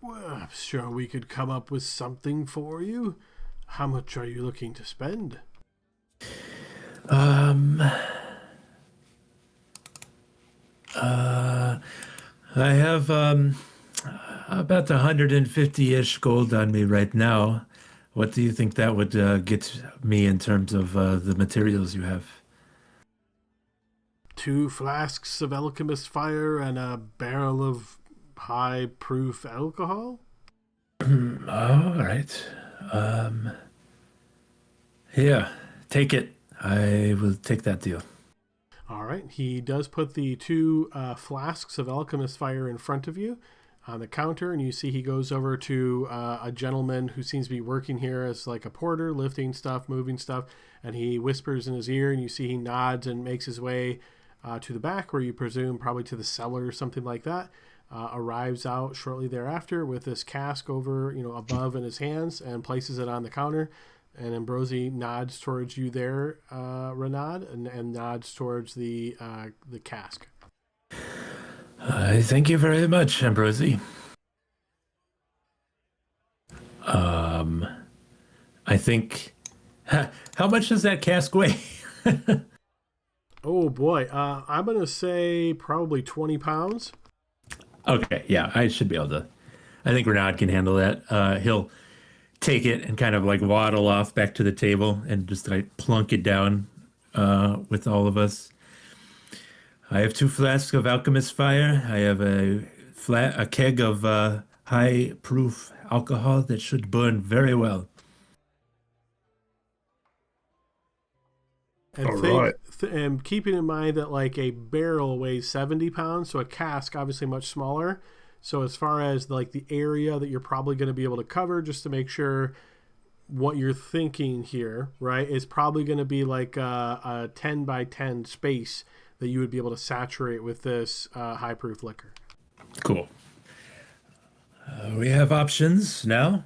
Well, I'm sure we could come up with something for you. How much are you looking to spend? Um, uh, I have about 150-ish gold on me right now. What do you think that would get me in terms of the materials you have? 2 flasks of alchemist fire and a barrel of high proof alcohol? All right. Um, yeah, take it. I will take that deal. All right. He does put the 2 flasks of alchemist fire in front of you on the counter, and you see he goes over to a gentleman who seems to be working here as like a porter, lifting stuff, moving stuff, and he whispers in his ear, and you see he nods and makes his way to the back, where you presume probably to the cellar or something like that. Arrives out shortly thereafter with this cask over, above in his hands, and places it on the counter. And Ambrosi nods towards you there, Renaud, and nods towards the cask. Thank you very much, Ambrosi. I think. How much does that cask weigh? Oh boy, I'm gonna say probably 20 pounds. Okay, yeah, I should be able to. I think Renaud can handle that. He'll take it and kind of like waddle off back to the table and just like plunk it down with all of us. I have 2 flasks of alchemist fire. I have a keg of high proof alcohol that should burn very well. And All right. and keeping in mind that like a barrel weighs 70 pounds, so a cask obviously much smaller. So as far as like the area that you're probably going to be able to cover, just to make sure what you're thinking here, right, is probably going to be like a 10 by 10 space that you would be able to saturate with this high proof liquor. Cool. We have options now.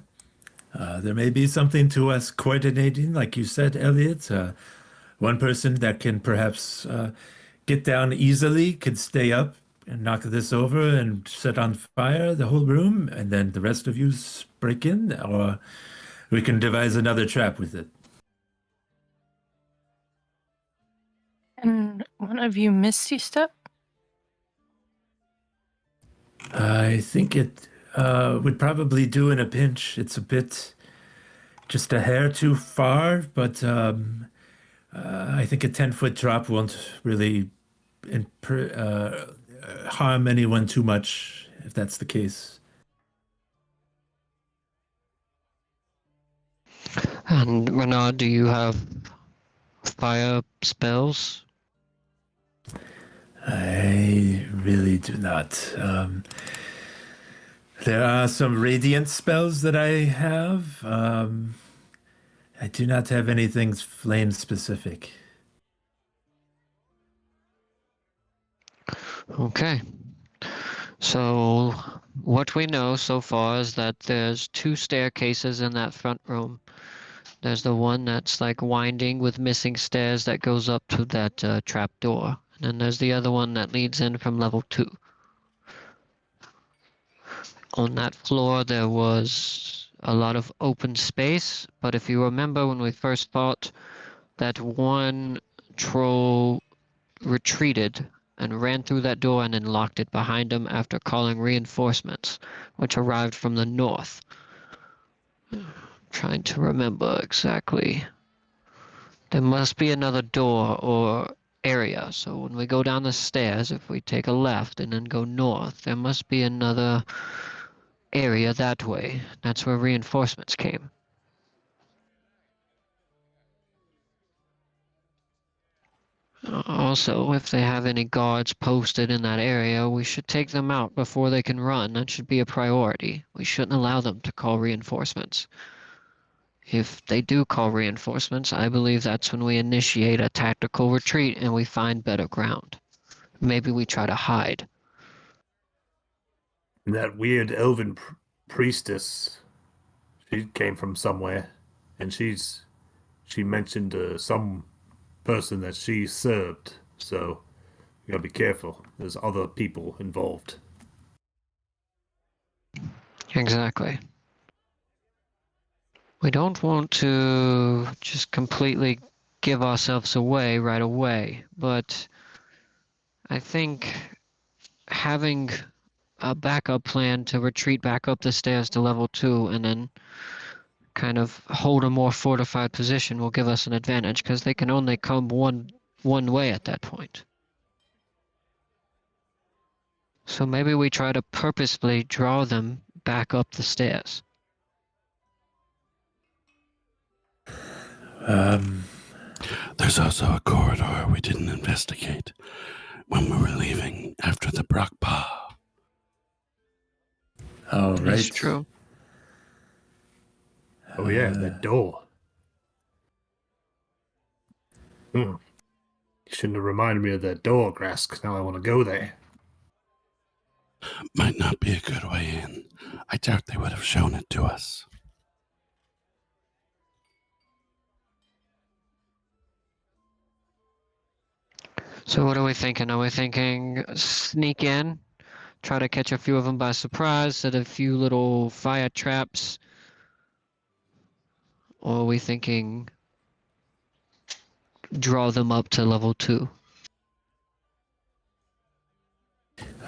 There may be something to us coordinating, like you said, Elliot. One person that can perhaps get down easily could stay up and knock this over and set on fire the whole room, and then the rest of you break in, or we can devise another trap with it. And one of you Misty Step? I think it would probably do in a pinch. It's a bit, just a hair too far, but I think a 10-foot drop won't really harm anyone too much, if that's the case. And Renaud, do you have fire spells? I really do not. There are some radiant spells that I have. I do not have anything flame specific. Okay. So what we know so far is that there's 2 staircases in that front room. There's the one that's like winding with missing stairs that goes up to that trap door. And then there's the other one that leads in from level 2. On that floor there was a lot of open space, but if you remember when we first fought, that one troll retreated and ran through that door and then locked it behind him after calling reinforcements, which arrived from the north. Trying to remember exactly. There must be another door or area. So when we go down the stairs, if we take a left and then go north, there must be another area that way. That's where reinforcements came. Also, if they have any guards posted in that area, we should take them out before they can run. That should be a priority. We shouldn't allow them to call reinforcements. If they do call reinforcements, I believe that's when we initiate a tactical retreat and we find better ground. Maybe we try to hide. And that weird elven priestess, she came from somewhere, and she mentioned some person that she served. So you gotta be careful. There's other people involved. Exactly. We don't want to just completely give ourselves away right away, but I think having a backup plan to retreat back up the stairs to level 2 and then kind of hold a more fortified position will give us an advantage because they can only come one way at that point. So maybe we try to purposefully draw them back up the stairs. There's also a corridor we didn't investigate when we were leaving after the Brakpa. All right. That's true. Oh yeah, that door. You shouldn't have reminded me of that door, Grass, because now I want to go there. Might not be a good way in. I doubt they would have shown it to us. So what are we thinking? Are we thinking sneak in, try to catch a few of them by surprise, set a few little fire traps? Or are we thinking draw them up to level 2?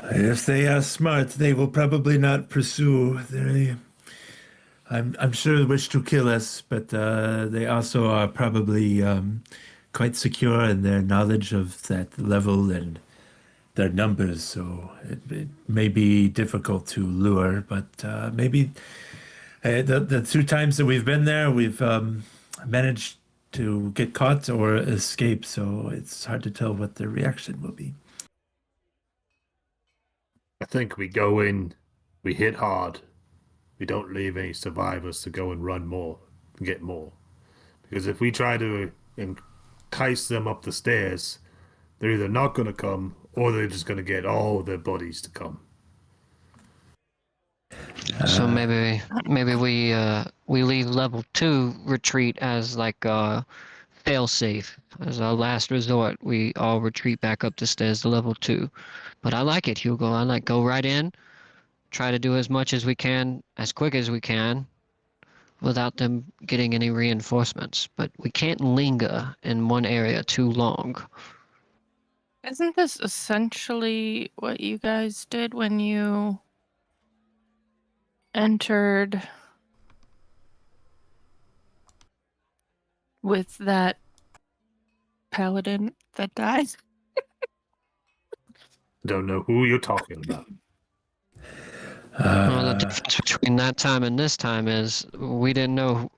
If they are smart, they will probably not pursue. I'm sure wish to kill us, but they also are probably quite secure in their knowledge of that level and their numbers. So it may be difficult to lure, but maybe the 2 times that we've been there, we've managed to get caught or escape. So it's hard to tell what their reaction will be. I think we go in, we hit hard, we don't leave any survivors to go and run more, and get more. Because if we try to entice them up the stairs, they're either not going to come or they're just going to get all their buddies to come. So maybe we leave level 2 retreat as like a fail-safe. As our last resort, we all retreat back up the stairs to level 2. But I like it, Hugo. I like go right in, try to do as much as we can, as quick as we can, without them getting any reinforcements. But we can't linger in one area too long. Isn't this essentially what you guys did when you entered with that paladin that died? Don't know who you're talking about. Well, the difference between that time and this time is we didn't know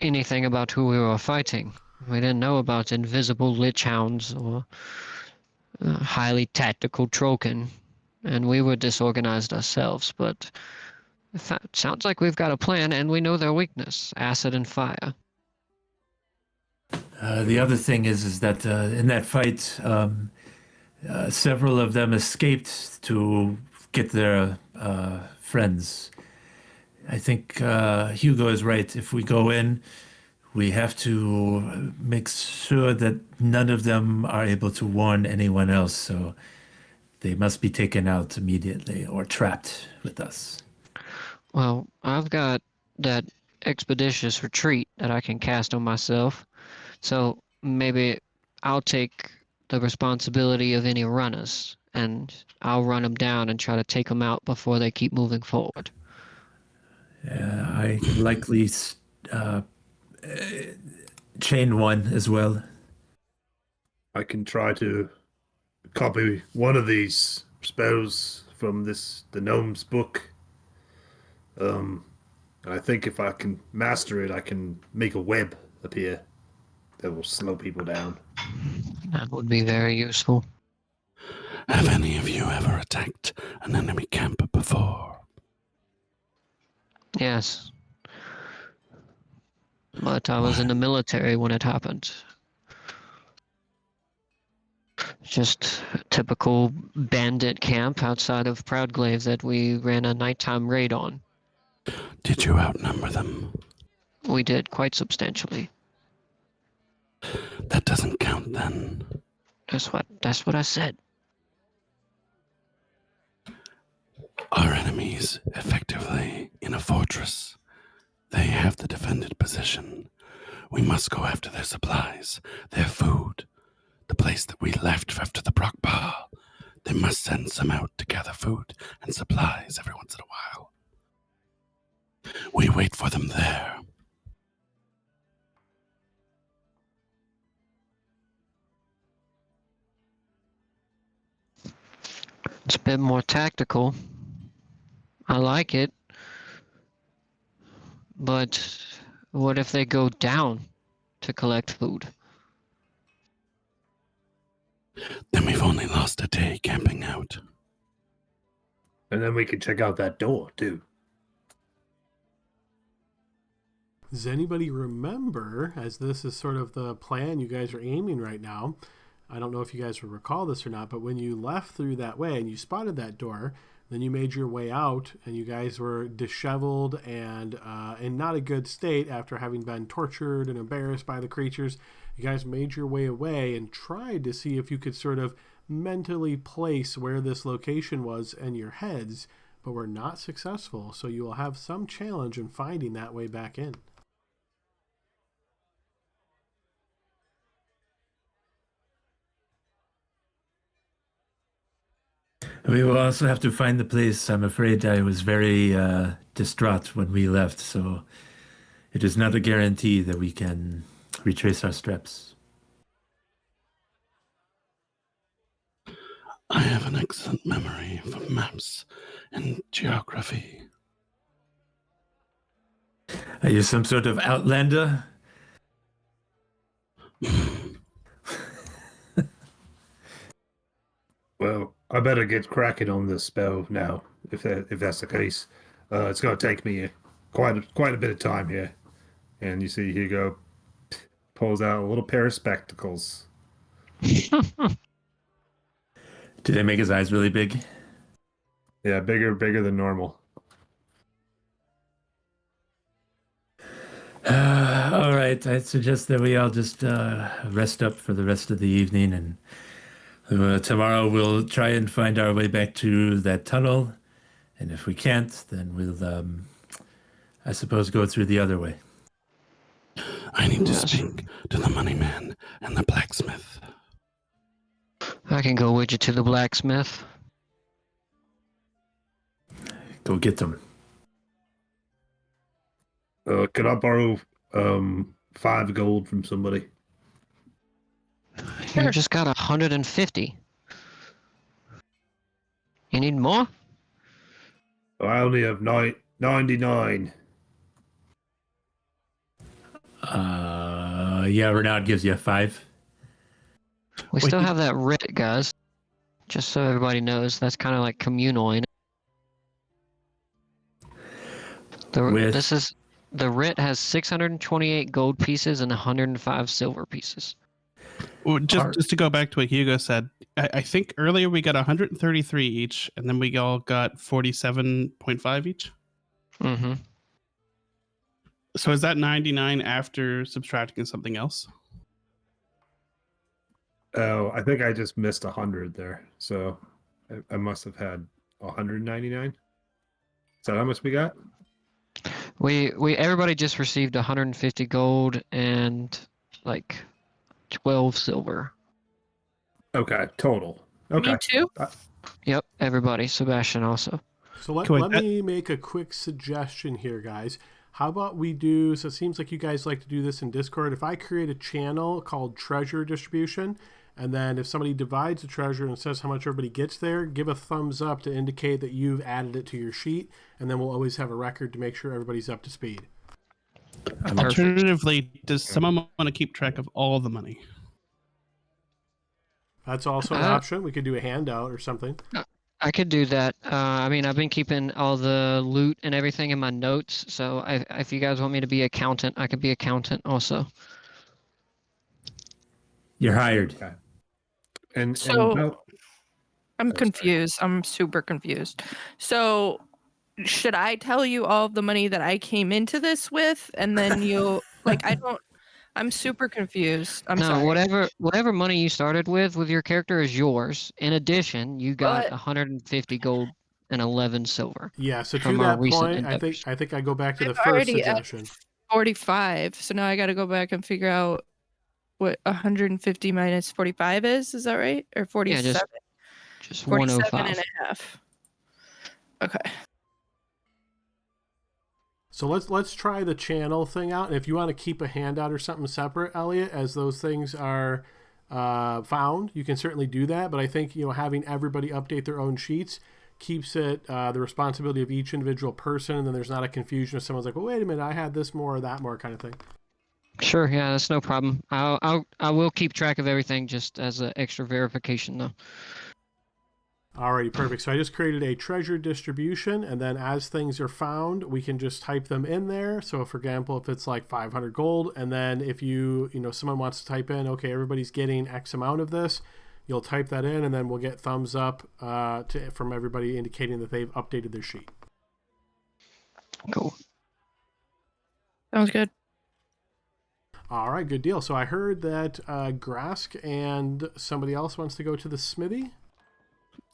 anything about who we were fighting. We didn't know about invisible lich hounds or highly tactical Troken, and we were disorganized ourselves, but it sounds like we've got a plan and we know their weakness, acid and fire. The other thing is that in that fight, several of them escaped to get their friends. I think Hugo is right. If we go in, we have to make sure that none of them are able to warn anyone else. So they must be taken out immediately or trapped with us. Well, I've got that expeditious retreat that I can cast on myself. So maybe I'll take the responsibility of any runners, and I'll run them down and try to take them out before they keep moving forward. I can likely chain one as well. I can try to copy one of these spells from the gnome's book. I think if I can master it, I can make a web appear that will slow people down. That would be very useful. Have any of you ever attacked an enemy camp before? Yes. But I was in the military when it happened. Just a typical bandit camp outside of Proudglaive that we ran a nighttime raid on. Did you outnumber them? We did, quite substantially. That doesn't count then. That's what I said. Our enemies effectively in a fortress. They have the defended position. We must go after their supplies, their food, the place that we left after the Brock Bar. They must send some out to gather food and supplies every once in a while. We wait for them there. It's a bit more tactical. I like it. But what if they go down to collect food? Then we've only lost a day camping out. And then we can check out that door, too. Does anybody remember, as this is sort of the plan you guys are aiming right now, I don't know if you guys will recall this or not, but when you left through that way and you spotted that door, then you made your way out and you guys were disheveled and in not a good state after having been tortured and embarrassed by the creatures. You guys made your way away and tried to see if you could sort of mentally place where this location was in your heads, but were not successful. So you will have some challenge in finding that way back in. We will also have to find the place. I'm afraid I was very distraught when we left, so it is not a guarantee that we can retrace our steps. I have an excellent memory for maps and geography. Are you some sort of outlander? Well, I better get cracking on this spell now, if that's the case. It's going to take me quite a bit of time here. And you see Hugo pulls out a little pair of spectacles. Did they make his eyes really big? Yeah, bigger than normal. All right, I suggest that we all just rest up for the rest of the evening, and tomorrow we'll try and find our way back to that tunnel. And if we can't, then we'll, I suppose, go through the other way. I need to speak to the money man and the blacksmith. I can go with you to the blacksmith. Go get them. Could I borrow 5 gold from somebody? You just got 150. You need more? I only have 99. Yeah, Renaud gives you 5. We still have that writ, guys. Just so everybody knows, that's kind of like communal, ain't it? The writ has 628 gold pieces and 105 silver pieces. Well, just to go back to what Hugo said, I think earlier we got 133 each, and then we all got 47.5 each. Mm-hmm. So is that 99 after subtracting something else? Oh, I think I just missed 100 there. So I must have had 199. Is that how much we got? We everybody just received 150 gold and like 12 silver. Okay, total. Okay. Me too. Yep, everybody. Sebastian also. So let me make a quick suggestion here, guys. How about we do, so it seems like you guys like to do this in Discord. If I create a channel called Treasure Distribution, and then if somebody divides the treasure and says how much everybody gets there, give a thumbs up to indicate that you've added it to your sheet, and then we'll always have a record to make sure everybody's up to speed. Alternatively, does someone want to keep track of all the money? That's also an option. We could do a handout or something. I could do that. I mean, I've been keeping all the loot and everything in my notes, so if you guys want me to be accountant, I could be accountant also. You're hired. Okay. I'm confused. I'm super confused. So should I tell you all of the money that I came into this with, and then you I'm super confused. I'm sorry. Whatever money you started with your character is yours. In addition, you got 150 gold and 11 silver. Yeah, so to from our that recent point, endeavors. I think I go back to the I'm first already suggestion. at 45. So now I got to go back and figure out what 150 minus 45 is. Is that right? Or 47? Yeah, just 47 105. and a half. Okay. So let's try the channel thing out. And if you want to keep a handout or something separate, Elliot, as those things are found, you can certainly do that. But I think having everybody update their own sheets keeps it the responsibility of each individual person, and then there's not a confusion if someone's like, well, wait a minute, I had this more or that more kind of thing. Sure, yeah, that's no problem. I will keep track of everything just as an extra verification, though. Alrighty, perfect. So I just created a treasure distribution, and then as things are found, we can just type them in there. So for example, if it's like 500 gold, and then if someone wants to type in, okay, everybody's getting X amount of this, you'll type that in, and then we'll get thumbs up from everybody indicating that they've updated their sheet. Cool. Sounds good. All right, good deal. So I heard that Grask and somebody else wants to go to the smithy.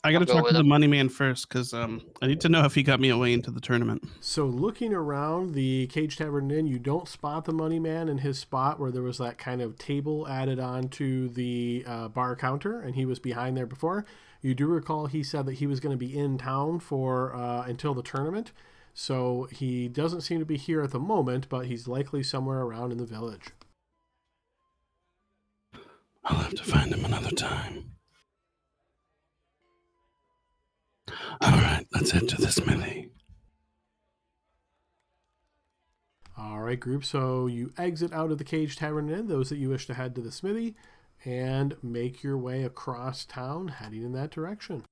I got to I'll go talk with to the him. money man first because I need to know if he got me away into the tournament. So looking around the Cage Tavern Inn, you don't spot the money man in his spot where there was that kind of table added on to the bar counter, and he was behind there before. You do recall he said that he was going to be in town for until the tournament, so he doesn't seem to be here at the moment, but he's likely somewhere around in the village. I'll have to find him another time. All right, let's head to the smithy. All right, group. So you exit out of the Cage Tavern Inn, those that you wish to head to the smithy, and make your way across town, heading in that direction.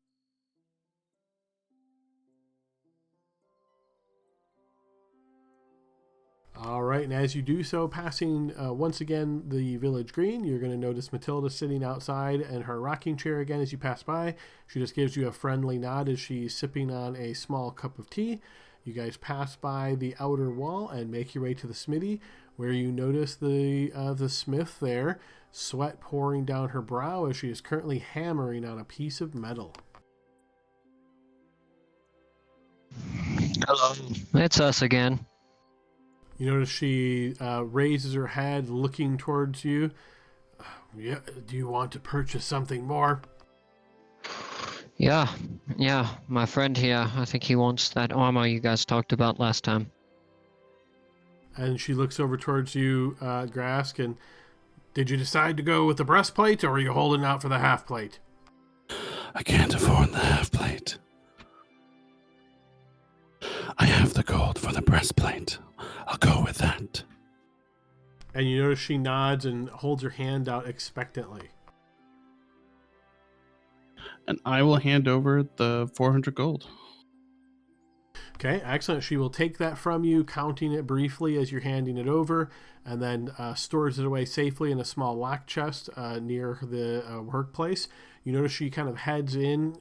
All right, and as you do so, passing once again the village green, you're going to notice Matilda sitting outside in her rocking chair again as you pass by. She just gives you a friendly nod as she's sipping on a small cup of tea. You guys pass by the outer wall and make your way to the smithy, where you notice the smith there, sweat pouring down her brow as she is currently hammering on a piece of metal. Hello. It's us again. You notice she raises her head, looking towards you. Yeah, do you want to purchase something more? Yeah, my friend here, I think he wants that armor you guys talked about last time. And she looks over towards you, Grask, and did you decide to go with the breastplate, or are you holding out for the half plate? I can't afford the half plate. I have the gold for the breastplate. I'll go with that. And you notice she nods and holds her hand out expectantly. And I will hand over the 400 gold. Okay, excellent. She will take that from you, counting it briefly as you're handing it over, and then stores it away safely in a small lock chest near the workplace. You notice she kind of heads in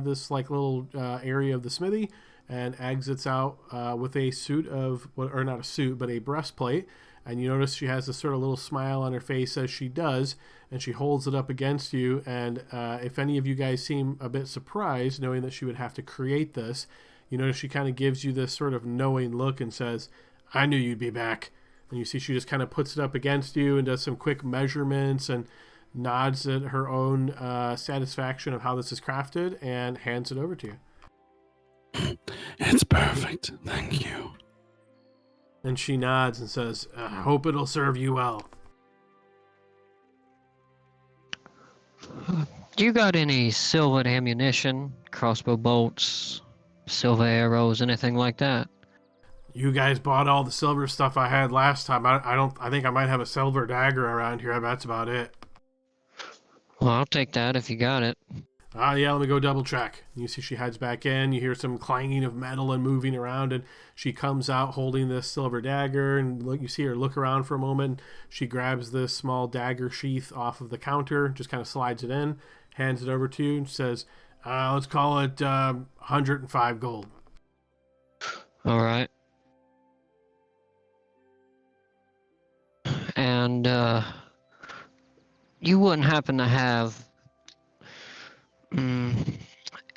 this little area of the smithy and exits out with a suit of, or not a suit, but a breastplate. And you notice she has this sort of little smile on her face as she does, and she holds it up against you. And if any of you guys seem a bit surprised, knowing that she would have to create this, you notice she kind of gives you this sort of knowing look and says, I knew you'd be back. And you see she just kind of puts it up against you and does some quick measurements and nods at her own satisfaction of how this is crafted and hands it over to you. It's perfect. Thank you. And she nods and says, I hope it'll serve you well. Do you got any silver ammunition, crossbow bolts, silver arrows, anything like that? You guys bought all the silver stuff I had last time. I think I might have a silver dagger around here. That's about it. Well, I'll take that if you got it. Yeah, let me go double check. You see she heads back in. You hear some clanging of metal and moving around, and she comes out holding this silver dagger, and you see her look around for a moment. She grabs this small dagger sheath off of the counter, just kind of slides it in, hands it over to you, and says, let's call it 105 gold. All right. And you wouldn't happen to have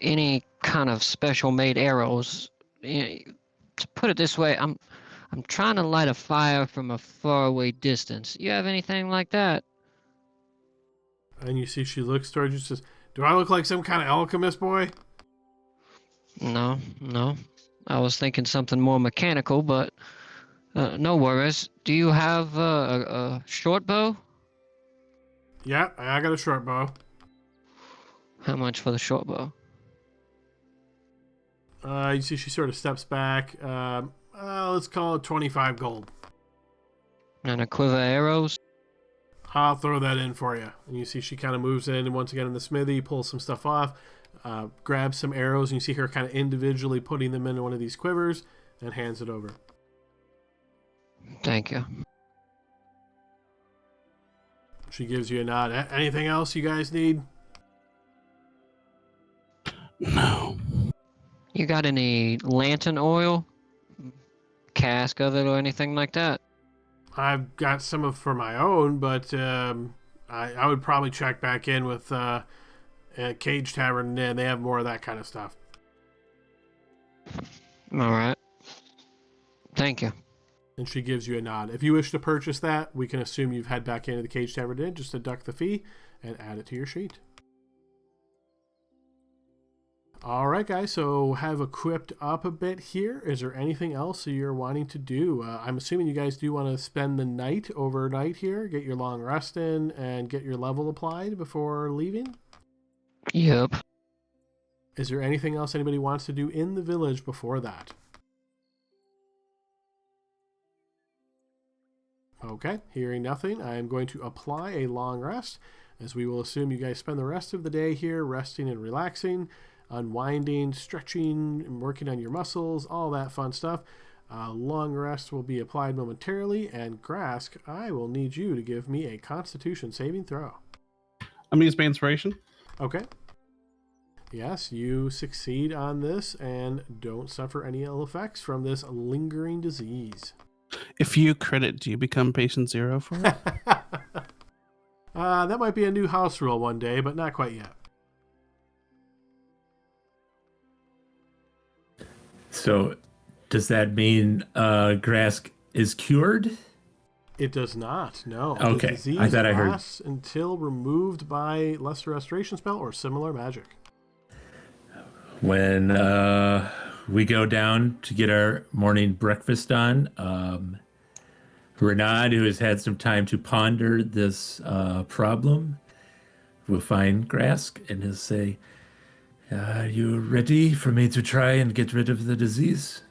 any kind of special made arrows? To put it this way, I'm trying to light a fire from a faraway distance. You have anything like that? And you see she looks towards you and says, "Do I look like some kind of alchemist boy?" No, no. I was thinking something more mechanical, but no worries. Do you have a short bow? Yeah, I got a short bow. How much for the short bow? You see she sort of steps back. Let's call it 25 gold. And a quiver arrows? I'll throw that in for you. And you see she kind of moves in, and once again in the smithy, pulls some stuff off, grabs some arrows, and you see her kind of individually putting them into one of these quivers and hands it over. Thank you. She gives you a nod. Anything else you guys need? No. You got any lantern oil? Cask of it or anything like that? I've got some of for my own, but I would probably check back in with Cage Tavern, and they have more of that kind of stuff. All right. Thank you. And she gives you a nod. If you wish to purchase that, we can assume you've head back into the Cage Tavern Inn, just deduct the fee and add it to your sheet. All right, guys, so have equipped up a bit here. Is there anything else you're wanting to do? I'm assuming you guys do want to spend the night overnight here, get your long rest in, and get your level applied before leaving? Yep. Is there anything else anybody wants to do in the village before that? Okay, hearing nothing, I am going to apply a long rest, as we will assume you guys spend the rest of the day here resting and relaxing, unwinding, stretching, and working on your muscles, all that fun stuff. Long rest will be applied momentarily, and Grask, I will need you to give me a Constitution saving throw. I'm gonna use my inspiration. Okay. Yes, you succeed on this and don't suffer any ill effects from this lingering disease. If you crit it, do you become patient 0 for it? That might be a new house rule one day, but not quite yet. So, does that mean Grask is cured? It does not, no. Okay, The disease I thought I heard. lasts until removed by Lesser Restoration spell or similar magic. When we go down to get our morning breakfast on, Renaud, who has had some time to ponder this problem, will find Grask and he'll say, "Are you ready for me to try and get rid of the disease?"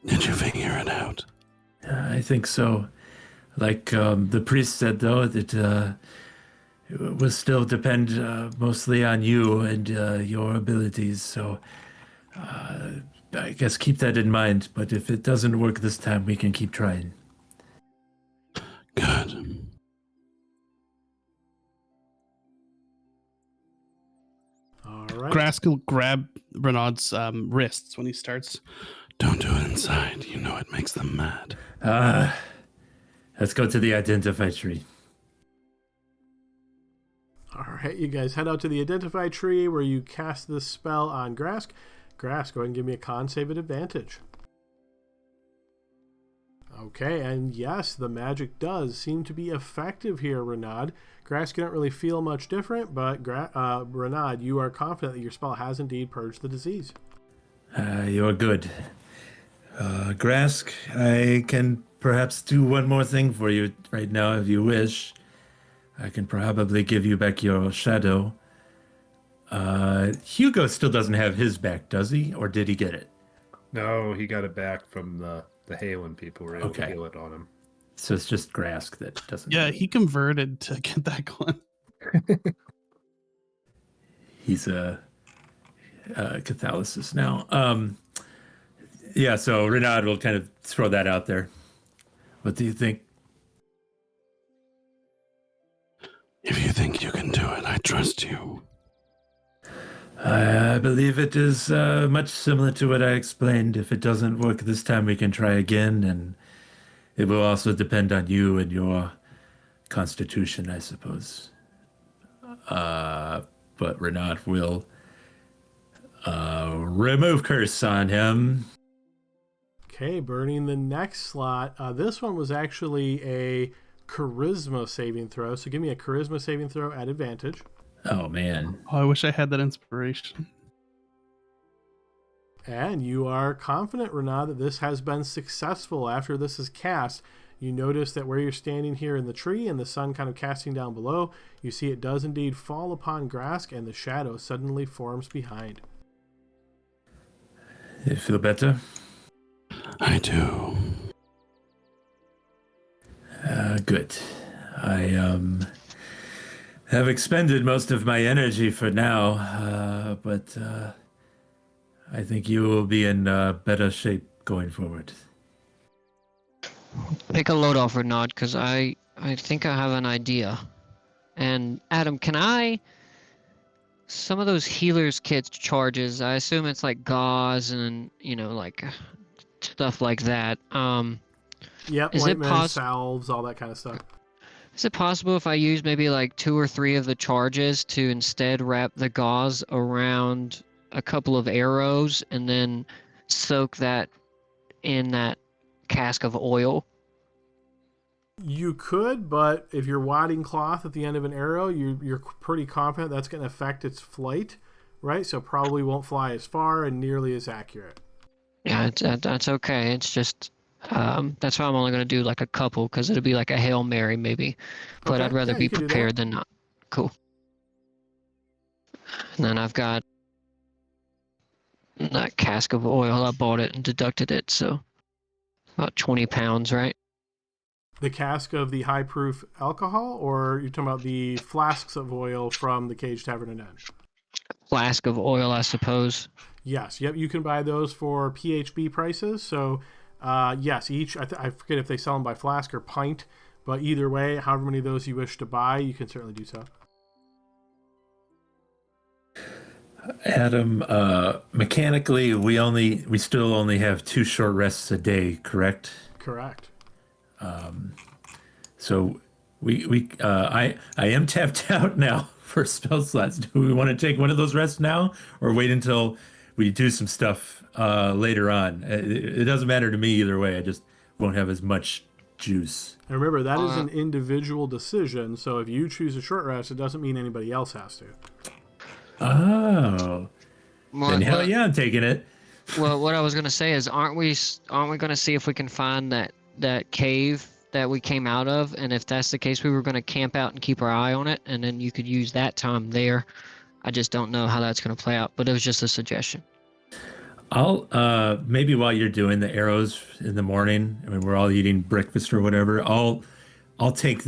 Did you figure it out? I think so. Like the priest said, though, that it will still depend mostly on you and your abilities. So I guess keep that in mind. But if it doesn't work this time, we can keep trying. Good. All right. Grask will grab Renaud's wrists when he starts. Don't do it inside. You know it makes them mad. Let's go to the identify tree. All right, you guys head out to the Identify tree where you cast this spell on Grask. Grask, go ahead and give me a con save at advantage. Okay, and yes, the magic does seem to be effective here, Renaud. Grask, you don't really feel much different, but Renaud, you are confident that your spell has indeed purged the disease. You're good. Grask, I can perhaps do one more thing for you right now if you wish. I can probably give you back your shadow. Hugo still doesn't have his back, does he? Or did he get it? No, he got it back from the Halen people were able to heal it on him. So it's just Grask that doesn't. Yeah, he converted to get that going. He's a Catholicist now. Yeah, so Renaud will kind of throw that out there. What do you think? If you think you can do it, I trust you. I believe it is much similar to what I explained. If it doesn't work this time, we can try again, and it will also depend on you and your constitution, I suppose. But Renaud will remove curse on him. Okay, burning the next slot. This one was actually a charisma saving throw. So give me a charisma saving throw at advantage. Oh, man. Oh, I wish I had that inspiration. And you are confident, Renard, that this has been successful after this is cast. You notice that where you're standing here in the tree and the sun kind of casting down below, you see it does indeed fall upon Grask and the shadow suddenly forms behind. You feel better? I do. Good. I have expended most of my energy for now, but I think you will be in better shape going forward. Take a load off, Renard, because I think I have an idea. And Adam, can I... Some of those healers kits charges, I assume it's like gauze and, like stuff like that. Yep, Is it ointments, salves, all that kind of stuff. Is it possible if I use maybe like 2 or 3 of the charges to instead wrap the gauze around a couple of arrows and then soak that in that cask of oil? You could, but if you're wadding cloth at the end of an arrow, you're pretty confident that's going to affect its flight, right? So probably won't fly as far and nearly as accurate. Yeah, that's okay. It's just... that's why I'm only going to do like a couple, because it'll be like a Hail Mary maybe. But Okay, I'd rather yeah, be you can do prepared that. than not. Cool. And then I've got that cask of oil. I bought it and deducted it, so about 20 pounds, right? The cask of the high proof alcohol, or you're talking about the flasks of oil from the Cage Tavern and Inn? Flask of oil, I suppose. Yes, yep, you can buy those for PHB prices. So, yes, each, I forget if they sell them by flask or pint, but either way, however many of those you wish to buy, you can certainly do so. Adam, mechanically, we still only have 2 short rests a day, correct? Correct. So I am tapped out now for spell slots. Do we want to take one of those rests now, or wait until we do some stuff later on? It doesn't matter to me either way. I just won't have as much juice. And remember, that is an individual decision. So if you choose a short rest, it doesn't mean anybody else has to. Oh, then hell yeah, I'm taking it. Well, what I was gonna say is, aren't we gonna see if we can find that cave that we came out of? And if that's the case, we were gonna camp out and keep our eye on it, and then you could use that time there. I just don't know how that's gonna play out, but it was just a suggestion. I'll maybe while you're doing the arrows in the morning, I mean, we're all eating breakfast or whatever. I'll take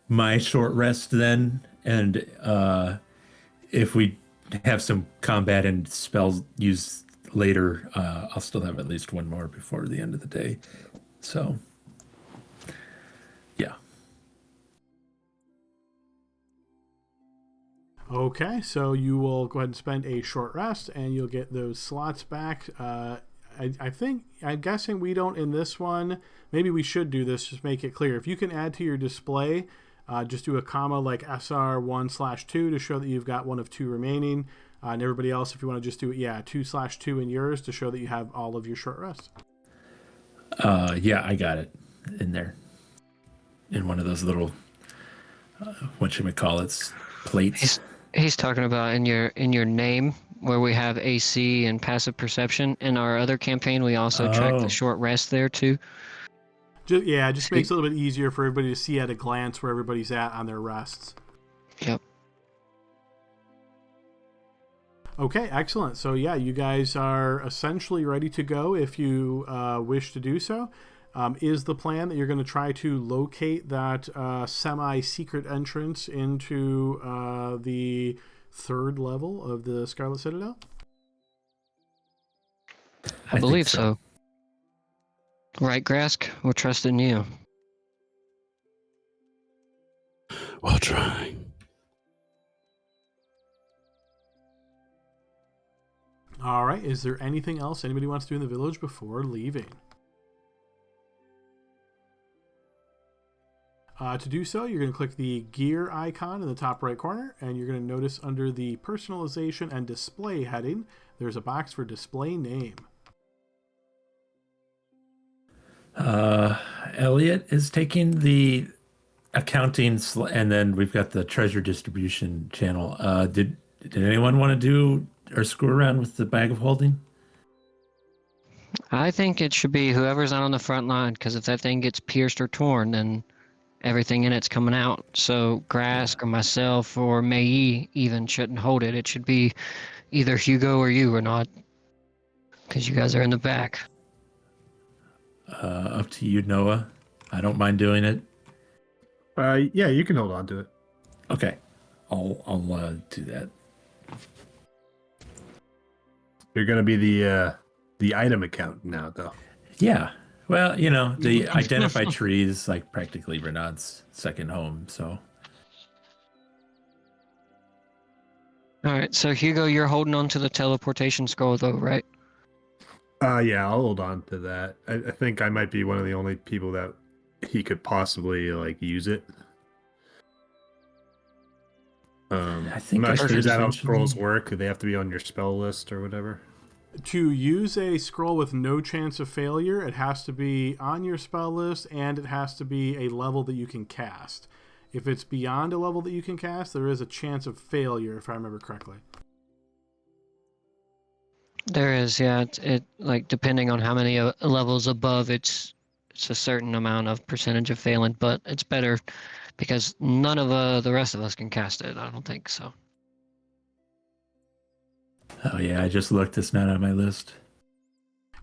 my short rest then, and if we have some combat and spells used later, I'll still have at least one more before the end of the day. So, yeah. Okay, so you will go ahead and spend a short rest, and you'll get those slots back. I'm guessing we don't in this one. Maybe we should do this, just make it clear. If you can add to your display, just do a comma like SR1/2 to show that you've got one of 2 remaining. And everybody else, if you want to just do it, 2/2 in yours to show that you have all of your short rests. Yeah, I got it in there. In one of those little, whatchamacallits, plates. He's talking about in your name, where we have AC and passive perception. In our other campaign, we also track the short rest there too. Just makes it a little bit easier for everybody to see at a glance where everybody's at on their rests. Yep. Okay, excellent. So you guys are essentially ready to go if you wish to do so. Is the plan that you're going to try to locate that semi-secret entrance into the 3rd level of the Scarlet Citadel? I believe so. Right, Grask? We're trusting you. We'll try. All right. Is there anything else anybody wants to do in the village before leaving? To do so, you're going to click the gear icon in the top right corner, and you're going to notice under the personalization and display heading, there's a box for display name. Elliot is taking the accounting, and then we've got the treasure distribution channel. Did anyone want to do or screw around with the bag of holding? I think it should be whoever's out on the front line, because if that thing gets pierced or torn, then everything in it's coming out. So Grask or myself or Mei even shouldn't hold it. It should be either Hugo or you, or not, because you guys are in the back. Up to you, Noah. I don't mind doing it. Yeah, you can hold on to it. Okay, I'll do that. You're gonna be the item account now, though. Yeah. Well, the identify tree is like practically Renaud's second home, so. All right, so Hugo, you're holding on to the teleportation scroll, though, right? Yeah, I'll hold on to that. I think I might be one of the only people that he could possibly use it. I think I'm not sure. Is that how eventually. scrolls work? Do they have to be on your spell list or whatever? To use a scroll with no chance of failure, it has to be on your spell list, and it has to be a level that you can cast. If it's beyond a level that you can cast, there is a chance of failure, if I remember correctly. There is, yeah. It like depending on how many levels above, it's a certain amount of percentage of failing, but it's better because none of the rest of us can cast it. I don't think so. Oh yeah, I just looked. It's not on my list.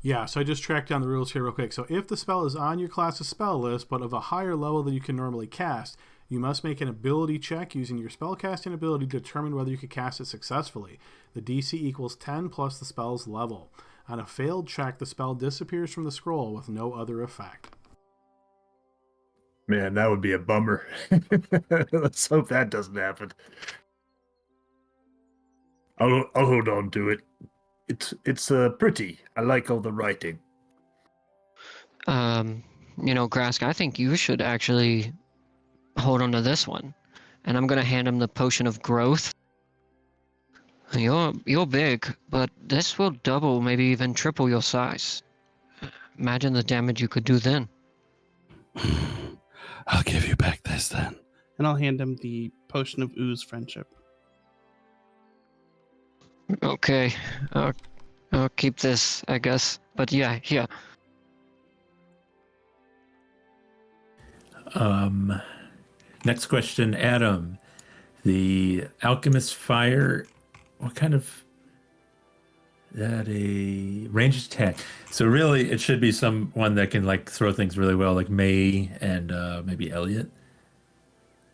Yeah, so I just tracked down the rules here real quick. So if the spell is on your class's spell list, but of a higher level than you can normally cast, you must make an ability check using your spellcasting ability to determine whether you can cast it successfully. The DC equals 10 plus the spell's level. On a failed check, the spell disappears from the scroll with no other effect. Man, that would be a bummer. Let's hope that doesn't happen. I'll hold on to it. It's pretty. I like all the writing. Grask, I think you should actually hold on to this one, and I'm gonna hand him the potion of growth. You're big, but this will double, maybe even triple your size. Imagine the damage you could do then. I'll give you back this then. And I'll hand him the potion of ooze friendship. Okay, I'll keep this, I guess. But yeah, here. Next question, Adam. The alchemist fire. What kind of? That a ranged attack. So really, it should be someone that can throw things really well, like May and maybe Elliot.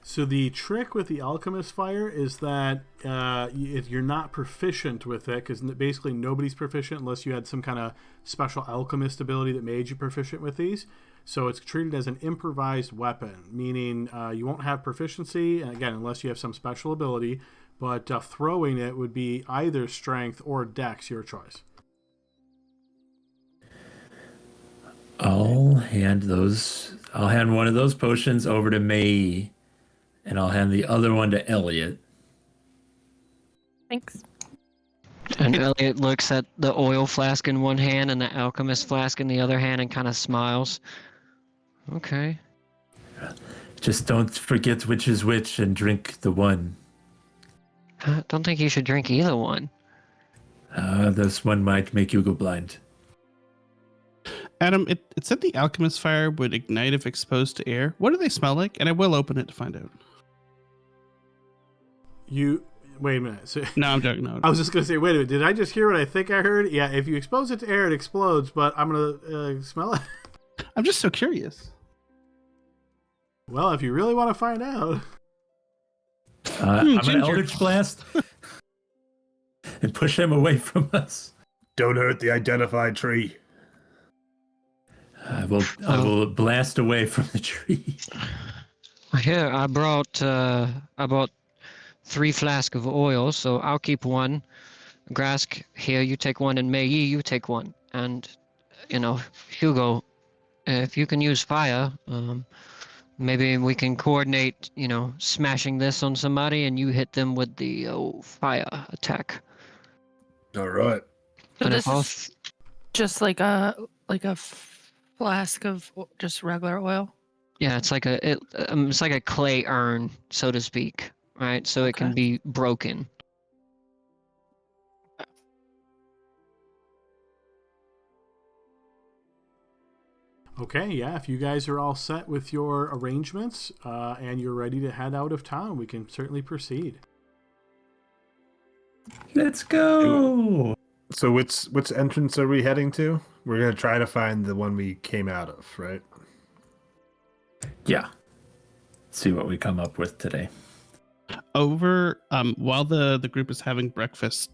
So the trick with the alchemist fire is that if you're not proficient with it, because basically nobody's proficient unless you had some kind of special alchemist ability that made you proficient with these. So it's treated as an improvised weapon, meaning you won't have proficiency, and again, unless you have some special ability, but throwing it would be either strength or dex, your choice. I'll hand one of those potions over to May, and I'll hand the other one to Elliot. Thanks. And Elliot looks at the oil flask in one hand and the alchemist flask in the other hand and kind of smiles. Okay. Just don't forget which is which and drink the one. I don't think you should drink either one. This one might make you go blind. Adam, it said the alchemist fire would ignite if exposed to air. What do they smell like? And I will open it to find out. Wait a minute. So, No, I'm joking. No, I was just going to say, wait a minute. Did I just hear what I think I heard? Yeah, if you expose it to air, it explodes, but I'm going to smell it. I'm just so curious. Well, if you really want to find out. I'm an Ginger. Eldritch Blast. And push him away from us. Don't hurt the identified tree. I will blast away from the tree. Here, I brought 3 flasks of oil, so I'll keep one. Grask, here, you take one, and Mei, you take one. And, Hugo, if you can use fire, maybe we can coordinate, smashing this on somebody, and you hit them with the fire attack. All right. So And this if I'll is just like a Flask of just regular oil. Yeah, it's like it's like a clay urn, so to speak, right? So it can Okay. be broken. Okay, yeah, if you guys are all set with your arrangements and you're ready to head out of town, we can certainly proceed. Let's go. So which entrance are we heading to? We're gonna try to find the one we came out of, right? Yeah. See what we come up with today. Over while the group is having breakfast,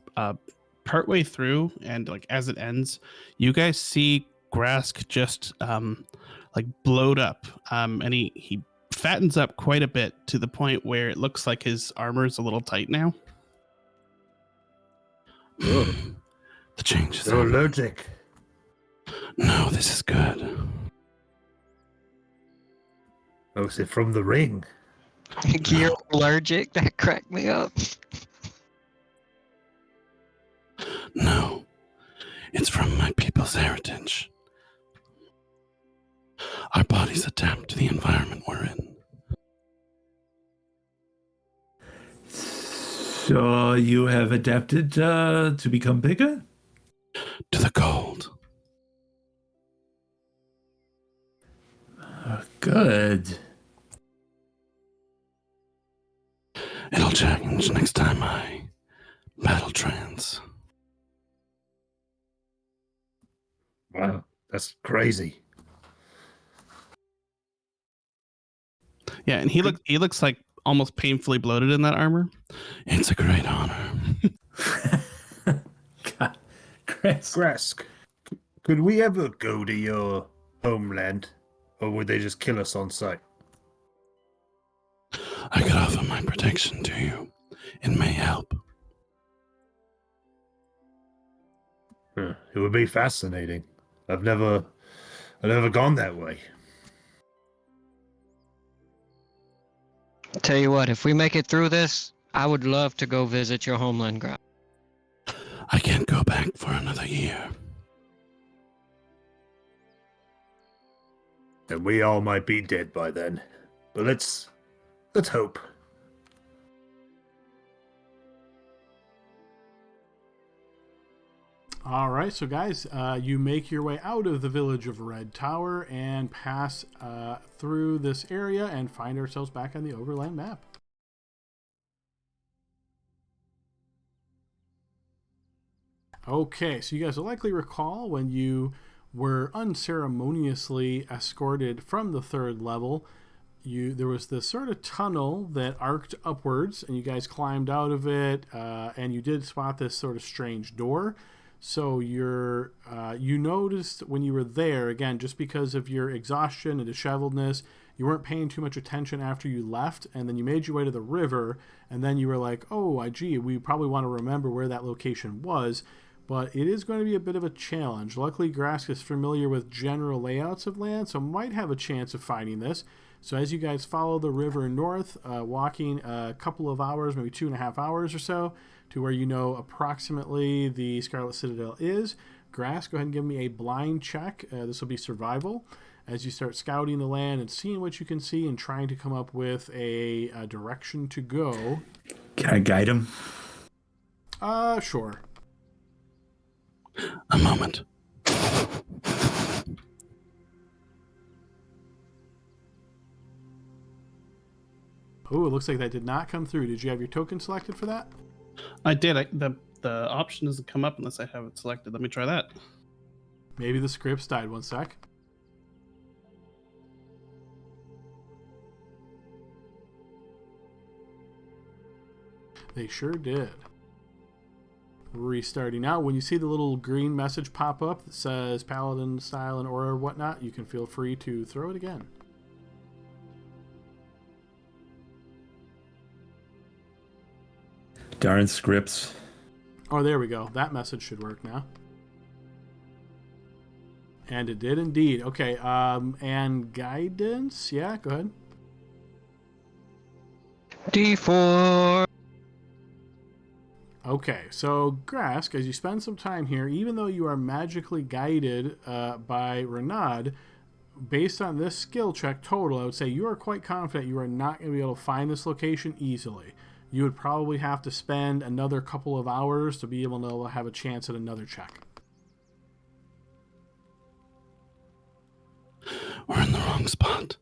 partway through and like as it ends, you guys see Grask just like blowed up, and he fattens up quite a bit to the point where it looks like his armor is a little tight now. The change is They're happening. allergic. No, this is good. Oh, is it from the ring? You're allergic? That cracked me up. No, it's from my people's heritage. Our bodies adapt to the environment we're in. So you have adapted to become bigger? To the cold. Good. It'll change next time I battle trans. Wow, that's crazy. Yeah, and he looks like almost painfully bloated in that armor. It's a great honor. God. Chris. Grask, could we ever go to your homeland, or would they just kill us on sight? I could offer my protection to you. It may help. It would be fascinating. I've never gone that way. Tell you what, if we make it through this, I would love to go visit your homeland, Graf. I can't go back for another year. And we all might be dead by then. But let's hope. All right, so guys, you make your way out of the village of Red Tower and pass through this area and find ourselves back on the overland map. Okay, so you guys will likely recall when you were unceremoniously escorted from the third level. There was this sort of tunnel that arced upwards, and you guys climbed out of it, and you did spot this sort of strange door. So you noticed when you were there, again, just because of your exhaustion and disheveledness, you weren't paying too much attention after you left, and then you made your way to the river, and then you were like, oh, gee, we probably want to remember where that location was, but it is going to be a bit of a challenge. Luckily, Grask is familiar with general layouts of land, so might have a chance of finding this. So as you guys follow the river north, walking a couple of hours, maybe 2.5 hours or so, to where you know approximately the Scarlet Citadel is, Grass, go ahead and give me a blind check. This will be survival. As you start scouting the land and seeing what you can see and trying to come up with a direction to go. Can I guide him? Sure. A moment. Oh, it looks like that did not come through. Did you have your token selected for that? I did. The option doesn't come up unless I have it selected. Let me try that. Maybe the scripts died. 1 sec. They sure did. Restarting now. When you see the little green message pop up that says Paladin style and aura or whatnot, you can feel free to throw it again. Darn scripts. Oh, there we go. That message should work now. And it did indeed. Okay, and guidance? Yeah, go ahead. D4. Okay, so Grask, as you spend some time here, even though you are magically guided by Renaud, based on this skill check total, I would say you are quite confident you are not going to be able to find this location easily. You would probably have to spend another couple of hours to be able to have a chance at another check. We're in the wrong spot.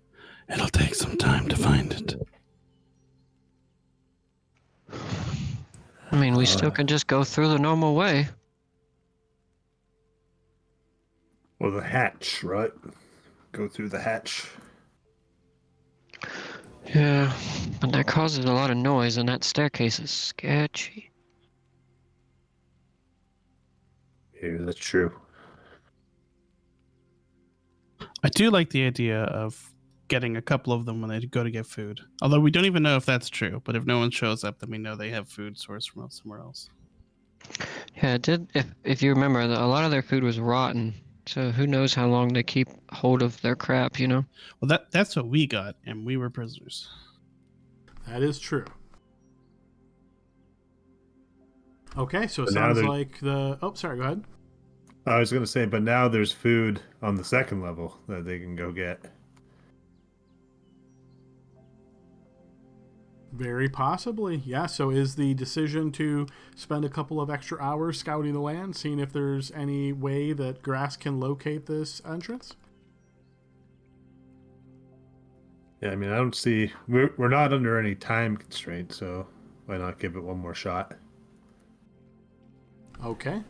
It'll take some time to find it. I mean, we still can just go through the normal way. Well, the hatch, right? Go through the hatch. Yeah, but that causes a lot of noise, and that staircase is sketchy. Yeah, that's true. I do like the idea of getting a couple of them when they go to get food. Although we don't even know if that's true, but if no one shows up, then we know they have food sourced from somewhere else. Yeah, it did. If you remember, a lot of their food was rotten, so who knows how long they keep hold of their crap, you know? Well, that's what we got, and we were prisoners. That is true. Okay, so it But now sounds they're- like the... Oh, sorry, go ahead. I was going to say, but now there's food on the second level that they can go get. Very possibly, yeah. So is the decision to spend a couple of extra hours scouting the land, seeing if there's any way that Grass can locate this entrance? Yeah, I mean, I don't see... We're not under any time constraint, so why not give it one more shot? Okay.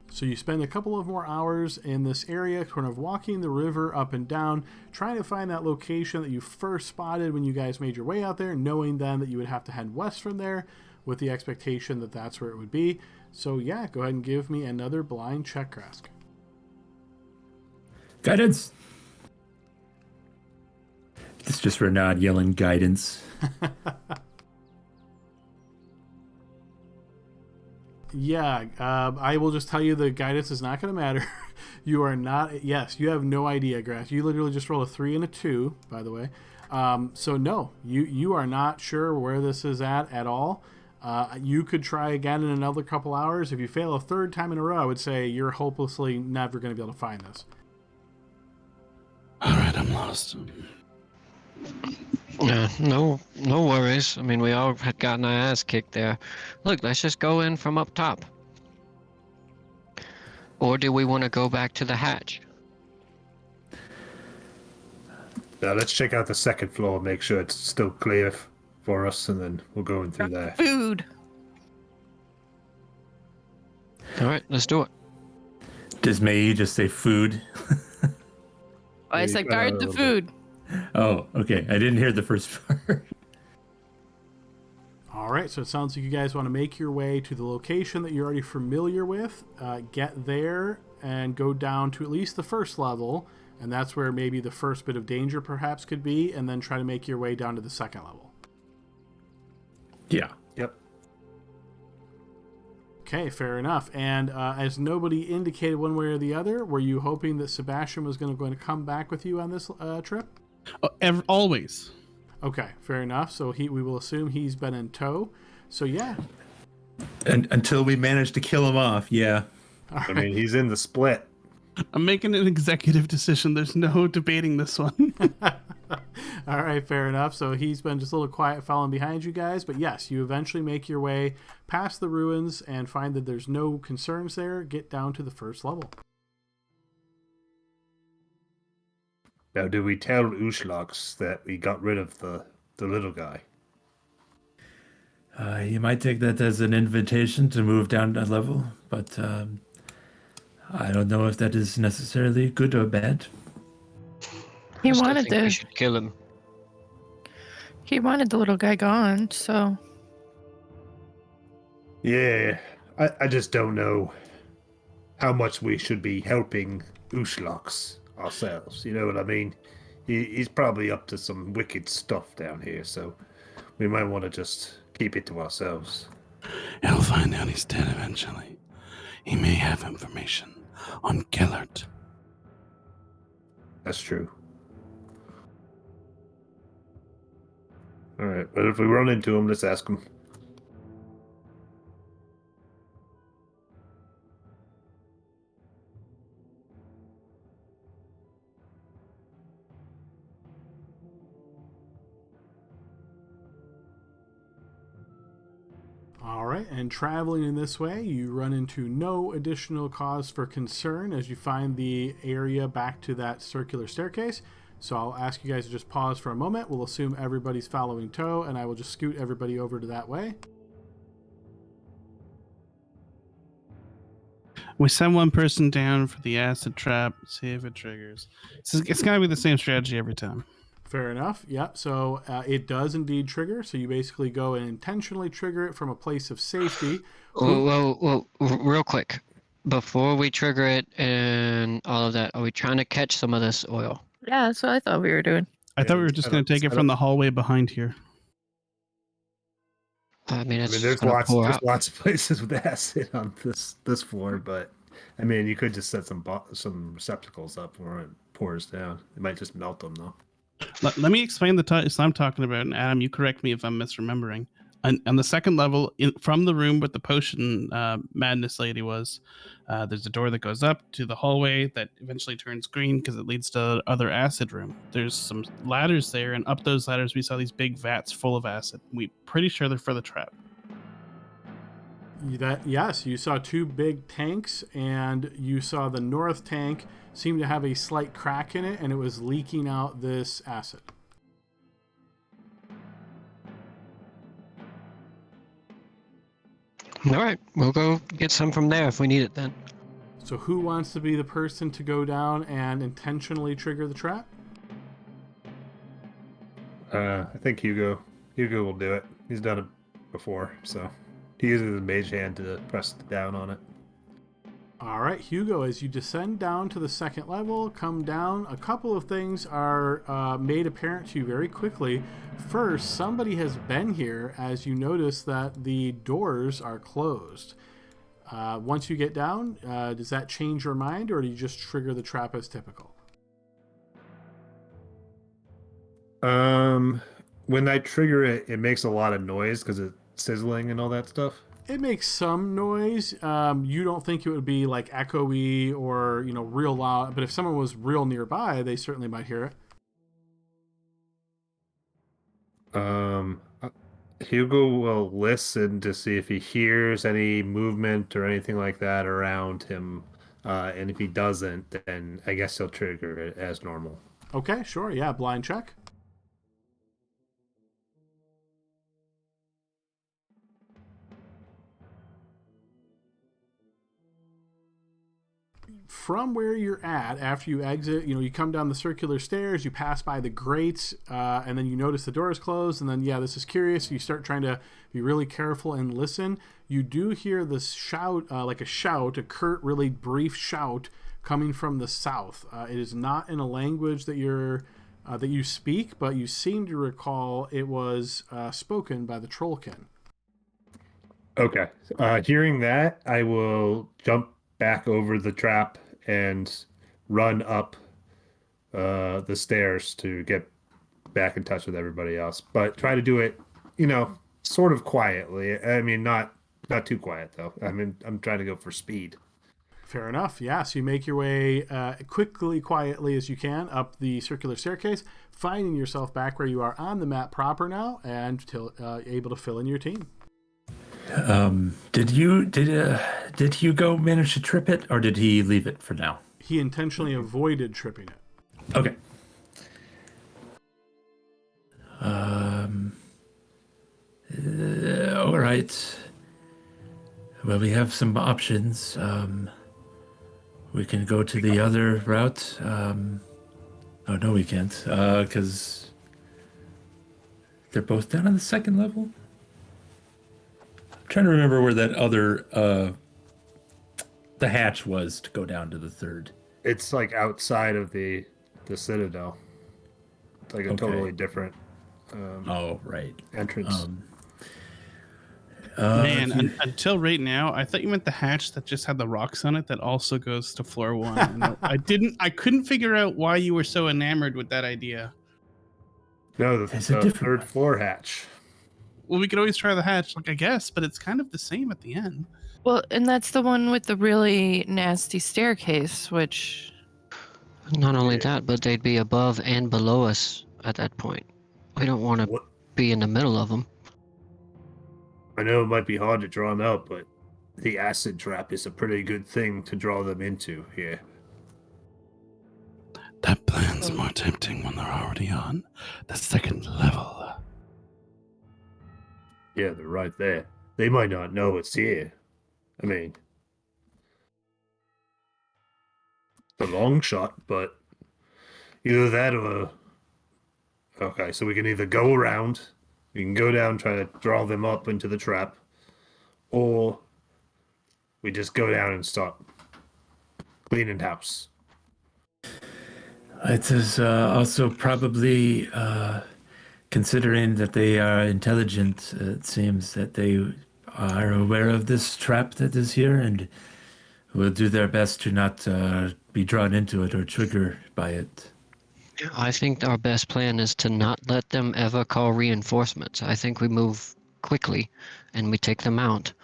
So you spend a couple of more hours in this area, kind of walking the river up and down, trying to find that location that you first spotted when you guys made your way out there, knowing then that you would have to head west from there with the expectation that that's where it would be. So yeah, go ahead and give me another blind check, Grask. Guidance. It's just Renaud yelling guidance. Yeah, I will just tell you the guidance is not going to matter. You are not... Yes, you have no idea, Grass. You literally just rolled a 3 and a 2, by the way. So no, you are not sure where this is at all. You could try again in another couple hours. If you fail a third time in a row, I would say you're hopelessly never going to be able to find this. All right, I'm lost. Yeah, no worries. I mean, we all had gotten our ass kicked there. Look, let's just go in from up top. Or do we want to go back to the hatch? Now let's check out the second floor, make sure it's still clear for us, and then we'll go in through there. Food. All right, let's do it. Does May just say food? I Yeah, said you got guard a the little food. Oh, okay. I didn't hear the first part. All right, so it sounds like you guys want to make your way to the location that you're already familiar with, get there, and go down to at least the first level, and that's where maybe the first bit of danger perhaps could be, and then try to make your way down to the second level. Yeah. Yep. Okay, fair enough. And as nobody indicated one way or the other, were you hoping that Sebastian was going to come back with you on this trip? Oh, always. Okay, fair enough. So we will assume he's been in tow. So yeah. And until we manage to kill him off, yeah. All I right. mean, he's in the split. I'm making an executive decision. There's no debating this one. All right, fair enough. So he's been just a little quiet following behind you guys. But yes, you eventually make your way past the ruins and find that there's no concerns there. Get down to the first level. Now, do we tell Ushlox that we got rid of the little guy? You might take that as an invitation to move down a level, but I don't know if that is necessarily good or bad. He I still wanted think we to. should kill him. He wanted the little guy gone, so Yeah, I just don't know how much we should be helping Ushlox ourselves. You know what I mean? He's probably up to some wicked stuff down here, so we might want to just keep it to ourselves. He'll find out he's dead eventually. He may have information on Gellert. That's true. All right, but if we run into him, let's ask him. All right, and traveling in this way, you run into no additional cause for concern as you find the area back to that circular staircase. So I'll ask you guys to just pause for a moment. We'll assume everybody's following Toe, and I will just scoot everybody over to that way. We send one person down for the acid trap, see if it triggers. It's got to be the same strategy every time. Fair enough. Yep. So it does indeed trigger. So you basically go and intentionally trigger it from a place of safety. Well, real quick. Before we trigger it and all of that, are we trying to catch some of this oil? Yeah, that's what I thought we were doing. I thought we were just going to take it from the hallway behind here. I mean, it's there's gonna pour out. lots of places with acid on this floor, but I mean, you could just set some receptacles up where it pours down. It might just melt them though. Let me explain the types I'm talking about, and Adam, you correct me if I'm misremembering. On the second level, from the room where the potion madness lady was, there's a door that goes up to the hallway that eventually turns green because it leads to other acid room. There's some ladders there, and up those ladders we saw these big vats full of acid. We pretty sure they're for the trap. Yes, you saw two big tanks, and you saw the north tank seemed to have a slight crack in it, and it was leaking out this acid. All right, we'll go get some from there if we need it then. So who wants to be the person to go down and intentionally trigger the trap? I think Hugo will do it. He's done it before, so he uses his mage hand to press down on it. All right, Hugo, as you descend down to the second level, come down, a couple of things are made apparent to you very quickly. First, somebody has been here as you notice that the doors are closed. Once you get down, does that change your mind, or do you just trigger the trap as typical? When I trigger it, it makes a lot of noise because it's sizzling and all that stuff. It makes some noise. You don't think it would be like echoey or real loud, but if someone was real nearby, they certainly might hear it. Hugo will listen to see if he hears any movement or anything like that around him, and if he doesn't, then I guess he'll trigger it as normal. Okay, sure. Yeah, blind check. From where you're at, after you exit, you come down the circular stairs, you pass by the grates, and then you notice the door is closed, and then, this is curious. You start trying to be really careful and listen. You do hear this shout, a curt, really brief shout coming from the south. It is not in a language that you speak, but you seem to recall it was spoken by the Trollkin. Okay. Hearing that, I will jump back over the trap and run up the stairs to get back in touch with everybody else. But try to do it, sort of quietly. I mean, not too quiet, though. I mean, I'm trying to go for speed. Fair enough. Yeah, so you make your way quietly as you can up the circular staircase, finding yourself back where you are on the map proper now and able to fill in your team. Did Hugo manage to trip it, or did he leave it for now? He intentionally avoided tripping it. Okay. All right. Well, we have some options. We can go to the other route. Oh, no, we can't, because they're both down on the second level. I'm trying to remember where that other the hatch was to go down to the third. It's like outside of the Citadel. It's like a totally different entrance. Man, until right now, I thought you meant the hatch that just had the rocks on it that also goes to floor 1. And I couldn't figure out why you were so enamored with that idea. No, the third floor hatch. Well, we could always try the hatch, I guess, but it's kind of the same at the end. Well, and that's the one with the really nasty staircase, which... Not only that, but they'd be above and below us at that point. We don't want to be in the middle of them. I know it might be hard to draw them out, but the acid trap is a pretty good thing to draw them into here. That plan's more tempting when they're already on the second level. Yeah, they're right there. They might not know it's here. I mean, a long shot, but either that or... Okay, so we can either go around, we can go down, try to draw them up into the trap, or we just go down and start cleaning house. It is also probably, considering that they are intelligent, it seems that they are aware of this trap that is here and will do their best to not be drawn into it or triggered by it. I think our best plan is to not let them ever call reinforcements. I think we move quickly and we take them out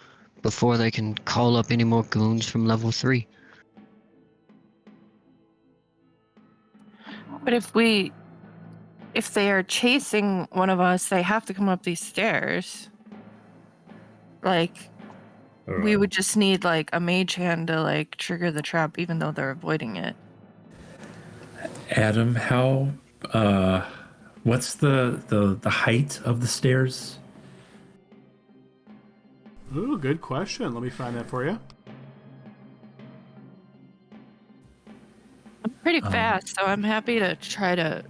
before they can call up any more goons from level 3. But if they are chasing one of us, they have to come up these stairs. Like, we would just need like a mage hand to like trigger the trap, even though they're avoiding it. Adam, how what's the height of the stairs? Ooh, good question. Let me find that for you. I'm pretty fast, so I'm happy to try to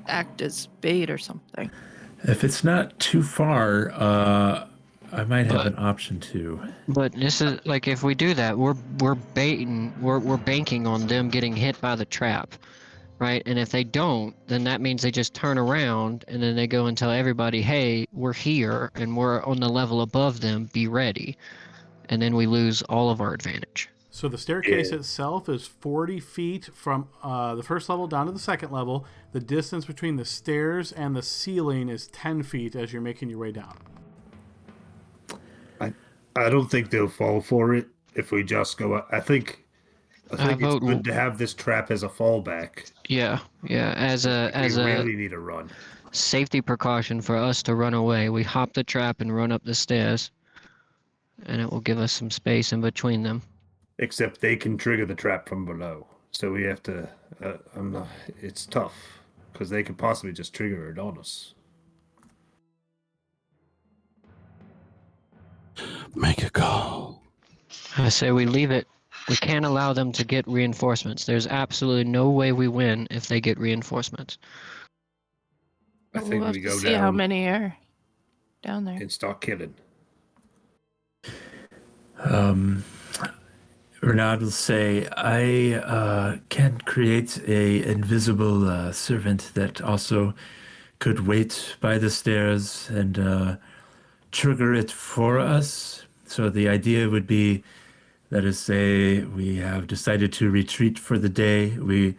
act as bait or something. If it's not too far, I might have an option too. But this is like, if we do that, we're banking on them getting hit by the trap, right? And if they don't, then that means they just turn around and then they go and tell everybody, "Hey, we're here and we're on the level above them. Be ready." And then we lose all of our advantage. So the staircase itself is 40 feet from the first level down to the second level. The distance between the stairs and the ceiling is 10 feet as you're making your way down. I don't think they'll fall for it if we just go up. I think it's good to have this trap as a fallback. Yeah. As a really need a run. Safety precaution for us to run away, we hop the trap and run up the stairs, and it will give us some space in between them. Except they can trigger the trap from below, so we have to. It's tough because they could possibly just trigger it on us. Make a call. I say we leave it. We can't allow them to get reinforcements. There's absolutely no way we win if they get reinforcements. I think we'll we go have to see down how many are down there and start killing. Renaud will say, I can create a invisible servant that also could wait by the stairs and trigger it for us. So the idea would be, let us say we have decided to retreat for the day. We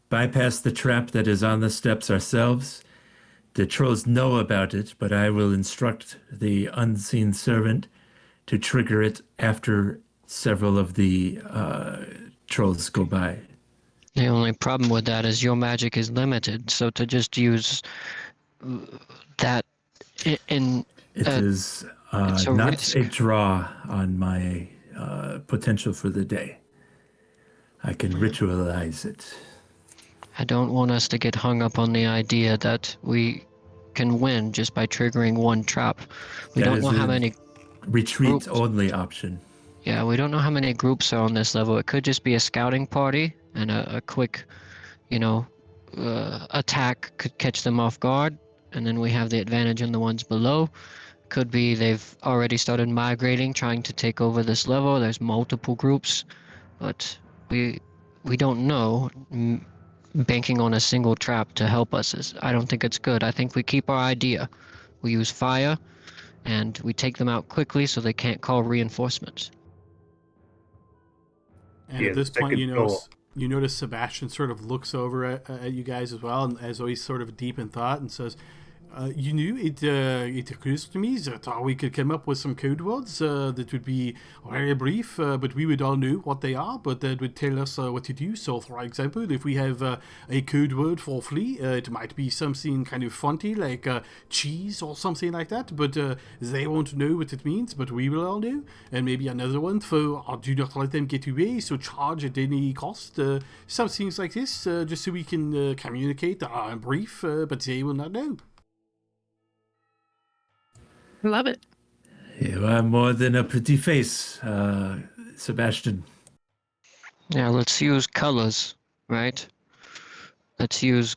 bypass the trap that is on the steps ourselves. The trolls know about it, but I will instruct the unseen servant to trigger it after several of the trolls go by. The only problem with that is your magic is limited, so to just use that in... It is not risk. A draw on my potential for the day. I can ritualize it. I don't want us to get hung up on the idea that we can win just by triggering one trap. We don't know how many retreat groups. Only option. Yeah, we don't know how many groups are on this level. It could just be a scouting party and a quick, attack could catch them off guard, and then we have the advantage on the ones below. Could be they've already started migrating, trying to take over this level. There's multiple groups, but we don't know. Banking on a single trap to help us I don't think it's good. I think we keep our idea. We use fire, and we take them out quickly so they can't call reinforcements. And at this point, you notice Sebastian sort of looks over at you guys as well, and as though he's sort of deep in thought, and says, It occurs to me that we could come up with some code words that would be very brief, but we would all know what they are, but that would tell us what to do. So, for example, if we have a code word for flea, it might be something kind of funky like cheese or something like that, but they won't know what it means, but we will all know. And maybe another one for do not let them get away, so charge at any cost. Some things like this, just so we can communicate brief, but they will not know. Love it. You are more than a pretty face, Sebastian. Yeah, let's use colors, right? Let's use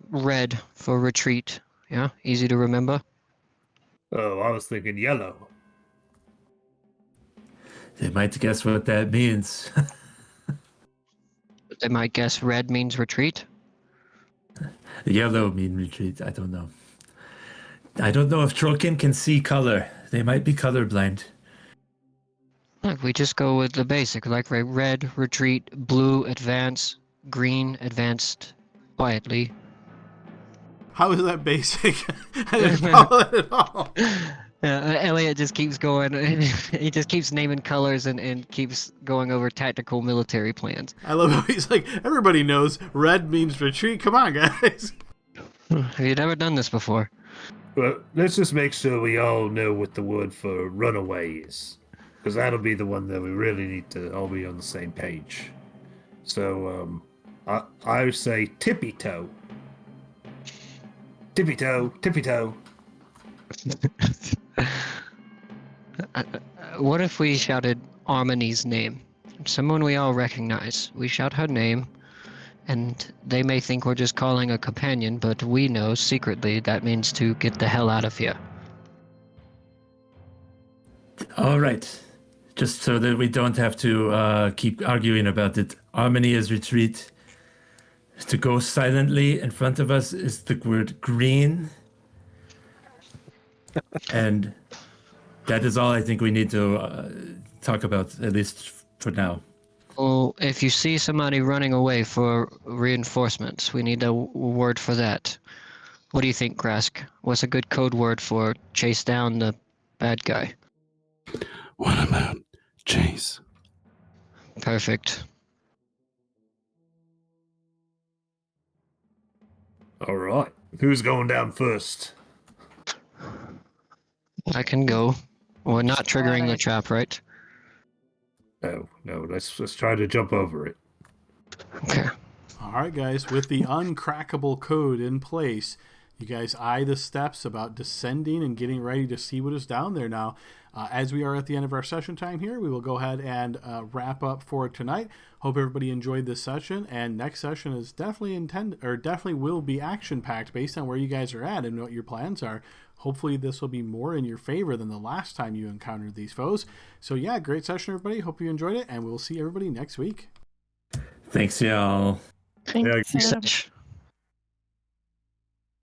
red for retreat. Yeah, easy to remember. Oh, I was thinking yellow. They might guess what that means. They might guess red means retreat. Yellow mean retreat. I don't know. I don't know if Trollkin can see color. They might be colorblind. Look, we just go with the basic, like red, retreat, blue, advance, green, advanced, quietly. How is that basic? I didn't follow it at all. Elliot just keeps going. He just keeps naming colors and keeps going over tactical military plans. I love how he's like, everybody knows red means retreat. Come on, guys. Have you never done this before? But let's just make sure we all know what the word for runaway is. Because that'll be the one that we really need to all be on the same page. So, I would say tippy toe. Tippy toe, tippy toe. What if we shouted Harmony's name? Someone we all recognize. We shout her name, and they may think we're just calling a companion, but we know secretly that means to get the hell out of here. All right. Just so that we don't have to keep arguing about it. Harmony is retreat. To go silently in front of us is the word green. And that is all I think we need to talk about, at least for now. Well, if you see somebody running away for reinforcements, we need a word for that. What do you think, Grask? What's a good code word for chase down the bad guy? What about chase? Perfect. All right. Who's going down first? I can go. We're not triggering the trap, right? No. Let's try to jump over it. Okay. All right, guys. With the uncrackable code in place, you guys eye the steps about descending and getting ready to see what is down there now. As we are at the end of our session time here, we will go ahead and wrap up for tonight. Hope everybody enjoyed this session, and next session is definitely will be action-packed based on where you guys are at and what your plans are. Hopefully this will be more in your favor than the last time you encountered these foes. So yeah, great session, everybody. Hope you enjoyed it, and we'll see everybody next week. Thanks, y'all. Thanks, Yeah, Sam.